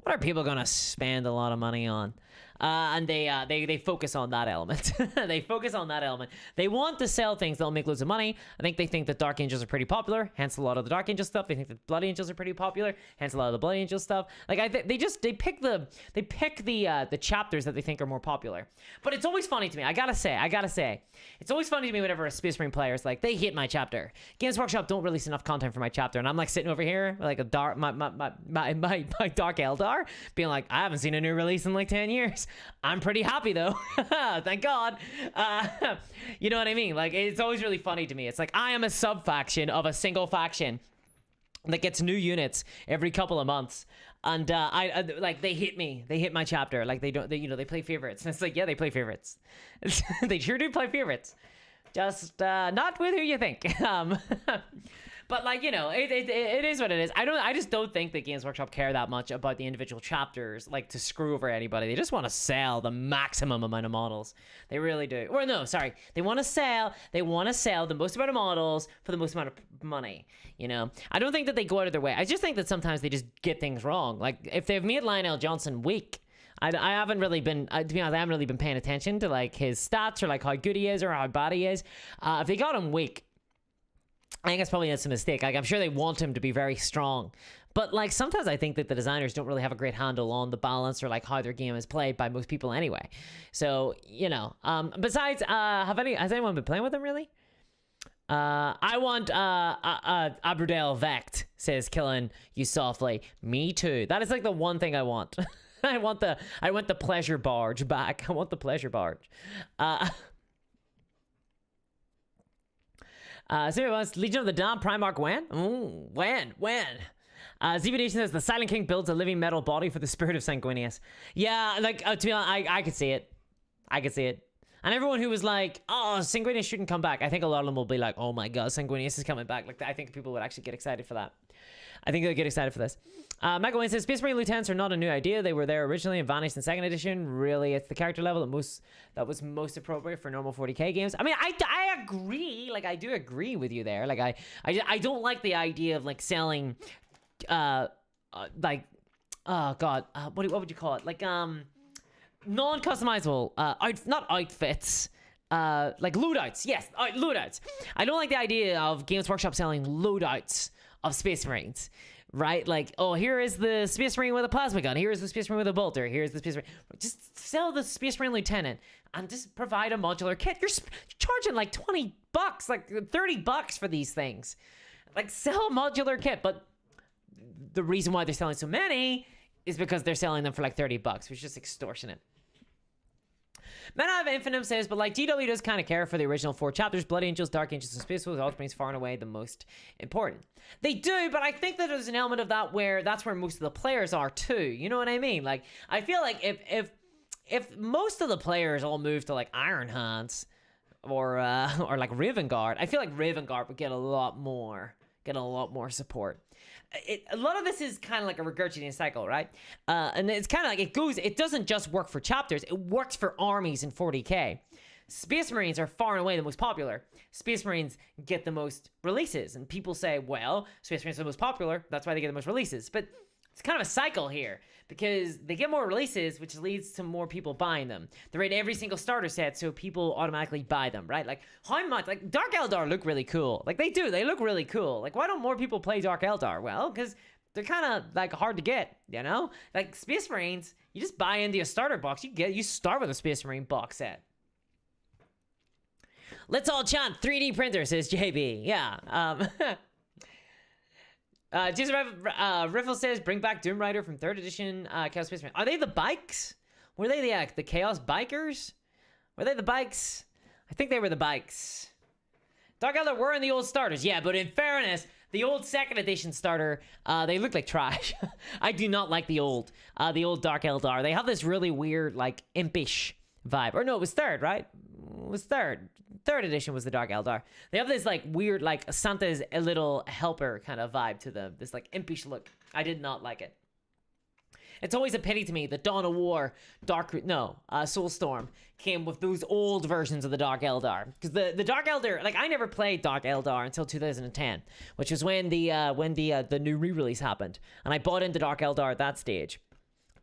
What are people going to spend a lot of money on? And they focus on that element. They focus on that element. They want to sell things that'll make loads of money. I think they think that Dark Angels are pretty popular, hence a lot of the Dark Angel stuff. They think that Blood Angels are pretty popular, hence a lot of the Blood Angel stuff. Like they pick the chapters that they think are more popular. But it's always funny to me. I gotta say, it's always funny to me whenever a Space Marine player is like, they hate my chapter. Games Workshop don't release enough content for my chapter, and I'm like sitting over here like a dark my Dark Eldar, being like, I haven't seen a new release in like 10 years. I'm pretty happy though. Thank God. You know what I mean? Like, it's always really funny to me. It's like, I am a sub-faction of a single faction that gets new units every couple of months. And I like, they hit me. They hit my chapter. Like, they play favorites. And it's like, yeah, they play favorites. They sure do play favorites. Just not with who you think. But like, you know, it is what it is. I just don't think that Games Workshop care that much about the individual chapters, like to screw over anybody. They just want to sell the maximum amount of models. They really do. Or no, sorry. They want to sell the most amount of models for the most amount of money. You know, I don't think that they go out of their way. I just think that sometimes they just get things wrong. Like if they've made Lionel Johnson weak, I haven't really been, to be honest, I haven't really been paying attention to like his stats or like how good he is or how bad he is. If they got him weak, I think that's probably a mistake. Like, I'm sure they want him to be very strong. But, like, sometimes I think that the designers don't really have a great handle on the balance or, like, how their game is played by most people anyway. So, you know. Besides, has anyone been playing with them, really? I want Aberdale Vect, says Killing You Softly. Me too. That is, like, the one thing I want. I want the pleasure barge back. I want the pleasure barge. Legion of the Dawn, Primarch when? Ooh, when? ZV Nation says the Silent King builds a living metal body for the spirit of Sanguinius. Yeah, like, to be honest, I could see it. And everyone who was like, oh, Sanguinius shouldn't come back, I think a lot of them will be like, oh my god, Sanguinius is coming back. Like, I think people would actually get excited for that. I think they'll get excited for this. Michael Wayne says, Space Marine Lieutenants are not a new idea. They were there originally and vanished in 2nd edition. Really, it's the character level that was most appropriate for normal 40k games. I mean, I agree. Like, I do agree with you there. Like, I don't like the idea of, like, selling, like, oh, God, what would you call it? Like, non-customizable, not outfits, like loadouts. Yes, loadouts. I don't like the idea of Games Workshop selling loadouts of Space Marines, right? Like, oh, here is the Space Marine with a plasma gun. Here is the Space Marine with a bolter. Here's the Space Marine. Just sell the Space Marine Lieutenant and just provide a modular kit. You're charging like $20, like $30 for these things. Like, sell a modular kit. But the reason why they're selling so many is because they're selling them for like $30, which is just extortionate. Men of Infinitum says, but like GW does kind of care for the original 4 chapters. Blood Angels, Dark Angels, and Space Wolves, Ultramarines far and away the most important. They do, but I think that there's an element of that where that's where most of the players are too. You know what I mean? Like, I feel like if most of the players all move to like Iron Hands or like Raven Guard, I feel like Raven Guard would get a lot more support. A lot of this is kind of like a regurgitating cycle, right? And it's kind of like it doesn't just work for chapters, it works for armies in 40k. Space Marines are far and away the most popular. Space Marines get the most releases, and people say, well, Space Marines are the most popular, that's why they get the most releases. But it's kind of a cycle here because they get more releases, which leads to more people buying them. They're in every single starter set, so people automatically buy them, right? Like, how much? Like, Dark Eldar look really cool. Like, they do. They look really cool. Like, why don't more people play Dark Eldar? Well, because they're kind of, like, hard to get, you know? Like, Space Marines, you just buy into a starter box. You start with a Space Marine box set. Let's all chant 3D printer, says JB. Yeah. Jason Riffle says, bring back Doom Rider from 3rd edition Chaos Space Marine. Are they the bikes? Were they the Chaos Bikers? Were they the bikes? I think they were the bikes. Dark Eldar were in the old starters. Yeah, but in fairness, the old 2nd edition starter, they look like trash. I do not like the old Dark Eldar. They have this really weird, like, impish vibe. Or no, it was 3rd, right? It was 3rd. 3rd edition was the Dark Eldar. They have this, like, weird, like, Santa's a little helper kind of vibe to them. This, like, impish look. I did not like it. It's always a pity to me that Dawn of War, Soulstorm came with those old versions of the Dark Eldar. Because the Dark Eldar, like, I never played Dark Eldar until 2010, which was when the new re-release happened. And I bought into Dark Eldar at that stage.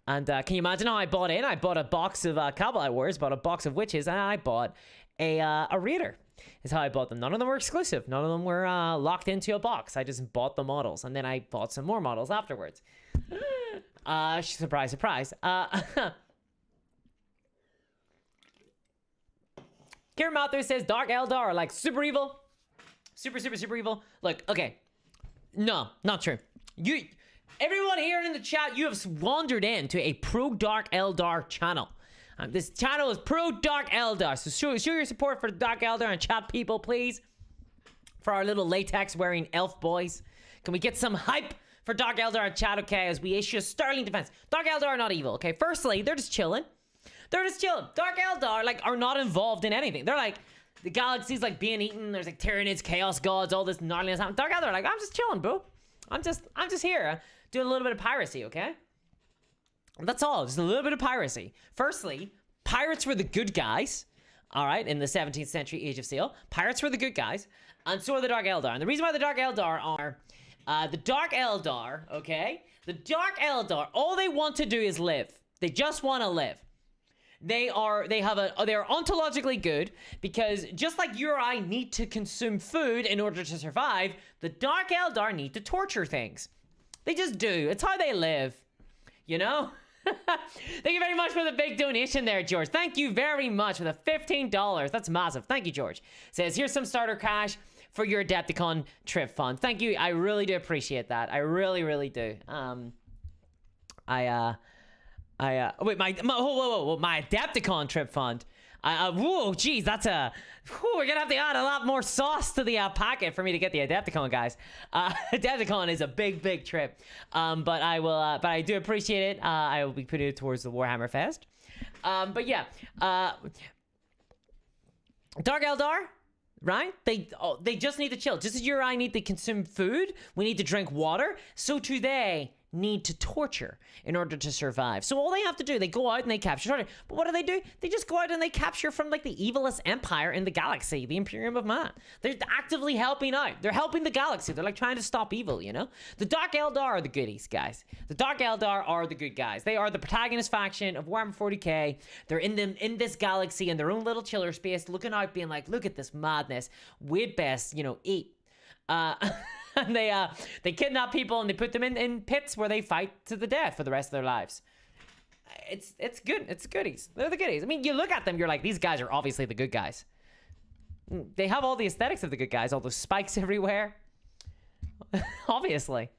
And can you imagine how I bought in? I bought a box of Cowboy Wars, bought a box of Witches, and I bought a Raider. Is how I bought them. None of them were exclusive. None of them were locked into a box. I just bought the models, and then I bought some more models afterwards. Surprise, surprise. Kieran Mather says Dark Eldar are like super evil. Super evil. Look, okay. No, not true. Everyone here in the chat, you have wandered into a pro Dark Eldar channel. This channel is pro Dark Eldar, so show your support for Dark Eldar and chat people, please. For our little latex wearing elf boys. Can we get some hype for Dark Eldar and chat, okay, as we issue a sterling defense? Dark Eldar are not evil, okay? Firstly, they're just chilling. They're just chilling. Dark Eldar, like, are not involved in anything. They're like, the galaxy's like being eaten. There's like Tyranids, Chaos Gods, all this gnarliness happening. Dark Eldar, like, I'm just chilling, bro. I'm just here doing a little bit of piracy, okay? That's all, just a little bit of piracy. Firstly, pirates were the good guys, all right, in the 17th century Age of Sail. Pirates were the good guys, and so are the Dark Eldar. And the reason why the Dark Eldar are, the Dark Eldar, okay? The Dark Eldar, all they want to do is live. They just want to live. They are ontologically good because just like you or I need to consume food in order to survive, the Dark Eldar need to torture things. They just do. It's how they live, you know? Thank you very much for the big donation there, George. Thank you very much for the $15. That's massive. Thank you, George. Says, here's some starter cash for your Adepticon trip fund. Thank you. I really do appreciate that. I really, really do. Wait, my Adepticon trip fund. Whoa, geez, that's we're gonna have to add a lot more sauce to the packet for me to get the Adepticon, guys. Adepticon is a big trip. But I do appreciate it. I will be putting it towards the Warhammer Fest. But yeah, Dark Eldar, right? They just need to chill. Just as you or I need to consume food, we need to drink water. So too they need to torture in order to survive. So all they have to do, they go out and they capture. But what do? They just go out and they capture from like the evilest empire in the galaxy, the Imperium of Man. They're actively helping out. They're helping the galaxy. They're like trying to stop evil, you know? The Dark Eldar are the goodies, guys. The Dark Eldar are the good guys. They are the protagonist faction of Warhammer 40k. They're in this galaxy in their own little chiller space, looking out, being like, look at this madness. We'd best, you know, eat. And they kidnap people and they put them in pits where they fight to the death for the rest of their lives. It's good. It's goodies. They're the goodies. I mean, you look at them, you're like, these guys are obviously the good guys. They have all the aesthetics of the good guys, all those spikes everywhere. Obviously.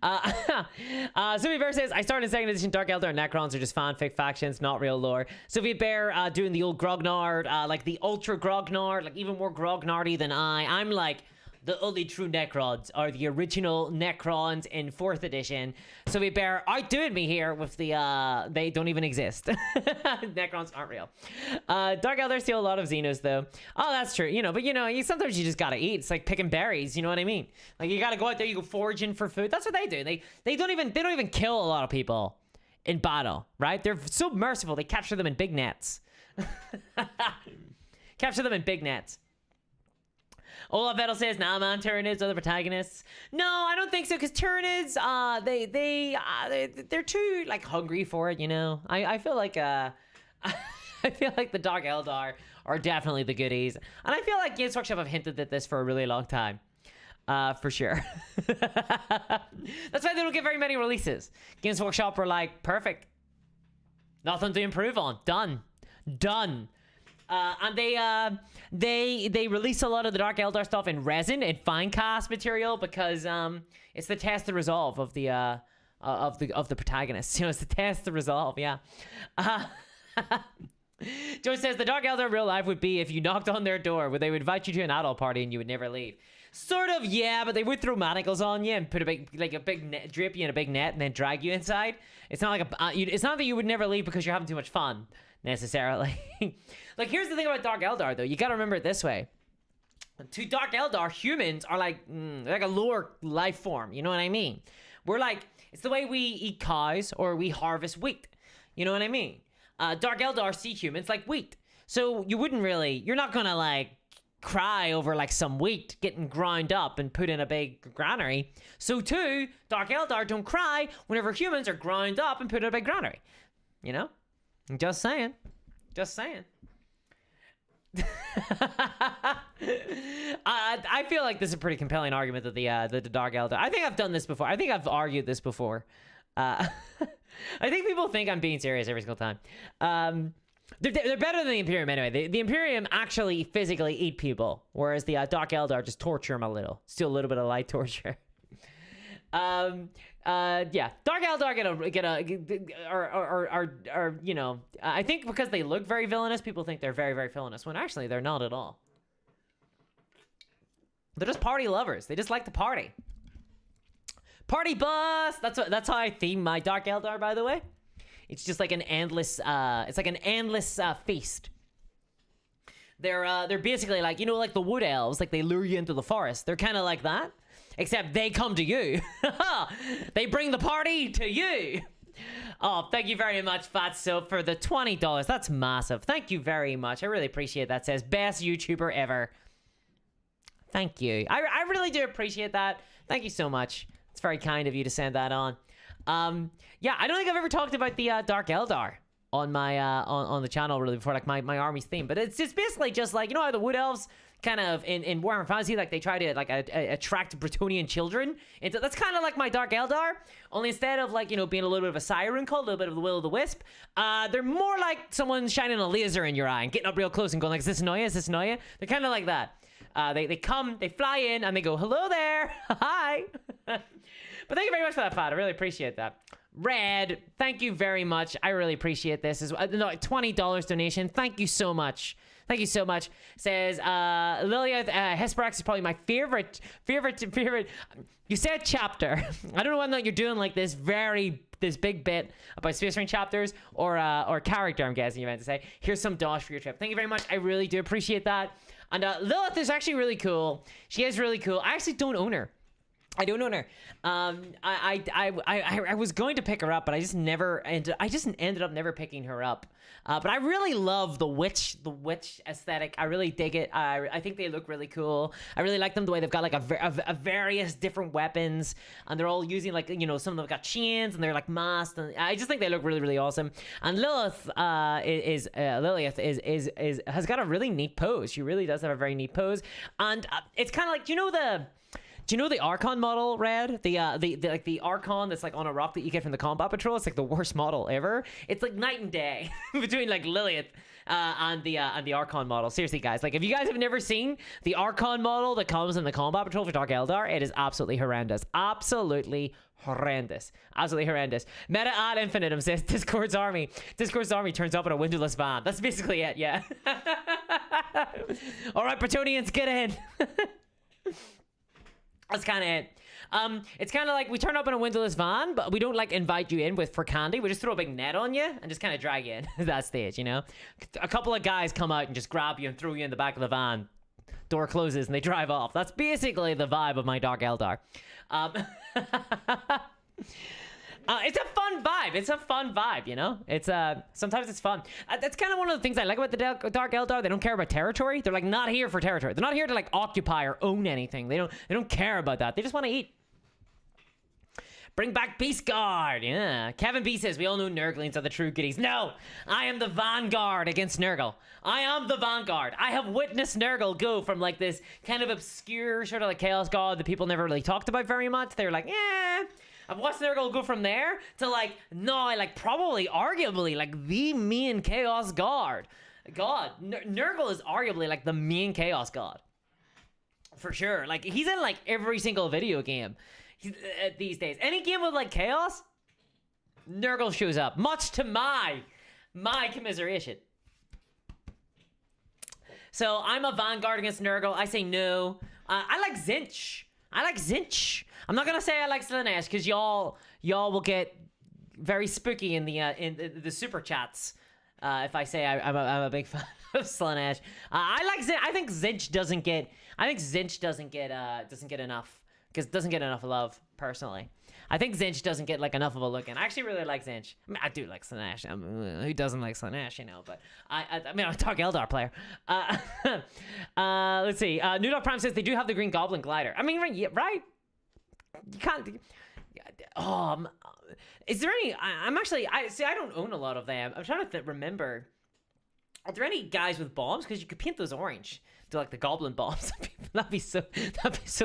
Sophie Bear says, I started in 2nd edition. Dark Eldar and Necrons are just fanfic factions, not real lore. Sophie Bear doing the old Grognard, like the ultra Grognard, like even more Grognardy than I'm like, the only true Necrons are the original Necrons in 4th edition. Sophie Bear outdoing me here with the, they don't even exist. Necrons aren't real. Dark Eldar steal a lot of Xenos, though. Oh, that's true. You know, but you know, sometimes you just gotta eat. It's like picking berries, you know what I mean? Like, you gotta go out there, you go foraging for food. That's what they do. They don't even kill a lot of people in battle, right? They're so merciful, they capture them in big nets. Capture them in big nets. Olaf Vettel says, nah, man, Tyranids are the protagonists. No, I don't think so, because Tyranids, they're too, like, hungry for it, you know? I feel like, I feel like the Dark Eldar are definitely the goodies. And I feel like Games Workshop have hinted at this for a really long time. For sure. That's why they don't get very many releases. Games Workshop are like, perfect. Nothing to improve on. Done. And they release a lot of the Dark Eldar stuff in resin and fine cast material because it's the test of resolve of the protagonists. You know, it's the test of resolve. Yeah. Joe says the Dark Eldar in real life would be if you knocked on their door, where they would invite you to an adult party and you would never leave. Sort of, yeah, but they would throw manacles on you and put a big net, drape you in a big net and then drag you inside. It's not like it's not that you would never leave because you're having too much fun necessarily. Like, here's the thing about Dark Eldar though. You gotta remember it this way. To Dark Eldar, humans are like a lower life form. You know what I mean? We're like, it's the way we eat cows or we harvest wheat. You know what I mean? Dark Eldar see humans like wheat. So you're not gonna like cry over like some wheat getting ground up and put in a big granary. So too, Dark Eldar don't cry whenever humans are ground up and put in a big granary. You know? Just saying. I feel like this is a pretty compelling argument that the Dark Eldar. I think I've done this before. I think I've argued this before. I think people think I'm being serious every single time. They're better than the Imperium anyway. The Imperium actually physically eat people, whereas the Dark Eldar just torture them a little. Still a little bit of light torture. Yeah, Dark Eldar are you know, I think because they look very villainous, people think they're very, very villainous, when actually they're not at all. They're just party lovers. They just like to party. Party bus! That's how I theme my Dark Eldar, by the way. It's just like an endless, feast. They're basically like, you know, like the wood elves, like they lure you into the forest. They're kind of like that, except they come to you. They bring the party to you. Oh, thank you very much, Fat Soap, for the $20. That's massive. Thank you very much. I really appreciate that. Says best YouTuber ever. Thank you. I really do appreciate that. Thank you so much. It's very kind of you to send that on. Yeah, I don't think I've ever talked about the Dark Eldar on my on the channel really before, like my army's theme. But it's basically just like, you know how the Wood Elves kind of in Warhammer Fantasy, like they try to like attract Bretonnian children. That's kind of like my Dark Eldar, only instead of like, you know, being a little bit of a siren cult, a little bit of the Will of the Wisp, they're more like someone shining a laser in your eye and getting up real close and going like, is this annoy you? Is this annoy you? They're kind of like that. They come, they fly in, and they go, hello there, hi. But thank you very much for that, Fat. I really appreciate that. Red, thank you very much. I really appreciate this. No, $20 donation. Thank you so much. Thank you so much. Says Lilia Hesperax is probably my favorite. You said chapter. I don't know whether you're doing like this big bit about Space Marine chapters or character, I'm guessing you meant to say. Here's some dosh for your trip. Thank you very much. I really do appreciate that. And Lilith is actually really cool. She is really cool. I actually don't own her. I don't own her. I was going to pick her up, but I just ended up never picking her up. But I really love the witch aesthetic. I really dig it. I think they look really cool. I really like them the way they've got like a various different weapons, and they're all using like, you know, some of them got chains and they're like masked, and I just think they look really, really awesome. And Lilith has got a really neat pose. She really does have a very neat pose, and it's kind of like, do you know the Archon model, Red? The Archon that's like on a rock that you get from the Combat Patrol? It's like the worst model ever. It's like night and day between like Lilith and the Archon model. Seriously, guys, like if you guys have never seen the Archon model that comes in the Combat Patrol for Dark Eldar, it is absolutely horrendous. Absolutely horrendous. Meta ad infinitum says Discord's army turns up in a windowless van. That's basically it. Yeah. All right, Bretonnians, get in. That's kind of it. It's kind of like we turn up in a windowless van, but we don't like invite you in for candy. We just throw a big net on you and just kind of drag you in at that stage, you know? A couple of guys come out and just grab you and throw you in the back of the van. Door closes and they drive off. That's basically the vibe of my Dark Eldar. It's a fun vibe. It's a fun vibe, you know? It's sometimes it's fun. That's kind of one of the things I like about the Dark Eldar. They don't care about territory. They're like not here for territory. They're not here to like occupy or own anything. They don't care about that. They just want to eat. Bring back Beast Guard. Yeah. Kevin B says, we all know Nurglings are the true goodies. No, I am the vanguard against Nurgle. I am the vanguard. I have witnessed Nurgle go from like this kind of obscure sort of like Chaos God that people never really talked about very much. They're like, yeah. I've watched Nurgle go from there to like, no, like probably arguably like the main Chaos God. Nurgle is arguably like the main Chaos God. For sure. Like he's in like every single video game these days. Any game with like Chaos, Nurgle shows up. Much to my commiseration. So I'm a vanguard against Nurgle. I say no. I like Zinch. I'm not gonna say I like Slaanesh because y'all will get very spooky in the super chats if I say I'm a big fan of Slaanesh. I like Zinch. I think Zinch doesn't get enough because it doesn't get enough love personally. I think Zinch doesn't get like enough of a look in. I actually really like Zinch. I mean, I do like Slaanesh. Who doesn't like Slaanesh, you know? But I mean, I'm a Dark Eldar player. Let's see. New Dog Prime says they do have the Green Goblin glider. I mean, right? You can't. Is there any? I'm actually. I don't own a lot of them. I'm trying to remember. Are there any guys with bombs? Because you could paint those orange to like the goblin bombs. that'd be so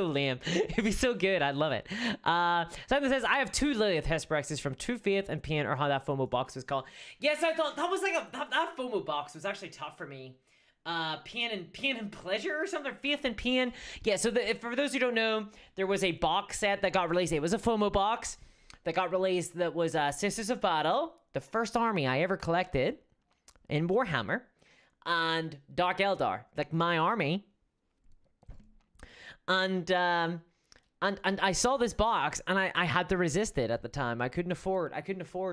lame. It'd be so good. I'd love it. Simon says, I have 2 Lilith Hesperexes from 2 Faith and Pain, or how that FOMO box was called. Yes, I thought that was like that FOMO box was actually tough for me. Pain and Pleasure or something. Faith and Pain. Yeah, so for those who don't know, there was a box set that got released. It was a FOMO box that got released that was Sisters of Battle, the first army I ever collected in Warhammer, and Dark Eldar, like my army. And I saw this box and I had to resist it at the time. I couldn't afford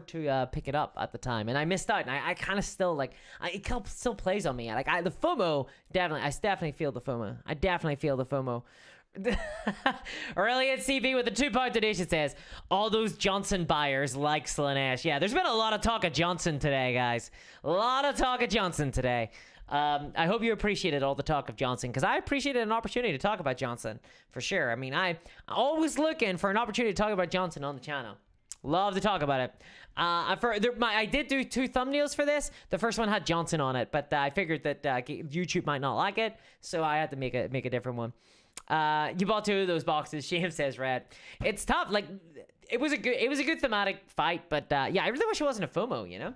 to pick it up at the time, and I missed out. And I kind of still like it still plays on me. Like the FOMO I definitely feel the FOMO. I definitely feel the FOMO. Aurelian CB with a £2 donation says, all those Johnson buyers like Slaanesh. Yeah, there's been a lot of talk of Johnson today, guys. A lot of talk of Johnson today. I hope you appreciated all the talk of Johnson, because I appreciated an opportunity to talk about Johnson, for sure. I mean, I'm always looking for an opportunity to talk about Johnson on the channel. Love to talk about it. I did do 2 thumbnails for this. The first one had Johnson on it, but I figured that YouTube might not like it, so I had to make a different one. You bought 2 of those boxes. Shame says Red. It's tough. Like it was a good thematic fight, but yeah, I really wish it wasn't a FOMO, you know?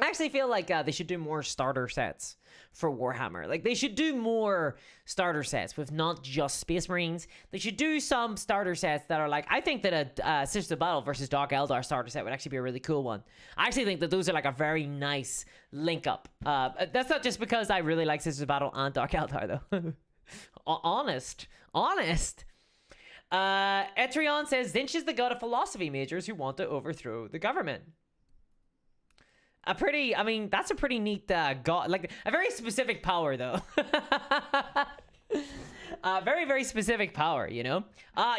I actually feel like they should do more starter sets for Warhammer. Like they should do more starter sets with not just Space Marines. They should do some starter sets that are like, I think that a Sisters of Battle versus Dark Eldar starter set would actually be a really cool one. I actually think that those are like a very nice link up. That's not just because I really like Sisters of Battle and Dark Eldar though. Honest. Etrion says Zinch is the god of philosophy majors who want to overthrow the government. That's a pretty neat god, like a very specific power though. Very, very specific power, you know.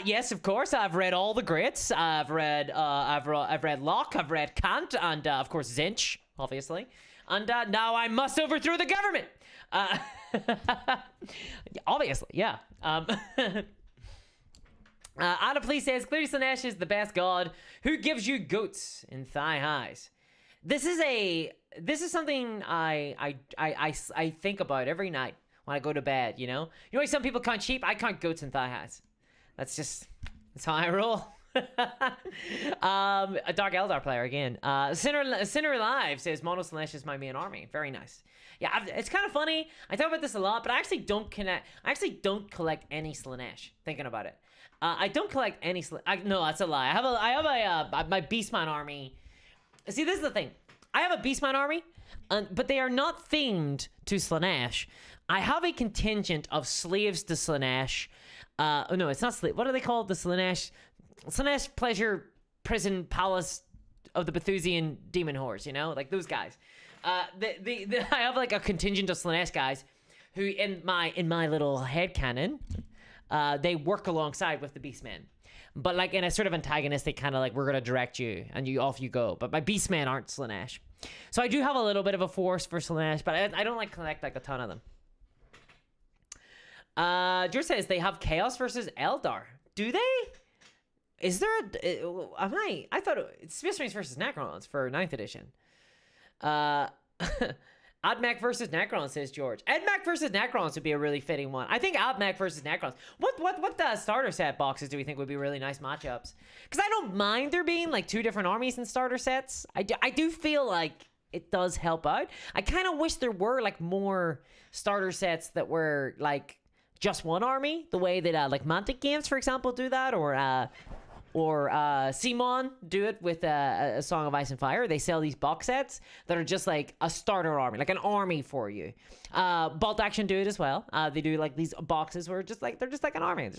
Yes, of course, I've read all the greats. I've read Locke, I've read Kant, and of course Zinch, obviously. And now I must overthrow the government. Obviously, yeah. Anna Please says, clearly Slaanesh is the best god who gives you goats in thigh highs. This is something I think about every night when I go to bed, you know? You know why some people count sheep? I count goats and thigh highs. That's how I roll. A Dark Eldar player again. Sinner Alive says Mono Slaanesh is my main army. Very nice. Yeah, it's kind of funny. I talk about this a lot, but I actually don't collect any Slaanesh. Thinking about it, I don't collect any. No, that's a lie. I have my Beastman army. See, this is the thing. I have a Beastman army, but they are not themed to Slaanesh. I have a contingent of slaves to Slaanesh. No, it's not slave. What are they called? The Slaanesh Pleasure Prison Palace of the Bethusian Demon Whores, you know? Like those guys. I have like a contingent of Slaanesh guys who in my little headcanon they work alongside with the Beastmen. But like in a sort of antagonistic kind of like, we're going to direct you and off you go. But my Beastmen aren't Slaanesh. So I do have a little bit of a force for Slaanesh, but I don't like collect like a ton of them. Drew says they have Chaos versus Eldar. Do they? Is there I thought it's Space Marines versus Necrons for 9th edition. Admech versus Necrons, says George. Admech versus Necrons would be a really fitting one. I think Admech versus Necrons. What starter set boxes do we think would be really nice matchups? Because I don't mind there being like 2 different armies in starter sets. I do feel like it does help out. I kind of wish there were like more starter sets that were like just one army, the way that like Mantic games, for example, do that, or Simon do it with a Song of Ice and Fire. They sell these box sets that are just like a starter army, like an army for you. Bolt Action do it as well. They do like these boxes where they're just like an army,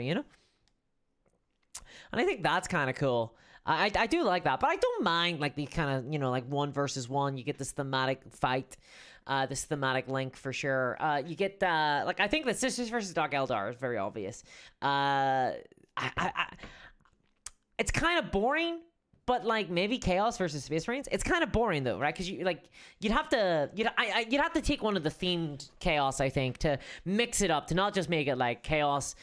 you know? And I think that's kind of cool. I do like that, but I don't mind like the kind of, you know, like 1 versus 1. You get this thematic fight, this thematic link for sure. You get like I think the Sisters versus Dark Eldar is very obvious. It's kind of boring, but like maybe Chaos versus Space Marines. It's kind of boring though, right? Because you'd have to take one of the themed Chaos, I think, to mix it up, to not just make it like Chaos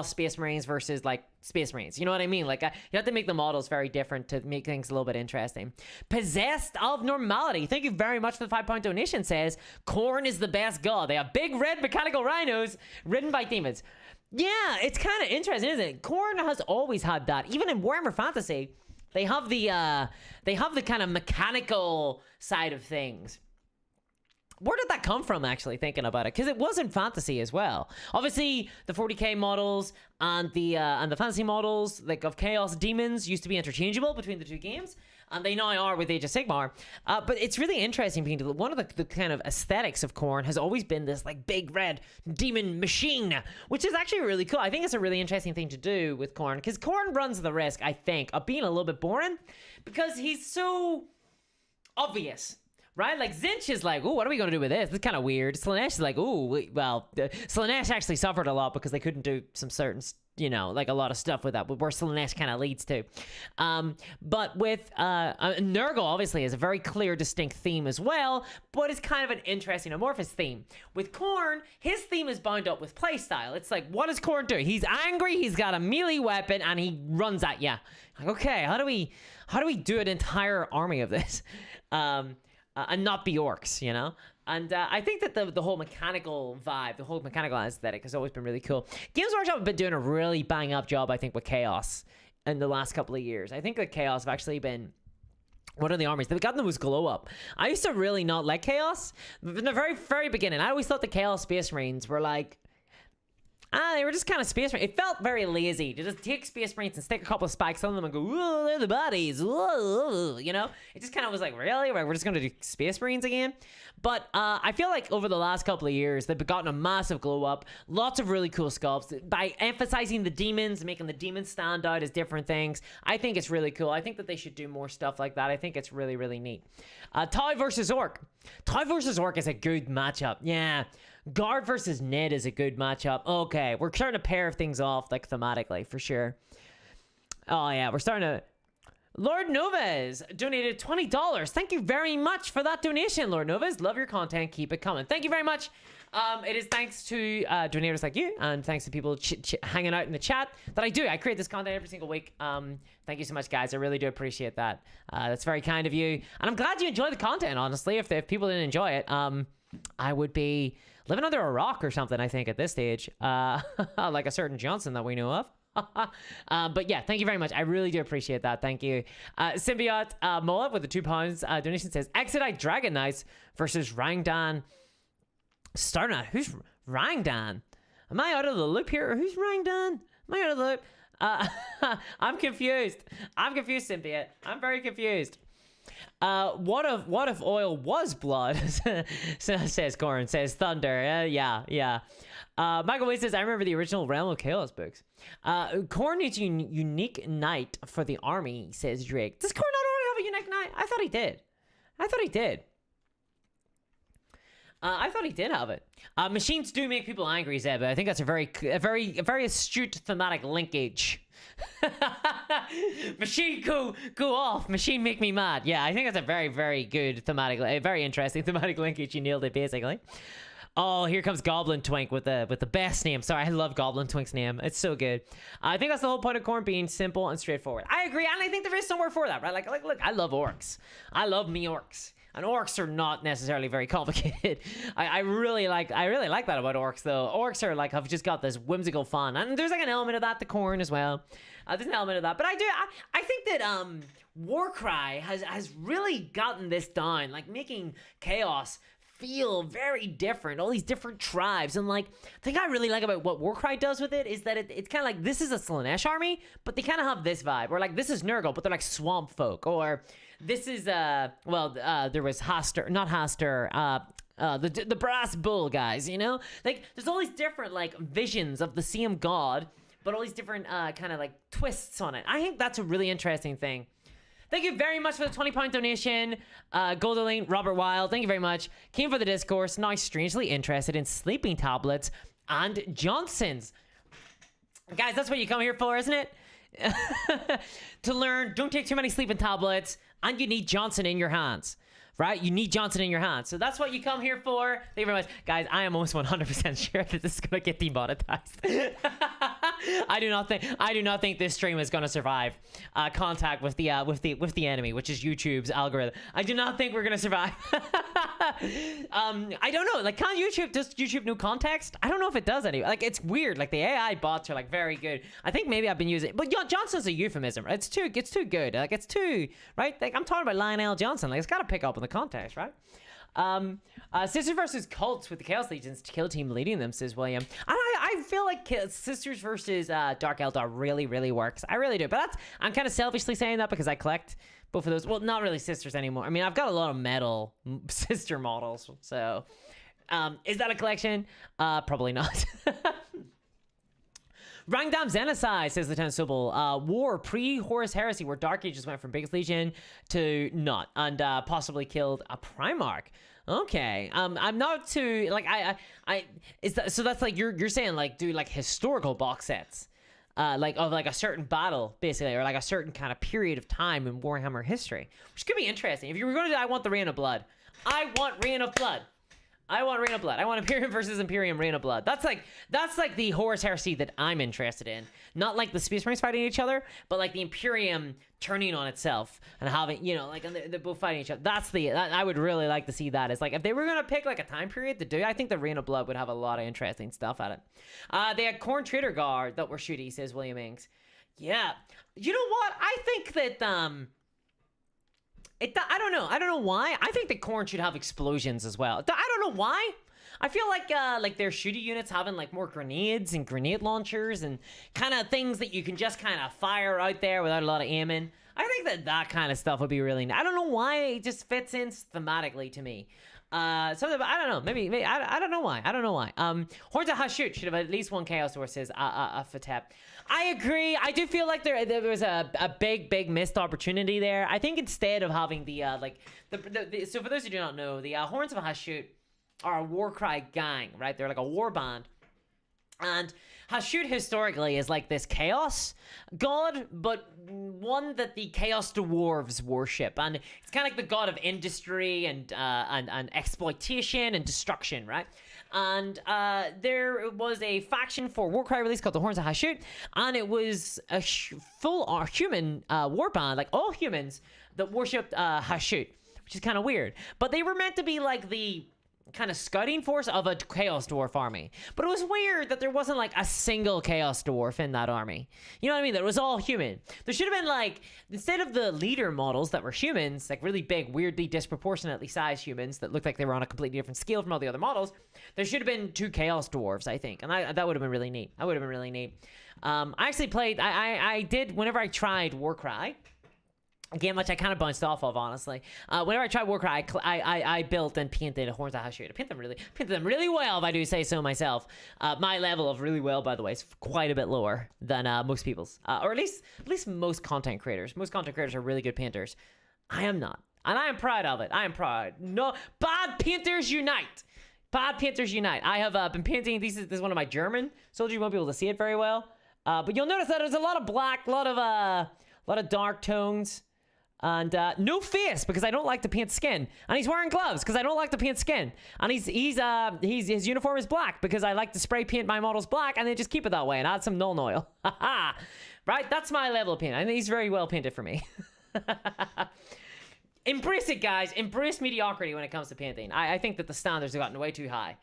Space Marines versus like Space Marines. You know what I mean? Like you have to make the models very different to make things a little bit interesting. Possessed of Normality. Thank you very much for the £5 donation. Says Khorne is the best god. They have big red mechanical rhinos ridden by demons. Yeah, it's kind of interesting, isn't it? Khorne has always had that. Even in Warhammer Fantasy, they have the kind of mechanical side of things. Where did that come from, actually, thinking about it? Because it was in Fantasy as well. Obviously, the 40k models and the Fantasy models like of Chaos Demons used to be interchangeable between the 2 games, and they now are with Age of Sigmar. But it's really interesting being one of the kind of aesthetics of Khorne has always been this like big red demon machine, which is actually really cool. I think it's a really interesting thing to do with Khorne, because Khorne runs the risk, I think, of being a little bit boring because he's so obvious. Right? Like, Zinch is like, oh, what are we going to do with this? It's kind of weird. Slaanesh is like, oh, well, Slaanesh actually suffered a lot because they couldn't do some certain, you know, like a lot of stuff with that, where Slaanesh kind of leads to. But with Nurgle, obviously, is a very clear, distinct theme as well, but it's kind of an interesting, amorphous theme. With Khorne, his theme is bound up with playstyle. It's like, what does Khorne do? He's angry, he's got a melee weapon, and he runs at you. Like, okay, how do we do an entire army of this? And not be orcs, you know? And I think that the whole mechanical vibe, the whole mechanical aesthetic has always been really cool. Games Workshop have been doing a really bang-up job, I think, with Chaos in the last couple of years. I think that Chaos have actually been one of the armies. They've gotten the most glow up. I used to really not like Chaos. From the very, very beginning, I always thought the Chaos Space Marines were like, they were just kind of Space Marines. It felt very lazy to just take Space Marines and stick a couple of spikes on them and go, whoa, they're the bodies, whoa, you know? It just kind of was like, really? We're just going to do Space Marines again? But I feel like over the last couple of years, they've gotten a massive glow up. Lots of really cool sculpts. By emphasizing the demons, making the demons stand out as different things, I think it's really cool. I think that they should do more stuff like that. I think it's really, really neat. Tau versus Orc. Tau versus Orc is a good matchup. Yeah. Guard versus Ned is a good matchup. Okay, we're starting to pair things off, like, thematically, for sure. Oh, yeah, we're starting to... Lord Novez donated $20. Thank you very much for that donation, Lord Novez. Love your content. Keep it coming. Thank you very much. It is thanks to donators like you, and thanks to people hanging out in the chat that I do. I create this content every single week. Thank you so much, guys. I really do appreciate that. That's very kind of you. And I'm glad you enjoy the content, honestly. If people didn't enjoy it, I would be living under a rock or something, I think, at this stage. Like a certain Johnson that we know of. But yeah, thank you very much. I really do appreciate that. Thank you. Symbiote Mullet with the £2 donation says, Exodite Dragon Knights versus Rangdan Starna. Who's Rangdan? Am I out of the loop here? Who's Rangdan? Am I out of the loop? I'm confused. I'm confused, Symbiote. I'm very confused. What if oil was blood? Says Khorne. Says Thunder. Yeah. Michael Wade says, I remember the original Realm of Chaos books. Khorne needs a unique knight for the army, says Drake. Does Khorne not already have a unique knight? I thought he did. I thought he did have it. Machines do make people angry, Zeb. I think that's a very astute thematic linkage. Machine go off. Machine make me mad. Yeah, I think that's a very good thematic, very interesting thematic linkage. You nailed it basically. Oh, here comes Goblin Twink with the best name. Sorry, I love Goblin Twink's name. It's so good. I think that's the whole point of Khorne being simple and straightforward. I agree, and I think there is somewhere for that, right? Like look, I love orcs. I love me orcs. And orcs are not necessarily very complicated. I really like that about orcs though. Orcs are like have just got this whimsical fun, and there's like an element of that to Khorne as well. There's an element of that, but I think that Warcry has really gotten this down, like making chaos feel very different, all these different tribes. And like the thing I really like about what Warcry does with it is that it's kind of like this is a Slaanesh army, but they kind of have this vibe, or like this is Nurgle, but they're like swamp folk, or this is there was Haster, not Haster, the brass bull guys, you know, like there's all these different like visions of the same god, but all these different kind of like twists on it. I think that's a really interesting thing. Thank you very much for the £20 donation. Goldolane, Robert Wild, thank you very much. Came for the discourse, now strangely interested in sleeping tablets and Johnsons. Guys, that's what you come here for, isn't it? To learn, don't take too many sleeping tablets, and you need Johnson in your hands. Right? You need Johnson in your hands. So that's what you come here for. Thank you very much. Guys, I am almost 100% sure that this is going to get demonetized. I do not think this stream is going to survive contact with the enemy, which is YouTube's algorithm. I do not think we're going to survive. I don't know. Like, does YouTube know context? I don't know if it does anyway. Like, it's weird. Like, the AI bots are like very good. I think maybe I've been using, but Johnson's a euphemism. Right? It's too good. Like, it's too, right? Like, I'm talking about Lionel Johnson. Like, it's got to pick up on the context, right? Sisters versus cults with the Chaos Legions kill team leading them, says William. I feel like Sisters versus Dark Eldar really works. I really do, but I'm kind of selfishly saying that because I collect both of those. Well, not really Sisters anymore. I mean, I've got a lot of metal sister models, so is that a collection? Probably not. Rangdam Xenocide, says Lieutenant Sobel. War pre-Horus Heresy, where Dark Ages went from biggest legion to not, and possibly killed a Primarch. Okay, I'm not too like so that's like you're saying like do like historical box sets, like of like a certain battle basically, or like a certain kind of period of time in Warhammer history, which could be interesting. If you were going to do, I want the Reign of Blood. I want Reign of Blood. I want Reign of Blood. I want Imperium versus Imperium Reign of Blood. That's like the Horus Heresy that I'm interested in. Not like the Space Marines fighting each other, but like the Imperium turning on itself and having, you know, like they're both fighting each other. I would really like to see that. It's like if they were gonna pick like a time period to do, I think the Reign of Blood would have a lot of interesting stuff at it. They had Khorne Trader Guard that were shooty, says William Ings. Yeah, you know what? I think that I don't know why. I think that Khorne should have explosions as well. I don't know why. I feel like their shooty units having like more grenades and grenade launchers and kind of things that you can just kind of fire out there without a lot of aiming. I think that kind of stuff would be really nice. I don't know why it just fits in thematically to me. Something, I don't know. Maybe I don't know why. Horns of Hashut should have at least one Chaos Dwarf, says Fatep. I agree. I do feel like there was a big missed opportunity there. I think instead of having the so for those who do not know, the Horns of Hashut are a Warcry gang, right? They're like a war band. And Hashut historically is like this chaos god, but one that the Chaos Dwarves worship, and it's kind of like the god of industry and exploitation and destruction, right? And there was a faction for Warcry release called the Horns of Hashut, and it was a full human war band, like all humans that worshipped Hashut, which is kind of weird. But they were meant to be like the kind of scouting force of a Chaos Dwarf army. But it was weird that there wasn't like a single Chaos Dwarf in that army. You know what I mean? That it was all human. There should have been like, instead of the leader models that were humans, like really big, weirdly disproportionately sized humans that looked like they were on a completely different scale from all the other models, there should have been 2 Chaos Dwarves, I think. And that would have been really neat. I actually played, I did, whenever I tried Warcry, a game which I kind of bounced off of, honestly. Whenever I tried Warcry, I built and painted Horns of Hashut. I painted them really well, if I do say so myself. My level of really well, by the way, is quite a bit lower than most people's, or at least most content creators. Most content creators are really good painters. I am not, and I am proud of it. I am proud. No, bad painters unite. Pod Painters Unite. I have been painting, this is one of my German soldiers. You won't be able to see it very well. But you'll notice that there's a lot of black, a lot of dark tones. And no face, because I don't like to paint skin. And he's wearing gloves, because I don't like to paint skin. And his uniform is black, because I like to spray paint my models black and then just keep it that way and add some Nuln Oil. Right? That's my level of paint. I think he's very well painted for me. Embrace it, guys. Embrace mediocrity when it comes to painting. I think that the standards have gotten way too high.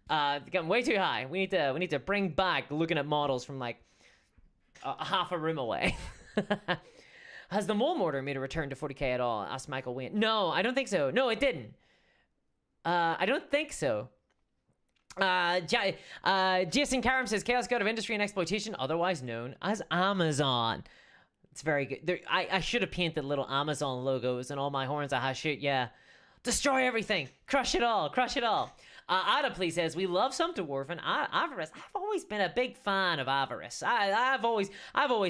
They've gotten way too high. We need to bring back looking at models from like half a room away. Has the mole mortar made a return to 40k at all? Asked Michael Wayne. No, I don't think so. No, it didn't. I don't think so. Jason Karam says, Chaos God of Industry and Exploitation, otherwise known as Amazon. It's very good. I should have painted little Amazon logos and all my horns. I shoot, yeah. Destroy everything. Crush it all. Crush it all. Adaplee says, we love some Dwarf and Avarice. I've always been a big fan of Avarice. I've always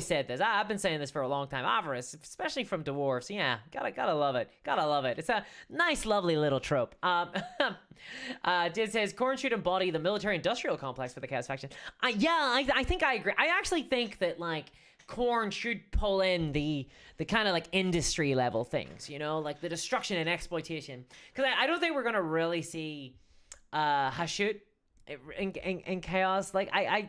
said this. I've been saying this for a long time. Avarice, especially from Dwarves. Yeah, gotta love it. Gotta love it. It's a nice, lovely little trope. It says, Khorne should embody the military-industrial complex for the Chaos faction. Yeah, I think I agree. I actually think that, like, Khorne should pull in the kind of like industry level things, you know, like the destruction and exploitation. Because I don't think we're gonna really see Hashut in Chaos. Like I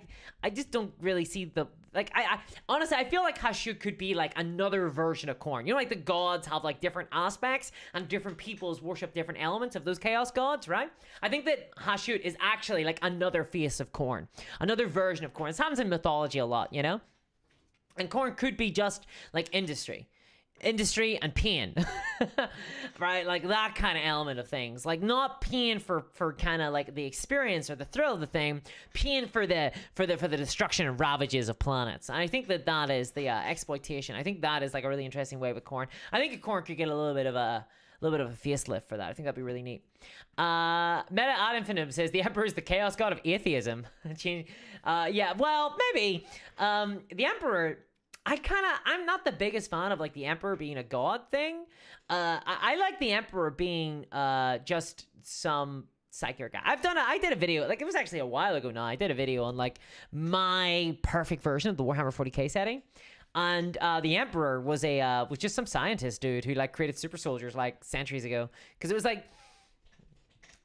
just don't really see the like. I honestly I feel like Hashut could be like another version of Khorne. You know, like the gods have like different aspects and different peoples worship different elements of those Chaos gods, right? I think that Hashut is actually like another face of Khorne, another version of Khorne. This happens in mythology a lot, you know. And Khorne could be just like industry and pain, right? Like that kind of element of things, like not pain for kind of like the experience or the thrill of the thing, pain for the destruction and ravages of planets. And I think that is the exploitation. I think that is like a really interesting way with Khorne. I think Khorne could get a little bit of a facelift for that. I think that'd be really neat. Meta ad infinitum says the Emperor is the chaos god of atheism. Yeah, well, maybe. The Emperor, I'm not the biggest fan of like the Emperor being a god thing. I like the Emperor being just some psychic guy. I did a video, like it was actually a while ago now. I did a video on like my perfect version of the Warhammer 40k setting. And the Emperor was just some scientist dude who like created super soldiers like centuries ago. Because it was like,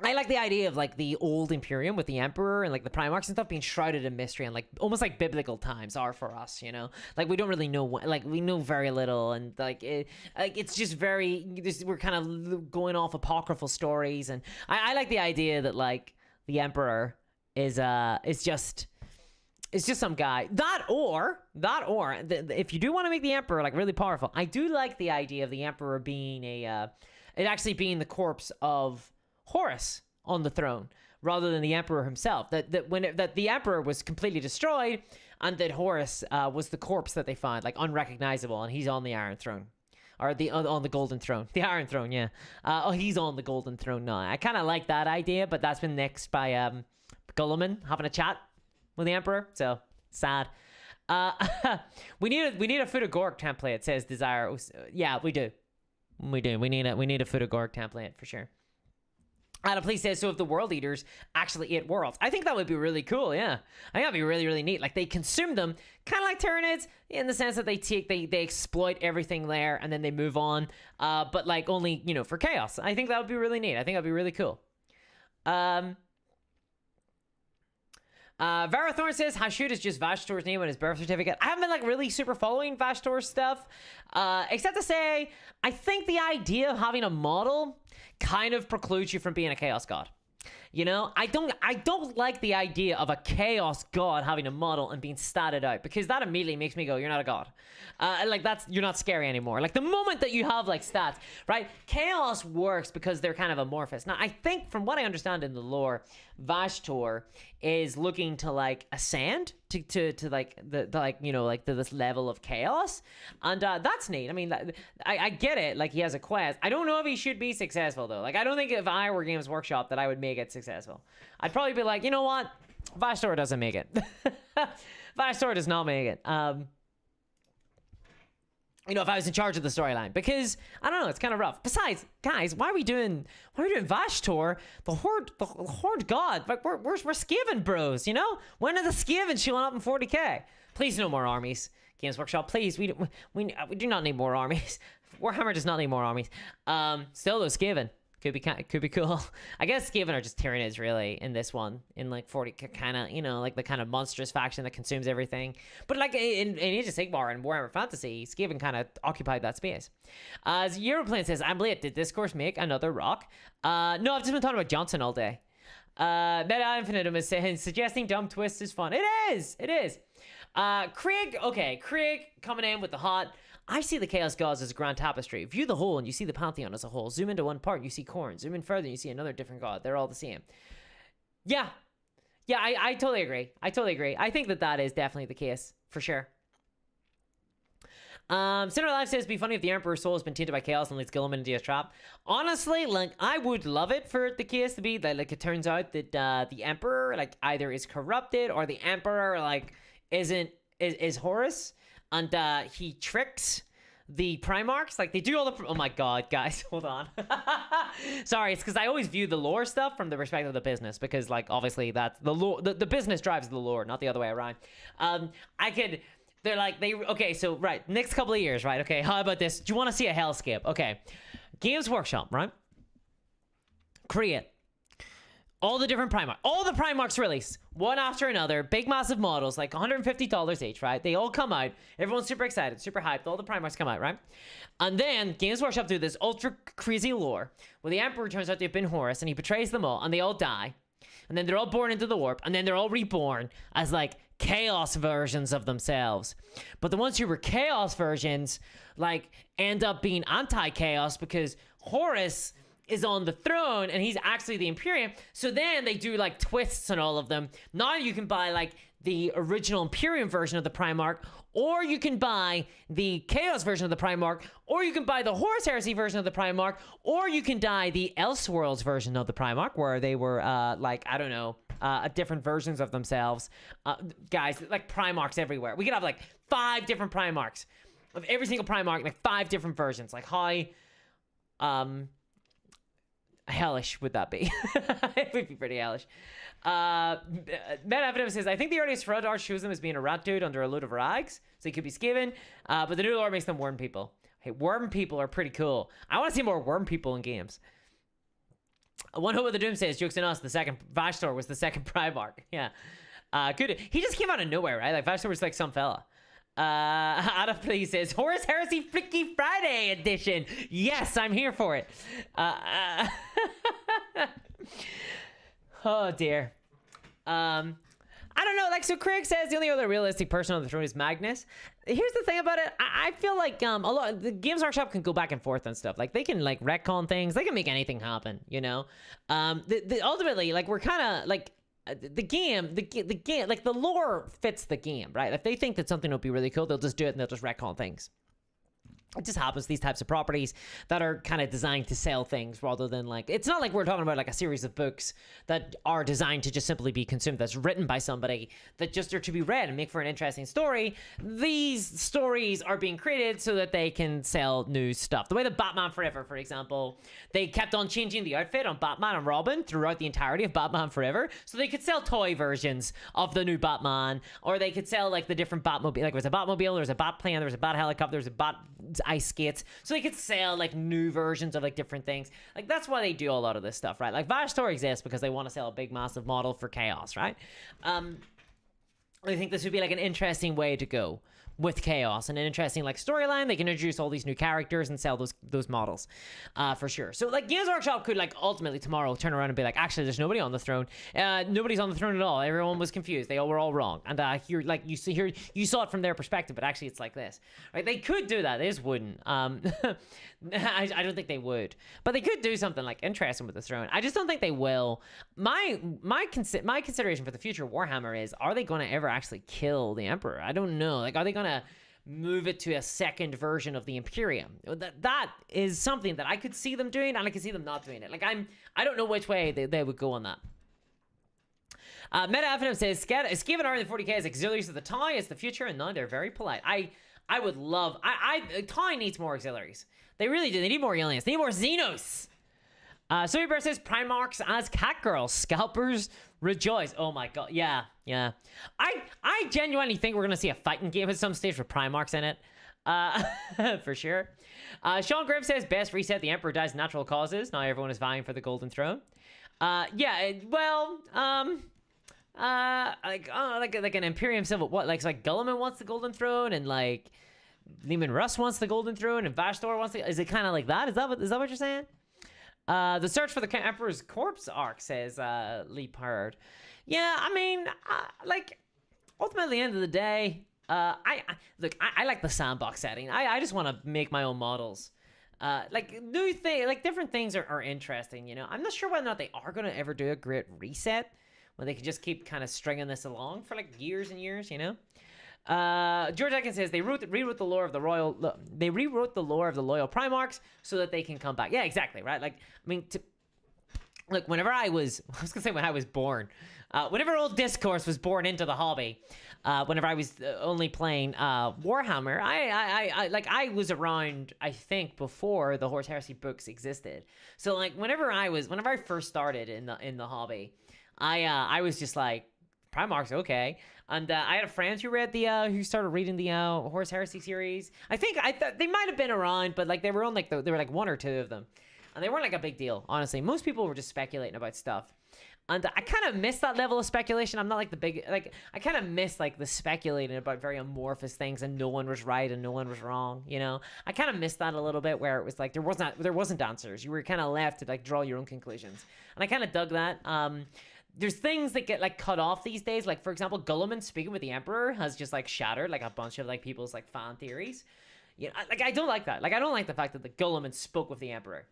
I like the idea of like the old Imperium with the Emperor and like the Primarchs and stuff being shrouded in mystery and like almost like biblical times are for us, you know. Like we don't really know what, like we know very little, and like it's just we're kind of going off apocryphal stories, and I like the idea that like the Emperor is just some guy. If you do want to make the Emperor like really powerful, I do like the idea of the Emperor being it actually being the corpse of Horus on the throne rather than the Emperor himself. That the Emperor was completely destroyed, and that Horus was the corpse that they found, like unrecognizable, and he's on the Iron Throne. Or on the Golden Throne. The Iron Throne, yeah. He's on the Golden Throne now. I kind of like that idea, but that's been nixed by Gulliman having a chat with the Emperor, so sad. We need a Foot of Gork template, says Desire. Yeah, we do. We need a Foot of Gork template for sure. Please says, so if the World Eaters actually ate worlds, I think that would be really cool. Yeah, I think that'd be really, really neat. Like they consume them, kind of like Tyranids, in the sense that they exploit everything there and then they move on. But like only, you know, for chaos. I think that would be really neat. I think that'd be really cool. Varathorn says Hashut is just Vashtor's name on his birth certificate. I haven't been like really super following Vashtor's stuff, except to say I think the idea of having a model kind of precludes you from being a chaos god. You know, I don't like the idea of a chaos god having a model and being statted out, because that immediately makes me go, you're not a god. Like you're not scary anymore. Like the moment that you have like stats, right? Chaos works because they're kind of amorphous. Now, I think from what I understand in the lore, Vashtor is looking to like ascend to like the like, you know, like to this level of chaos, and that's neat. I mean, I get it. Like he has a quest. I don't know if he should be successful though. Like I don't think if I were Games Workshop that I would make it successful. I'd probably be like, you know what, Vashtor doesn't make it. Vashtor does not make it. you know, if I was in charge of the storyline, because I don't know, it's kind of rough. Besides, guys, why are we doing Vashtor, the Horde god? Like we're Skaven bros, you know? When are the Skaven showing up in 40k? Please, no more armies. Games Workshop, please. We do not need more armies. Warhammer does not need more armies. Still, those Skaven could be cool. I guess Skaven are just Tyranids, really, in this one. In like 40, kind of, you know, like the kind of monstrous faction that consumes everything. But like in Age of Sigmar and Warhammer Fantasy, Skaven kind of occupied that space. As Europlane says, I'm late. Did Discourse make another rock? No, I've just been talking about Johnson all day. Meta Infinitum is saying, suggesting dumb twists is fun. It is. Craig coming in with the hot. I see the Chaos Gods as a grand tapestry. View the whole and you see the Pantheon as a whole. Zoom into one part, you see Khorne. Zoom in further and you see another different god. They're all the same. Yeah, I totally agree. I think that is definitely the case, for sure. Sinner Life says, be funny if the Emperor's soul has been tainted by chaos and leads Guilliman into a trap. Honestly, like, I would love it for the case to be that, like, it turns out that the Emperor, like, either is corrupted or the Emperor, like, is Horus. And he tricks the Primarchs. Like, they do all the... Oh, my God, guys. Hold on. Sorry, it's because I always view the lore stuff from the perspective of the business. Because, like, obviously, that's the lore. The business drives the lore, not the other way around. They're like... Okay, so, right. Next couple of years, right? Okay, how about this? Do you want to see a hellscape? Okay. Games Workshop, right? Create all the different Primarchs. All the Primarchs release. One after another. Big, massive models. Like $150 each, right? They all come out. Everyone's super excited. Super hyped. All the Primarchs come out, right? And then Games Workshop do this ultra crazy lore where the Emperor turns out to have been Horus and he betrays them all and they all die. And then they're all born into the warp. And then they're all reborn as like chaos versions of themselves. But the ones who were chaos versions like end up being anti-chaos because Horus is on the throne and he's actually the Imperium. So then they do like twists on all of them. Now you can buy like the original Imperium version of the Primarch, or you can buy the Chaos version of the Primarch, or you can buy the Horus Heresy version of the Primarch, or you can buy the Elseworlds version of the Primarch, where they were like, I don't know, different versions of themselves. Guys, like Primarchs everywhere. We could have like 5 different Primarchs of every single Primarch, like 5 different versions. Like how hellish would that be? It would be pretty hellish. Meta Evidence says, I think the earliest Fraud art shows them as being a rat dude under a load of rags, so he could be Skaven, but the new lore makes them worm people. Hey, worm people are pretty cool. I want to see more worm people in games. One Hope of the Doom says, jokes on us, the second Vashtor was the second Primarch. Yeah. Good. He just came out of nowhere, right? Like Vashtor was like some fella. Adam Please says, Horus Heresy Freaky Friday edition. Yes, I'm here for it. Oh dear. I don't know, like, so Craig says the only other realistic person on the throne is Magnus. Here's the thing about it. I feel like a lot the Games Workshop can go back and forth and stuff. Like, they can like retcon things. They can make anything happen, you know. Ultimately, like, we're kind of like the game, like the lore fits the game, right? If they think that something would be really cool, they'll just do it and they'll just retcon things. It just happens, these types of properties that are kind of designed to sell things rather than like, it's not like we're talking about like a series of books that are designed to just simply be consumed, that's written by somebody that just are to be read and make for an interesting story. These stories are being created so that they can sell new stuff. The way that Batman Forever, for example, they kept on changing the outfit on Batman and Robin throughout the entirety of Batman Forever, so they could sell toy versions of the new Batman, or they could sell like the different Batmobile, like there was a Batmobile, there was a Batplane, there was a Bat helicopter, there was a Bat ice skates, so they could sell like new versions of like different things. Like, that's why they do a lot of this stuff, right? Like Vashtor exists because they want to sell a big massive model for Chaos, right? I think this would be like an interesting way to go with Chaos, and an interesting like storyline. They can introduce all these new characters and sell those models for sure. So like Games Workshop could like ultimately tomorrow turn around and be like, actually there's nobody on the throne. Nobody's on the throne at all. Everyone was confused. They all were all wrong. And here, like, you saw it from their perspective, but actually it's like this, right? They could do that. They just wouldn't. I don't think they would, but they could do something like interesting with the throne. I just don't think they will. My consideration for the future of Warhammer is, are they going to ever actually kill the Emperor? I don't know. Like, are they going to move it to a second version of the Imperium? That is something that I could see them doing, and I could see them not doing it. Like, I don't know which way they would go on that. Meta FNM says, Skiv and R in the 40k as auxiliaries of the TIE is the future, and now they're very polite. I would love... TIE needs more auxiliaries. They really do. They need more aliens. They need more Xenos. Sweet Bear says, Primarchs as cat girls. Scalpers rejoice. Oh my god. Yeah. I genuinely think we're going to see a fighting game at some stage with Primarchs in it. For sure. Sean Grimm says, best reset, the Emperor dies natural causes. Now everyone is vying for the Golden Throne. Like an Imperium Civil, what, like Gulliman wants the Golden Throne, and like Leman Russ wants the Golden Throne, and Vashtor wants the, is it kind of like that? Is that what you're saying? The search for the Emperor's corpse arc, says Lee Pard. Yeah, I mean, like, ultimately, at the end of the day, I like the sandbox setting. I just want to make my own models. Like new thing, like different things are interesting. You know, I'm not sure whether or not they are going to ever do a great reset, when they could just keep kind of stringing this along for like years and years. You know, George Atkins says they rewrote the lore of the royal. They rewrote the lore of the loyal Primarchs so that they can come back. Yeah, exactly, right. Like, I mean, look, whenever I was gonna say when I was born, whenever Old Discourse was born into the hobby. Whenever I was only playing Warhammer, I was around, I think, before the Horse Heresy books existed. So like whenever I first started in the hobby, I was just like, Primarchs, okay. And I had friends who read who started reading the Horse Heresy series. I thought they might have been around, but like they were on like there were like one or two of them, and they weren't like a big deal. Honestly, most people were just speculating about stuff. And I kind of miss that level of speculation. I'm not like the big, like, I kind of miss like the speculating about very amorphous things and no one was right and no one was wrong, you know? I kind of missed that a little bit, where it was like there wasn't answers. You were kind of left to like draw your own conclusions. And I kind of dug that. There's things that get like cut off these days. Like, for example, Gulliman speaking with the Emperor has just like shattered like a bunch of like people's like fan theories. You know, like I don't like that. Like I don't like the fact that the Gulliman spoke with the Emperor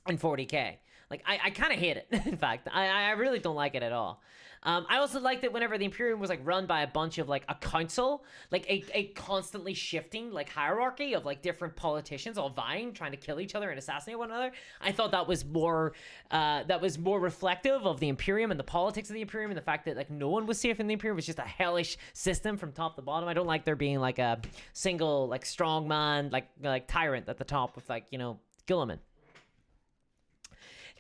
in 40k. Like, I kind of hate it, in fact. I really don't like it at all. I also liked it whenever the Imperium was, like, run by a bunch of, like, a council. Like, a constantly shifting, like, hierarchy of, like, different politicians all vying, trying to kill each other and assassinate one another. I thought that was more reflective of the Imperium and the politics of the Imperium, and the fact that, like, no one was safe in the Imperium. It was just a hellish system from top to bottom. I don't like there being, like, a single, like, strong man, like tyrant at the top with, like, you know, Gilliman.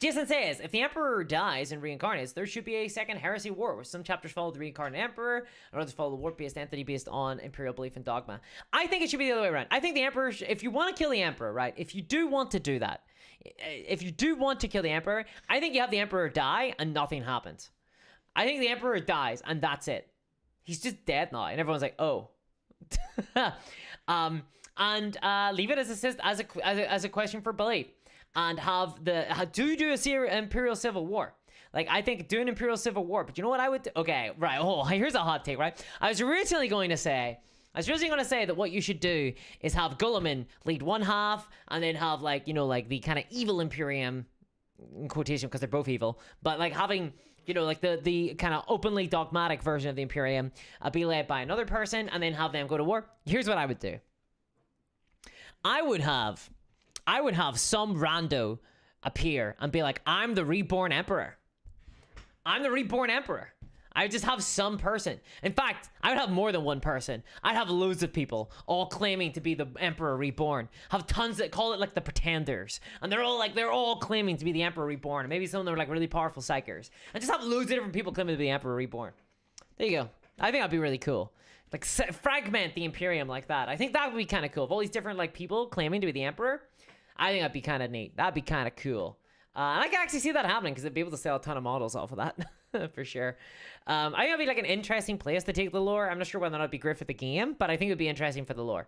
Jason says, if the Emperor dies and reincarnates, there should be a second heresy war, where some chapters follow the reincarnated Emperor, and others follow the warp-based entity based on Imperial belief and dogma. I think it should be the other way around. I think the Emperor, if you want to kill the Emperor, right, if you do want to do that, if you do want to kill the Emperor, I think you have the Emperor die and nothing happens. I think the Emperor dies and that's it. He's just dead now, and everyone's like, oh. Leave it as a question for belief. And do a Imperial Civil War. Like, I think do an Imperial Civil War. But you know what I would do? Okay, right. Oh, here's a hot take, right? I was originally going to say that what you should do is have Gulliman lead one half, and then have, like, you know, like the kind of evil Imperium, in quotation, because they're both evil, but like having, you know, like the kind of openly dogmatic version of the Imperium be led by another person, and then have them go to war. Here's what I would do. I would have some rando appear and be like, I'm the reborn emperor. I'm the reborn emperor. I would just have some person. In fact, I would have more than one person. I'd have loads of people all claiming to be the emperor reborn. Have tons that call it like the pretenders. And they're all claiming to be the emperor reborn. And maybe some of them are like really powerful psychers. And just have loads of different people claiming to be the emperor reborn. There you go. I think that'd be really cool. Like, fragment the Imperium like that. I think that would be kind of cool. If all these different like people claiming to be the emperor, I think that'd be kind of neat. That'd be kind of cool. And I can actually see that happening, because they'd be able to sell a ton of models off of that. For sure. I think it'd be like an interesting place to take the lore. I'm not sure whether or not it'd be great for the game, but I think it'd be interesting for the lore.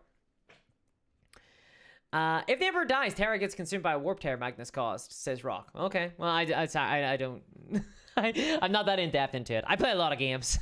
If the Emperor dies, Terra gets consumed by a warp tear Magnus caused, says Rock. Okay, well, I don't... I'm not that in-depth into it. I play a lot of games.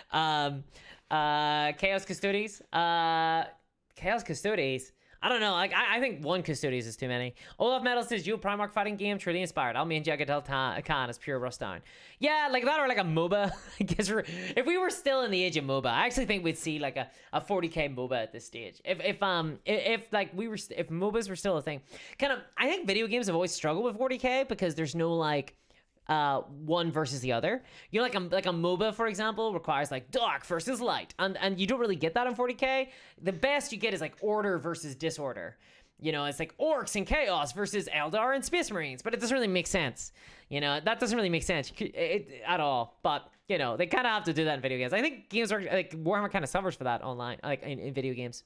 Chaos Custodes. Chaos Custodes. I don't know. Like, I think one Custodes is too many. Olaf Metal says, you Primarch fighting game truly inspired. I'll mean Jagatel Khan as pure Rustdown. Yeah, like that, or like a MOBA. I guess if we were still in the age of MOBA, I actually think we'd see like a 40k MOBA at this stage. If MOBAs were still a thing. I think video games have always struggled with 40k because there's no like one versus the other. You know, like a MOBA, for example, requires like dark versus light, and you don't really get that in 40k. The best you get is like order versus disorder. You know, it's like orcs and chaos versus Eldar and Space Marines, but it doesn't really make sense. You know, that doesn't really make sense at all. But you know, they kind of have to do that in video games. I think games are like Warhammer kind of suffers for that online, like in video games.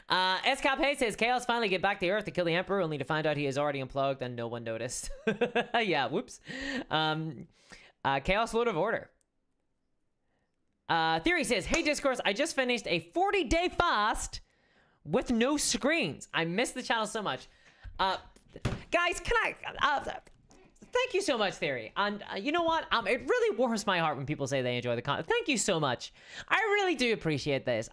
Escap Hay says Chaos finally get back to Earth to kill the Emperor, only to find out he is already unplugged and no one noticed. Yeah, whoops. Chaos load of order. Theory says, hey Discourse, I just finished a 40-day fast with no screens. I miss the channel so much. Guys, can I thank you so much, Theory. And you know what? It really warms my heart when people say they enjoy the content. Thank you so much. I really do appreciate this.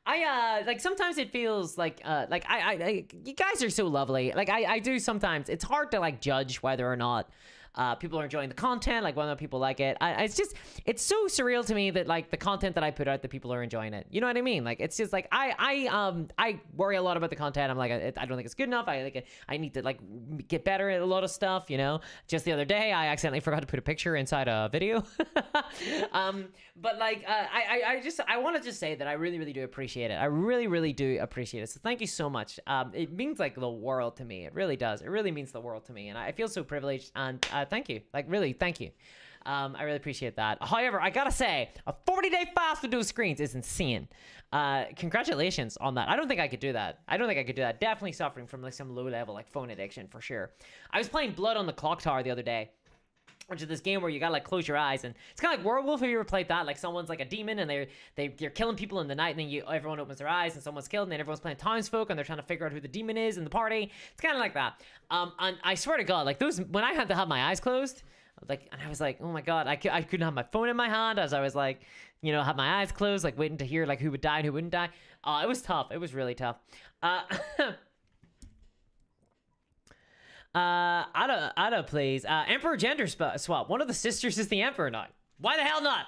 I like sometimes it feels like you guys are so lovely. Like I do sometimes. It's hard to like judge whether or not people are enjoying the content, like whether people like it. It's so surreal to me that like the content that I put out, that people are enjoying it. You know what I mean? Like it's just like I worry a lot about the content. I'm like I don't think it's good enough. I need to like get better at a lot of stuff. You know, just the other day I accidentally forgot to put a picture inside a video. But like I want to just say that I really do appreciate it. I really do appreciate it. So thank you so much. It means like the world to me. It really does. It really means the world to me, and I feel so privileged. And thank you. Like really, thank you. I really appreciate that. However, I gotta say, a 40-day fast with no screens is insane. Congratulations on that. I don't think I could do that. Definitely suffering from like some low level like phone addiction for sure. I was playing Blood on the Clock Tower the other day, which is this game where you gotta like close your eyes, and it's kind of like Werewolf. Have you ever played that? Like someone's like a demon and they're killing people in the night, and then everyone opens their eyes and someone's killed, and then everyone's playing townsfolk and they're trying to figure out who the demon is in the party. It's kind of like that. And I swear to God, like those, when I had to have my eyes closed, I was like, oh my God, I couldn't have my phone in my hand as I was like, you know, have my eyes closed, like waiting to hear like who would die and who wouldn't die. It was tough. It was really tough. Ada, please. Emperor gender swap. One of the sisters is the Emperor now. Why the hell not?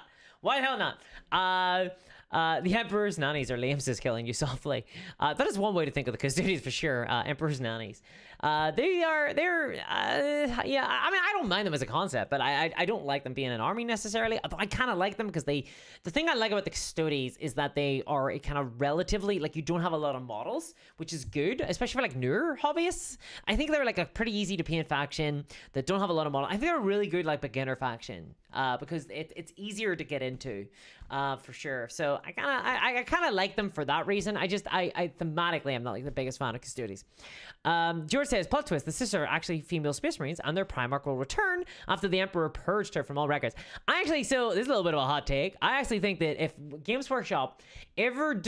The Emperor's nannies, or Liam says, killing you softly. That is one way to think of the custodians for sure. Emperor's nannies. Yeah, I mean, I don't mind them as a concept, but I don't like them being an army necessarily. I kind of like them because the thing I like about the custodians is that they are a kind of relatively, like, you don't have a lot of models, which is good, especially for like newer hobbyists. I think they're like a pretty easy to paint faction that don't have a lot of models. I think they're a really good like beginner faction because it's easier to get into for sure. So I kind of like them for that reason. I thematically I'm not like the biggest fan of custodians. George says, plot twist, the sisters are actually female Space Marines and their Primarch will return after the Emperor purged her from all records. So this is a little bit of a hot take. I actually think that if Games Workshop ever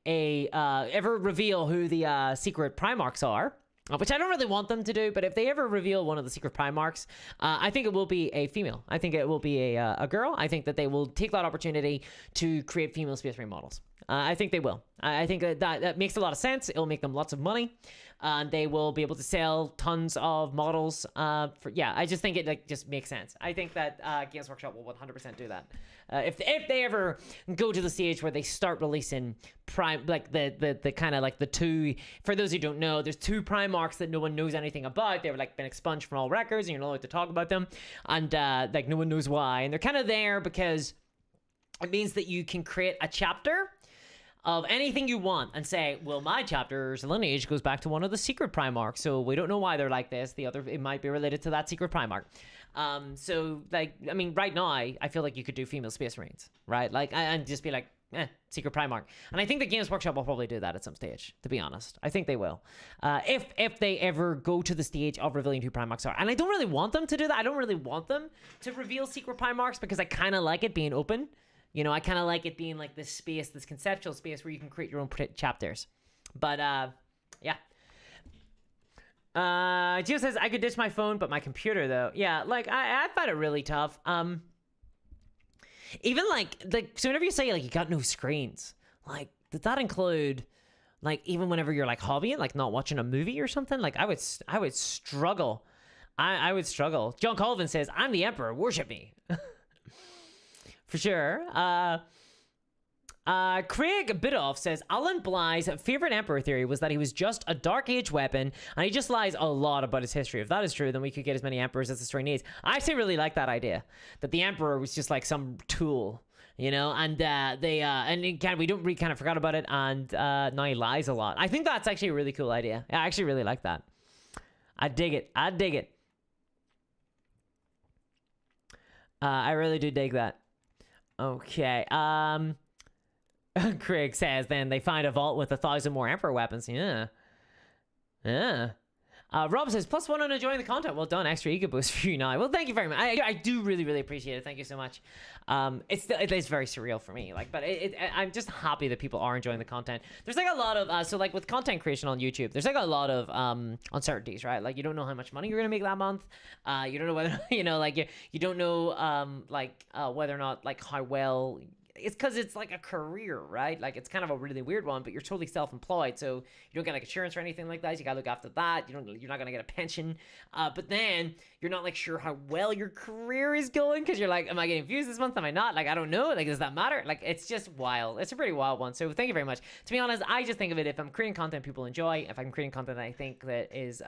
reveal who the secret Primarchs are, which I don't really want them to do, but if they ever reveal one of the secret Primarchs, I think it will be a female. I think it will be a girl. I think that they will take that opportunity to create female Space Marine models. I think they will. I think that makes a lot of sense. It'll make them lots of money. And they will be able to sell tons of models. I just think it like just makes sense. I think that Games Workshop will 100% do that. If they ever go to the stage where they start releasing the kind of like the two, for those who don't know, there's two Primarchs that no one knows anything about. They've like been expunged from all records and you're not allowed to talk about them. And like no one knows why. And they're kind of there because it means that you can create a chapter of anything you want and say, well, my chapter's lineage goes back to one of the secret Primarchs, so we don't know why they're like this. It might be related to that secret Primarch. So like, I mean, right now I feel like you could do female Space Marines, right? Like, and just be like, secret Primarch. And I think the Games Workshop will probably do that at some stage, to be honest. I think they will. If they ever go to the stage of revealing who Primarchs are. And I don't really want them to do that. I don't really want them to reveal secret Primarchs because I kind of like it being open. You know, I kind of like it being like this space, this conceptual space where you can create your own chapters. But, yeah. Gio says, I could ditch my phone, but my computer, though. Yeah, like, I find it really tough. Even, like, so whenever you say, like, you got no screens, like, did that include, like, even whenever you're, like, hobbying, like, not watching a movie or something? Like, I would struggle. I would struggle. John Colvin says, I'm the Emperor, worship me. For sure. Craig Bidoff says Alan Bly's favorite Emperor theory was that he was just a Dark Age weapon, and he just lies a lot about his history. If that is true, then we could get as many Emperors as the story needs. I actually really like that idea, that the Emperor was just like some tool, you know, and and again, we kind of forgot about it, and now he lies a lot. I think that's actually a really cool idea. I actually really like that. I dig it. I dig it. I really do dig that. Okay. Craig says, then they find a vault with 1,000 more Emperor weapons. Yeah. Yeah. Rob says, +1 on enjoying the content. Well done. Extra ego boost for you now. Well, thank you very much. I do really, really appreciate it. Thank you so much. It is very surreal for me. Like, but I'm just happy that people are enjoying the content. There's like a lot of, so like with content creation on YouTube, there's like a lot of uncertainties, right? Like you don't know how much money you're going to make that month. You don't know whether, you know, like you don't know whether or not like how well... It's because it's like a career, right? Like it's kind of a really weird one, but you're totally self-employed, so you don't get like insurance or anything like that. You gotta look after that. You're not gonna get a pension, but then you're not like sure how well your career is going because you're like, am I getting views this month? Am I not? Like I don't know. Like does that matter? Like it's just wild. It's a pretty wild one. So thank you very much. To be honest, I just think of it, if I'm creating content people enjoy, if I'm creating content that I think that is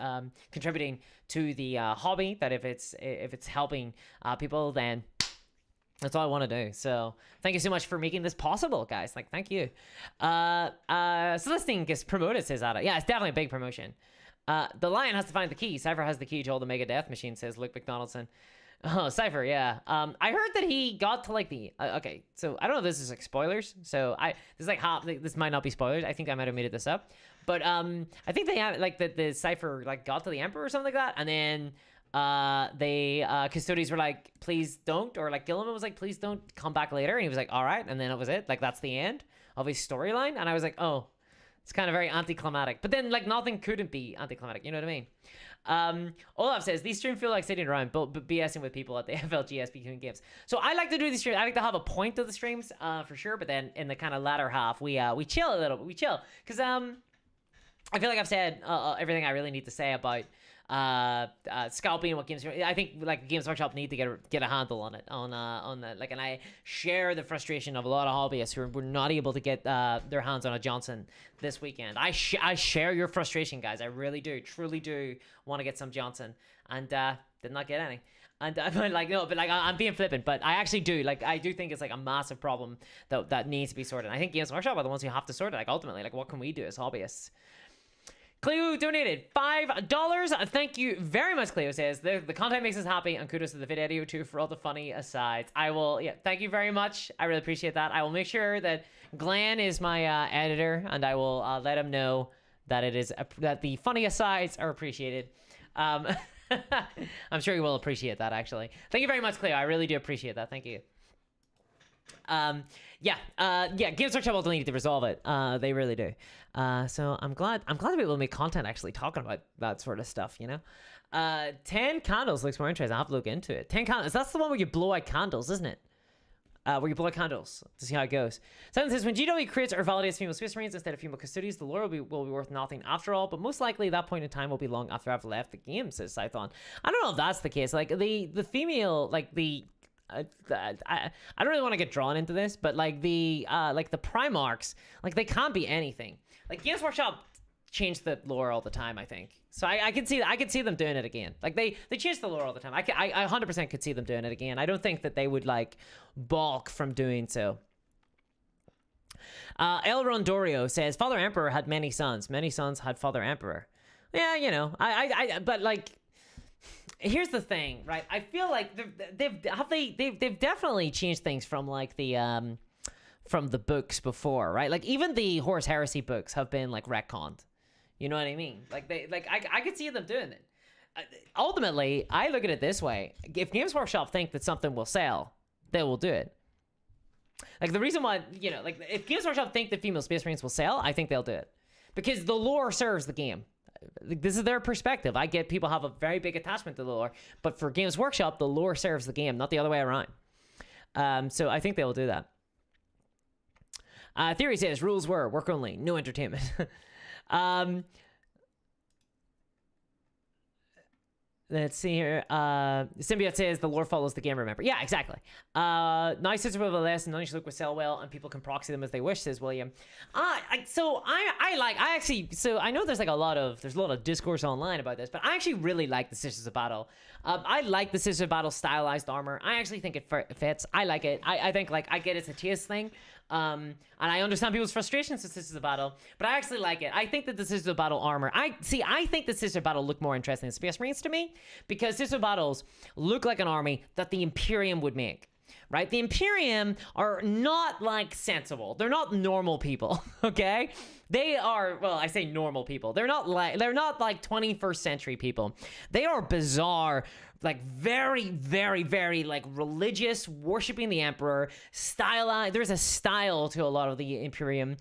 contributing to the hobby, that if it's helping people, then that's all I want to do. So thank you so much for making this possible, guys. Like, thank you. Celestine gets promoted, says Ada. Yeah, it's definitely a big promotion. The lion has to find the key. Cypher has the key to all the mega death machine, says Luke McDonaldson. Oh, Cypher, yeah. I heard that he got to like the... okay, so I don't know if this is like spoilers. So this is like this might not be spoilers. I think I might have made this up. But I think they have like the Cypher like got to the Emperor or something like that. And then... custodians were like, please don't, or like Gilliman was like, please don't, come back later, and he was like, all right, and then it was it, like that's the end of his storyline. And I was like, oh, it's kind of very anticlimactic, but then like nothing couldn't be anticlimactic, you know what I mean? Olaf says these streams feel like sitting around but BSing with people at the FLGS between games. So I like to do these streams. I like to have a point to the streams for sure, but then in the kind of latter half we chill a little bit. We chill because I feel like I've said everything I really need to say about scalping and what games. I think like Games Workshop need to get a handle on it, on that. Like, and I share the frustration of a lot of hobbyists who were not able to get their hands on a Johnson this weekend. I share your frustration, guys. I really do, truly do want to get some Johnson, and did not get any. And I'm like, no, but like I'm being flippant, but I actually do, like, I do think it's like a massive problem that needs to be sorted. I think Games Workshop are the ones who have to sort it. Like ultimately, like what can we do as hobbyists? Cleo donated $5. Thank you very much, Cleo says. The content makes us happy, and kudos to the video too for all the funny asides. I will, yeah, thank you very much. I really appreciate that. I will make sure that Glenn is my editor, and I will let him know that that the funny asides are appreciated. I'm sure you will appreciate that, actually. Thank you very much, Cleo. I really do appreciate that. Thank you. Games Workshop will need to resolve it. They really do. So I'm glad to be able to make content actually talking about that sort of stuff, you know? 10 candles looks more interesting. I'll have to look into it. 10 candles. That's the one where you blow out candles, isn't it? Where you blow out candles to see how it goes. Seven says, when GW creates or validates female Space Marines instead of female custodians, the lore will be worth nothing after all, but most likely that point in time will be long after I've left the game, says Scython. I don't know if that's the case. Like, the female, like, the... I don't really want to get drawn into this, but like the Primarchs, like they can't be anything. Like Games Workshop changed the lore all the time, I think. So I could see them doing it again. Like they change the lore all the time. I 100% could see them doing it again. I don't think that they would like balk from doing so. El Rondorio says Father Emperor had many sons. Many sons had Father Emperor. Yeah, you know, but like. Here's the thing, right? I feel like they've definitely changed things from like the books before, right? Like even the Horus Heresy books have been like retconned. You know what I mean? Like I could see them doing it. Ultimately, I look at it this way: if Games Workshop think that something will sell, they will do it. Like the reason why, you know, like if Games Workshop think that female Space Marines will sell, I think they'll do it because the lore serves the game. This is their perspective. I get people have a very big attachment to the lore, but for Games Workshop, the lore serves the game, not the other way around. So I think they will do that. Theory says rules were work only, no entertainment. Let's see here. Symbiote says the lore follows the game, remember. Yeah, exactly. Nice sister with a lesson. Nice look with sell well, and people can proxy them as they wish, says William. So I know there's like a lot of discourse online about this, but I actually really like the Sisters of Battle. I like the Sisters of Battle stylized armor. I actually think it fits. I like it. I think like I get it's a taste thing. And I understand people's frustrations with Sisters of Battle, but I actually like it. I think that the Sisters of Battle armor, I think the Sisters of Battle look more interesting than Space Marines to me, because Sisters of Battles look like an army that the Imperium would make. Right? The Imperium are not like sensible. They're not normal people, okay? They are, well, I say normal people. They're not like 21st century people. They are bizarre, like very, very, very like religious, worshiping the Emperor, stylized. There's a style to a lot of the Imperium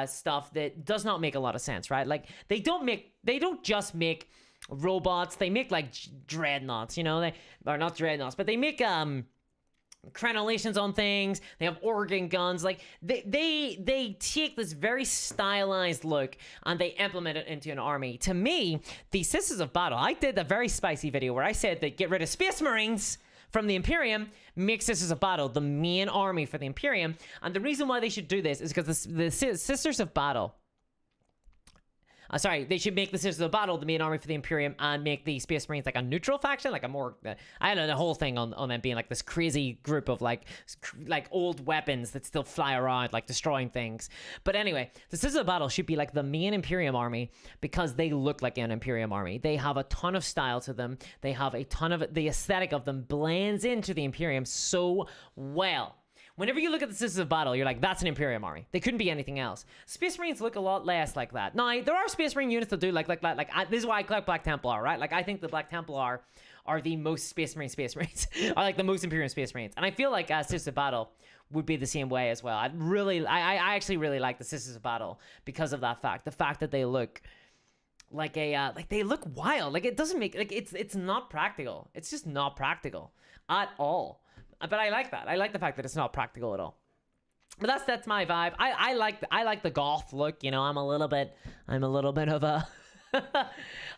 stuff that does not make a lot of sense, right? Like they don't just make robots. They make like dreadnoughts, you know? They are not dreadnoughts, but they make crenellations on things. They have organ guns. Like they take this very stylized look and they implement it into an army. To me, the Sisters of Battle, I did a very spicy video where I said that get rid of Space Marines from the Imperium, make Sisters of Battle the main army for the Imperium. And the reason why they should do this is because the Sisters of Battle, they should make the Sisters of Battle the main army for the Imperium and make the Space Marines like a neutral faction, like a more, I don't know, the whole thing on them being like this crazy group of like old weapons that still fly around, like destroying things. But anyway, the Sisters of Battle should be like the main Imperium army because they look like an Imperium army. They have a ton of style to them. They have a ton of, the aesthetic of them blends into the Imperium so well. Whenever you look at the Sisters of Battle, you're like, that's an Imperium army. They couldn't be anything else. Space Marines look a lot less like that. Now, there are Space Marine units that do like this is why I collect Black Templar, right? Like, I think the Black Templar are the most Space Marines, are like the most Imperium Space Marines. And I feel like Sisters of Battle would be the same way as well. I actually really like the Sisters of Battle because of that fact. The fact that they look like they look wild. Like, it doesn't make, like, it's not practical. It's just not practical at all. But I like that. I like the fact that it's not practical at all. But that's my vibe. I like the goth look. You know, I'm a little bit of a.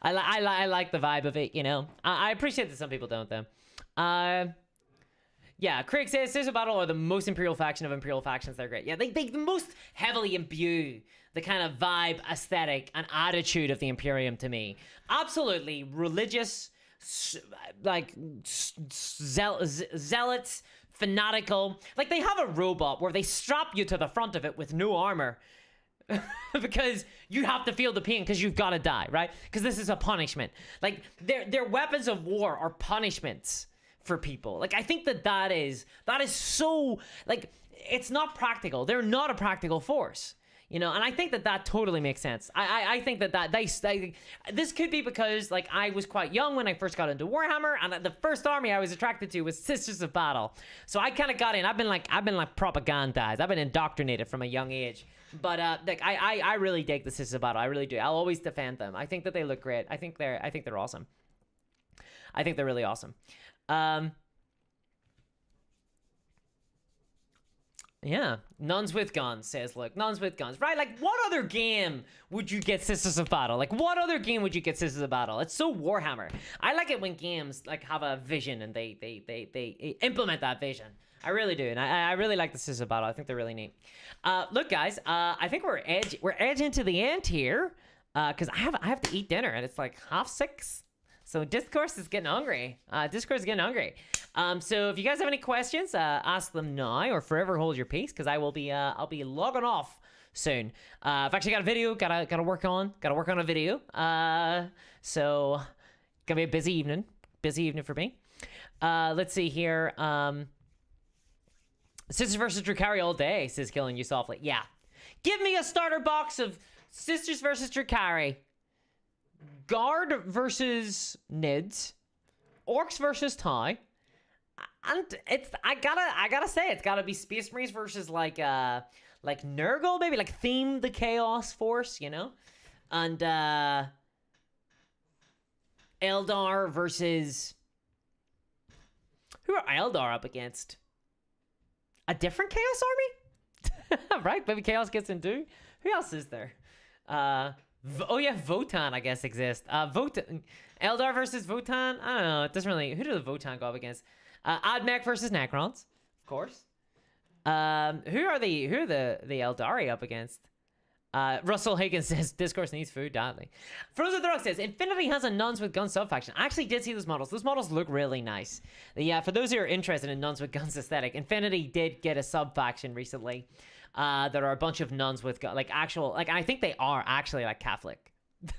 I like the vibe of it. You know, I appreciate that some people don't though. Yeah, Craig says Sisters of Battle are the most Imperial faction of Imperial factions. They're great. Yeah, they the most heavily imbue the kind of vibe, aesthetic, and attitude of the Imperium to me. Absolutely religious. Like zealots, fanatical. Like they have a robot where they strap you to the front of it with no armor because you have to feel the pain because you've got to die, right? Because this is a punishment. Like their weapons of war are punishments for people. Like I think that is so, like, it's not practical. They're not a practical force. You know, and I think that totally makes sense. I think that this could be because, like, I was quite young when I first got into Warhammer, and the first army I was attracted to was Sisters of Battle. So I kind of got in. I've been propagandized. I've been indoctrinated from a young age. But like, I really dig the Sisters of Battle. I really do. I'll always defend them. I think that they look great. I think they're awesome. I think they're really awesome. Yeah, nuns with guns, says look, nuns with guns, right? Like, what other game would you get Sisters of Battle? Like, what other game would you get Sisters of Battle? It's so Warhammer. I like it when games like have a vision and they implement that vision. I really do, and I really like the Sisters of Battle. I think they're really neat. Look, guys, I think we're edging to the end here, because I have to eat dinner and it's like 5:30. So Discourse is getting hungry. So if you guys have any questions, ask them now or forever hold your peace, because I'll be logging off soon. I've actually got a video gotta work on a video. So gonna be a busy evening for me. Let's see here. Sisters versus Drukhari all day, says Killing You Softly. Yeah, give me a starter box of Sisters versus Drukhari. Guard versus Nids, Orcs versus Tie, and I gotta say it's gotta be Space Marines versus like Nurgle, maybe like Theme the Chaos Force, you know, and Eldar versus, who are Eldar up against? A different Chaos army, right? Maybe Chaos gets into. Who else is there? Oh yeah, Votan I guess exists. Eldar versus Votan. I don't know. It doesn't really. Who do the Votan go up against? Admech versus Necrons, of course. Who are the Eldari up against? Russell Higgins says Discourse needs food badly. Frozen Throg says Infinity has a nuns with guns subfaction. I actually did see those models. Those models look really nice. Yeah, for those who are interested in nuns with guns aesthetic, Infinity did get a subfaction recently. There are a bunch of nuns with like actual, like I think they are actually like Catholic.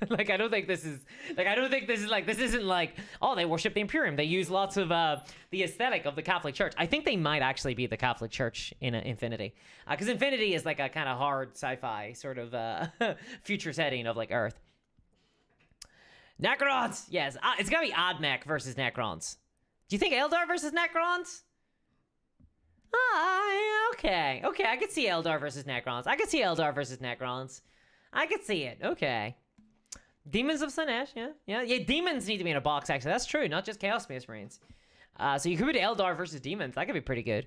Like I don't think this is like this isn't like, oh, they worship the Imperium. They use lots of the aesthetic of the Catholic Church. I think they might actually be the Catholic Church in Infinity, because Infinity is like a kind of hard sci-fi sort of future setting of like Earth. Necrons, yes, it's gotta be Admech versus Necrons. Do you think Eldar versus Necrons? Okay, I could see Eldar versus Necrons. I could see it. Okay. Demons of Slanesh, yeah. Demons need to be in a box, actually. That's true, not just Chaos Space Marines. So you could do Eldar versus Demons. That could be pretty good.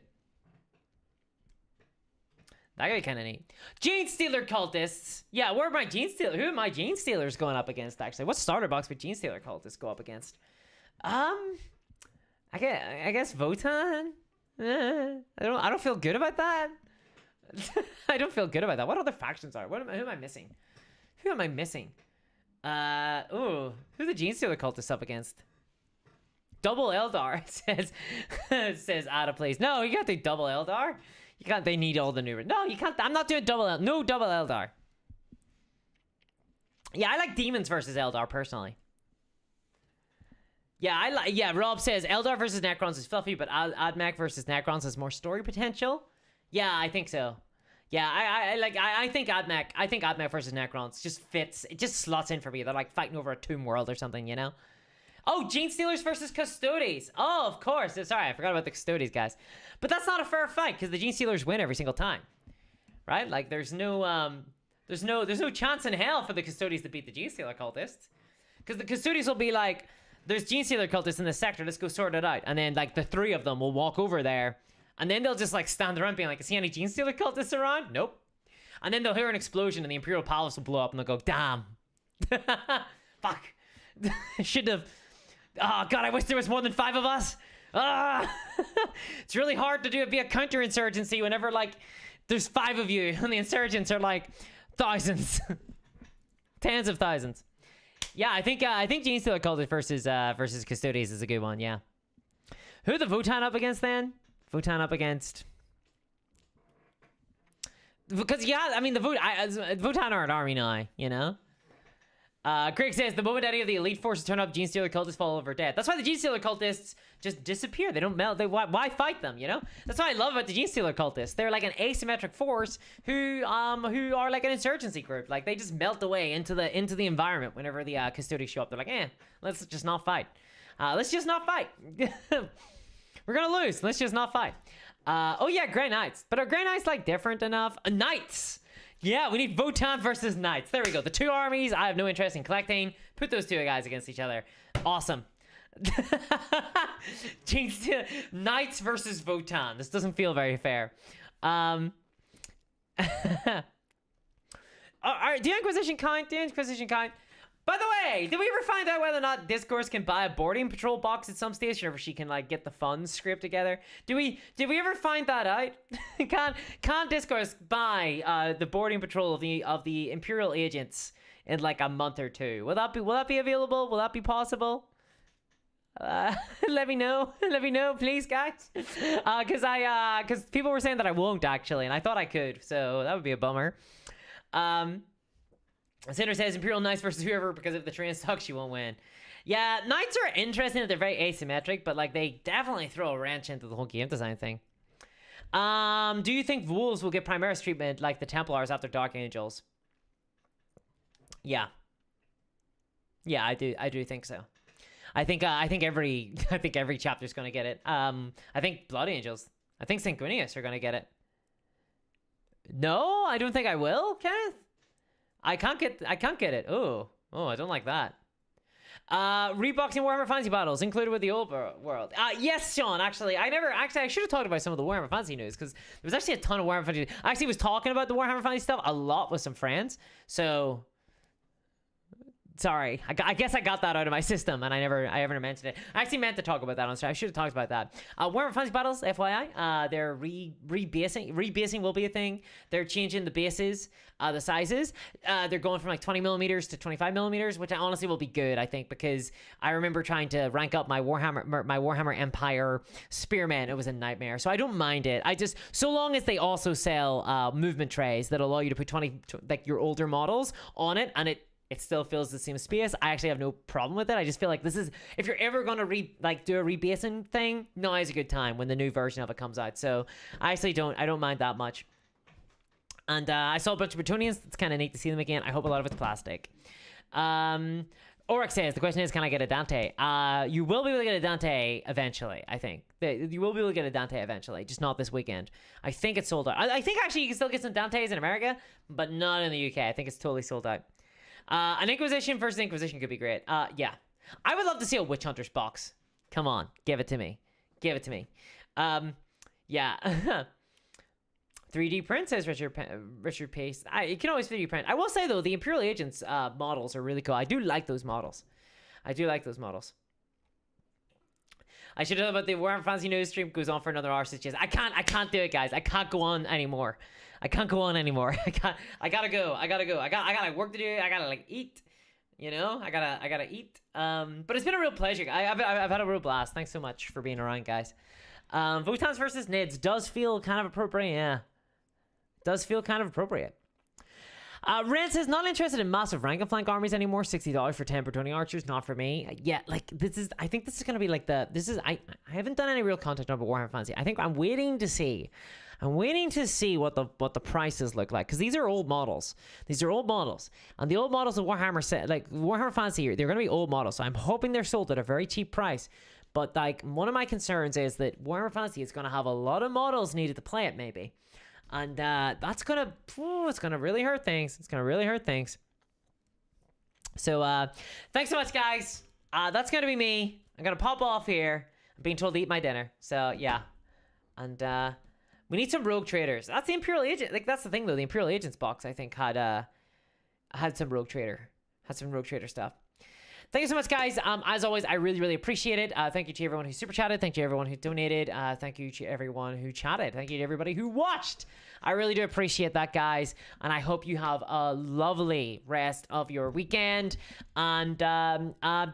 That could be kind of neat. Gene Stealer Cultists. Yeah, where are my Gene Stealer? Who are my Gene Stealers going up against, actually? What starter box would Gene Stealer Cultists go up against? I guess Votan? I don't feel good about that. I don't feel good about that. What other factions are? Who am I missing? Who am I missing? Who the Gene Stealer Cultists up against? Double Eldar says out of place. No, you can't do double Eldar. You can't. They need all the new. No, you can't. I'm not doing no double Eldar. Yeah, I like Demons versus Eldar personally. Yeah, Rob says Eldar versus Necrons is fluffy, but Admech versus Necrons has more story potential. Yeah, I think so. Yeah, I think Admech versus Necrons just fits. It just slots in for me. They're like fighting over a tomb world or something, you know? Oh, Gene Stealers versus Custodes. Oh, of course. Sorry, I forgot about the Custodes, guys. But that's not a fair fight because the Gene Stealers win every single time, right? Like, there's no chance in hell for the Custodes to beat the Gene Stealer Cultists, because the Custodes will be like, there's Gene Stealer Cultists in the sector. Let's go sort it out, and then like the three of them will walk over there. And then they'll just like stand around being like, is he any Gene Stealer Cultists around? Nope. And then they'll hear an explosion and the Imperial Palace will blow up and they'll go, damn. Fuck. Should have. Oh, God, I wish there was more than 5 of us. It's really hard to be a counterinsurgency whenever like there's 5 of you and the insurgents are like thousands. Tens of thousands. Yeah, I think Gene Stealer Cultists versus Custodes is a good one, yeah. Who the Votan up against then? Votan up against, because yeah, I mean the Votan are an army now, you know. Craig says the moment any of the elite forces turn up, Gene Stealer Cultists fall over dead. That's why the Gene Stealer Cultists just disappear. They don't melt. Why fight them? You know. That's what I love about the Gene Stealer Cultists. They're like an asymmetric force who are like an insurgency group. Like they just melt away into the environment whenever the Custodes show up. They're like, let's just not fight. Let's just not fight. We're gonna lose. Let's just not fight. Oh yeah, Grey Knights. But are Grey Knights like different enough? Knights. Yeah, we need Votan versus Knights. There we go. The 2 armies I have no interest in collecting. Put those 2 guys against each other. Awesome. Knights versus Votan. This doesn't feel very fair. Do Inquisition count? By the way, did we ever find out whether or not Discourse can buy a boarding patrol box at some stage, or if she can like get the funds scraped together? Did we ever find that out? Can Discourse buy the boarding patrol of the Imperial agents in like a month or 2? Will that be available? Will that be possible? Let me know, please, guys. Because people were saying that I won't actually, and I thought I could, so that would be a bummer. Cinder says Imperial Knights versus whoever, because if the train sucks, she won't win. Yeah, Knights are interesting that they're very asymmetric, but like they definitely throw a wrench into the whole game design thing. Do you think Wolves will get Primaris treatment like the Templars after Dark Angels? Yeah. Yeah, I do think so. I think every chapter's gonna get it. I think Blood Angels. I think Sanguinius are gonna get it. No, I don't think I will, Kenneth. I can't get it. Oh, I don't like that. Reboxing Warhammer Fantasy battles included with the old world. Yes, Sean. I should have talked about some of the Warhammer Fantasy news, because there was actually a ton of Warhammer Fantasy. I actually was talking about the Warhammer Fantasy stuff a lot with some friends. So Sorry, I guess I got that out of my system, and I never mentioned it. I actually meant to talk about that on stream. I should have talked about that. Warhammer Fantasy Battles, FYI, they're rebasing. Rebasing will be a thing. They're changing the bases, the sizes. They're going from like 20 millimeters to 25 millimeters, which honestly will be good, I think, because I remember trying to rank up my Warhammer Empire Spearmen. It was a nightmare. So I don't mind it. I just, so long as they also sell movement trays that allow you to put like your older models on it, and it still fills the same space, I actually have no problem with it. I just feel like this is, if you're ever gonna do a rebasing thing, now is a good time when the new version of it comes out. So I actually don't mind that much. And I saw a bunch of Bretonians. It's kind of neat to see them again. I hope a lot of it's plastic. Oryx says, the question is, can I get a Dante? You will be able to get a Dante eventually, I think. You will be able to get a Dante eventually, just not this weekend. I think it's sold out. I think actually you can still get some Dantes in America, but not in the UK. I think it's totally sold out. An Inquisition versus Inquisition could be great. Yeah. I would love to see a Witch Hunters box. Come on, give it to me. Give it to me. Yeah. 3D print, says Richard Pace. You can always 3D print. I will say, though, the Imperial Agents models are really cool. I do like those models. I should know about the Warhammer Fantasy News stream. Goes on for another hour. I can't do it, guys. I can't go on anymore. I gotta go. I got work to do. I gotta like eat. You know, I gotta eat. But it's been a real pleasure. I've had a real blast. Thanks so much for being around, guys. Votans versus Nids does feel kind of appropriate. Yeah, does feel kind of appropriate. Ren says, not interested in massive rank and flank armies anymore. $60 for 10 Bretonian archers, not for me. Yeah, like I think this is gonna be like I haven't done any real content about Warhammer Fantasy. I think I'm waiting to see what the prices look like, because these are old models. And the old models of Warhammer, like Warhammer Fantasy, they're gonna be old models. So I'm hoping they're sold at a very cheap price. But like, one of my concerns is that Warhammer Fantasy is gonna have a lot of models needed to play it, maybe. And that's gonna, it's gonna really hurt things. So thanks so much, guys. That's gonna be me. I'm gonna pop off here. I'm being told to eat my dinner. So yeah. And we need some rogue traders. That's the Imperial Agent. Like, that's the thing, though. The Imperial Agents box, I think, had some rogue trader stuff. Thank you so much, guys. As always, I really, really appreciate it. Thank you to everyone who super chatted. Thank you to everyone who donated. Thank you to everyone who chatted. Thank you to everybody who watched. I really do appreciate that, guys. And I hope you have a lovely rest of your weekend. And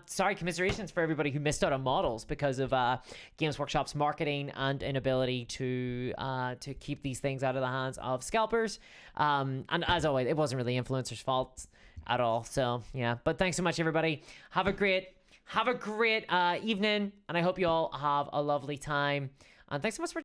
sorry, commiserations for everybody who missed out on models because of Games Workshop's marketing and inability to keep these things out of the hands of scalpers. And as always, it wasn't really influencers' fault at all. So yeah, but thanks so much, everybody. Have a great evening, and I hope you all have a lovely time. And thanks so much for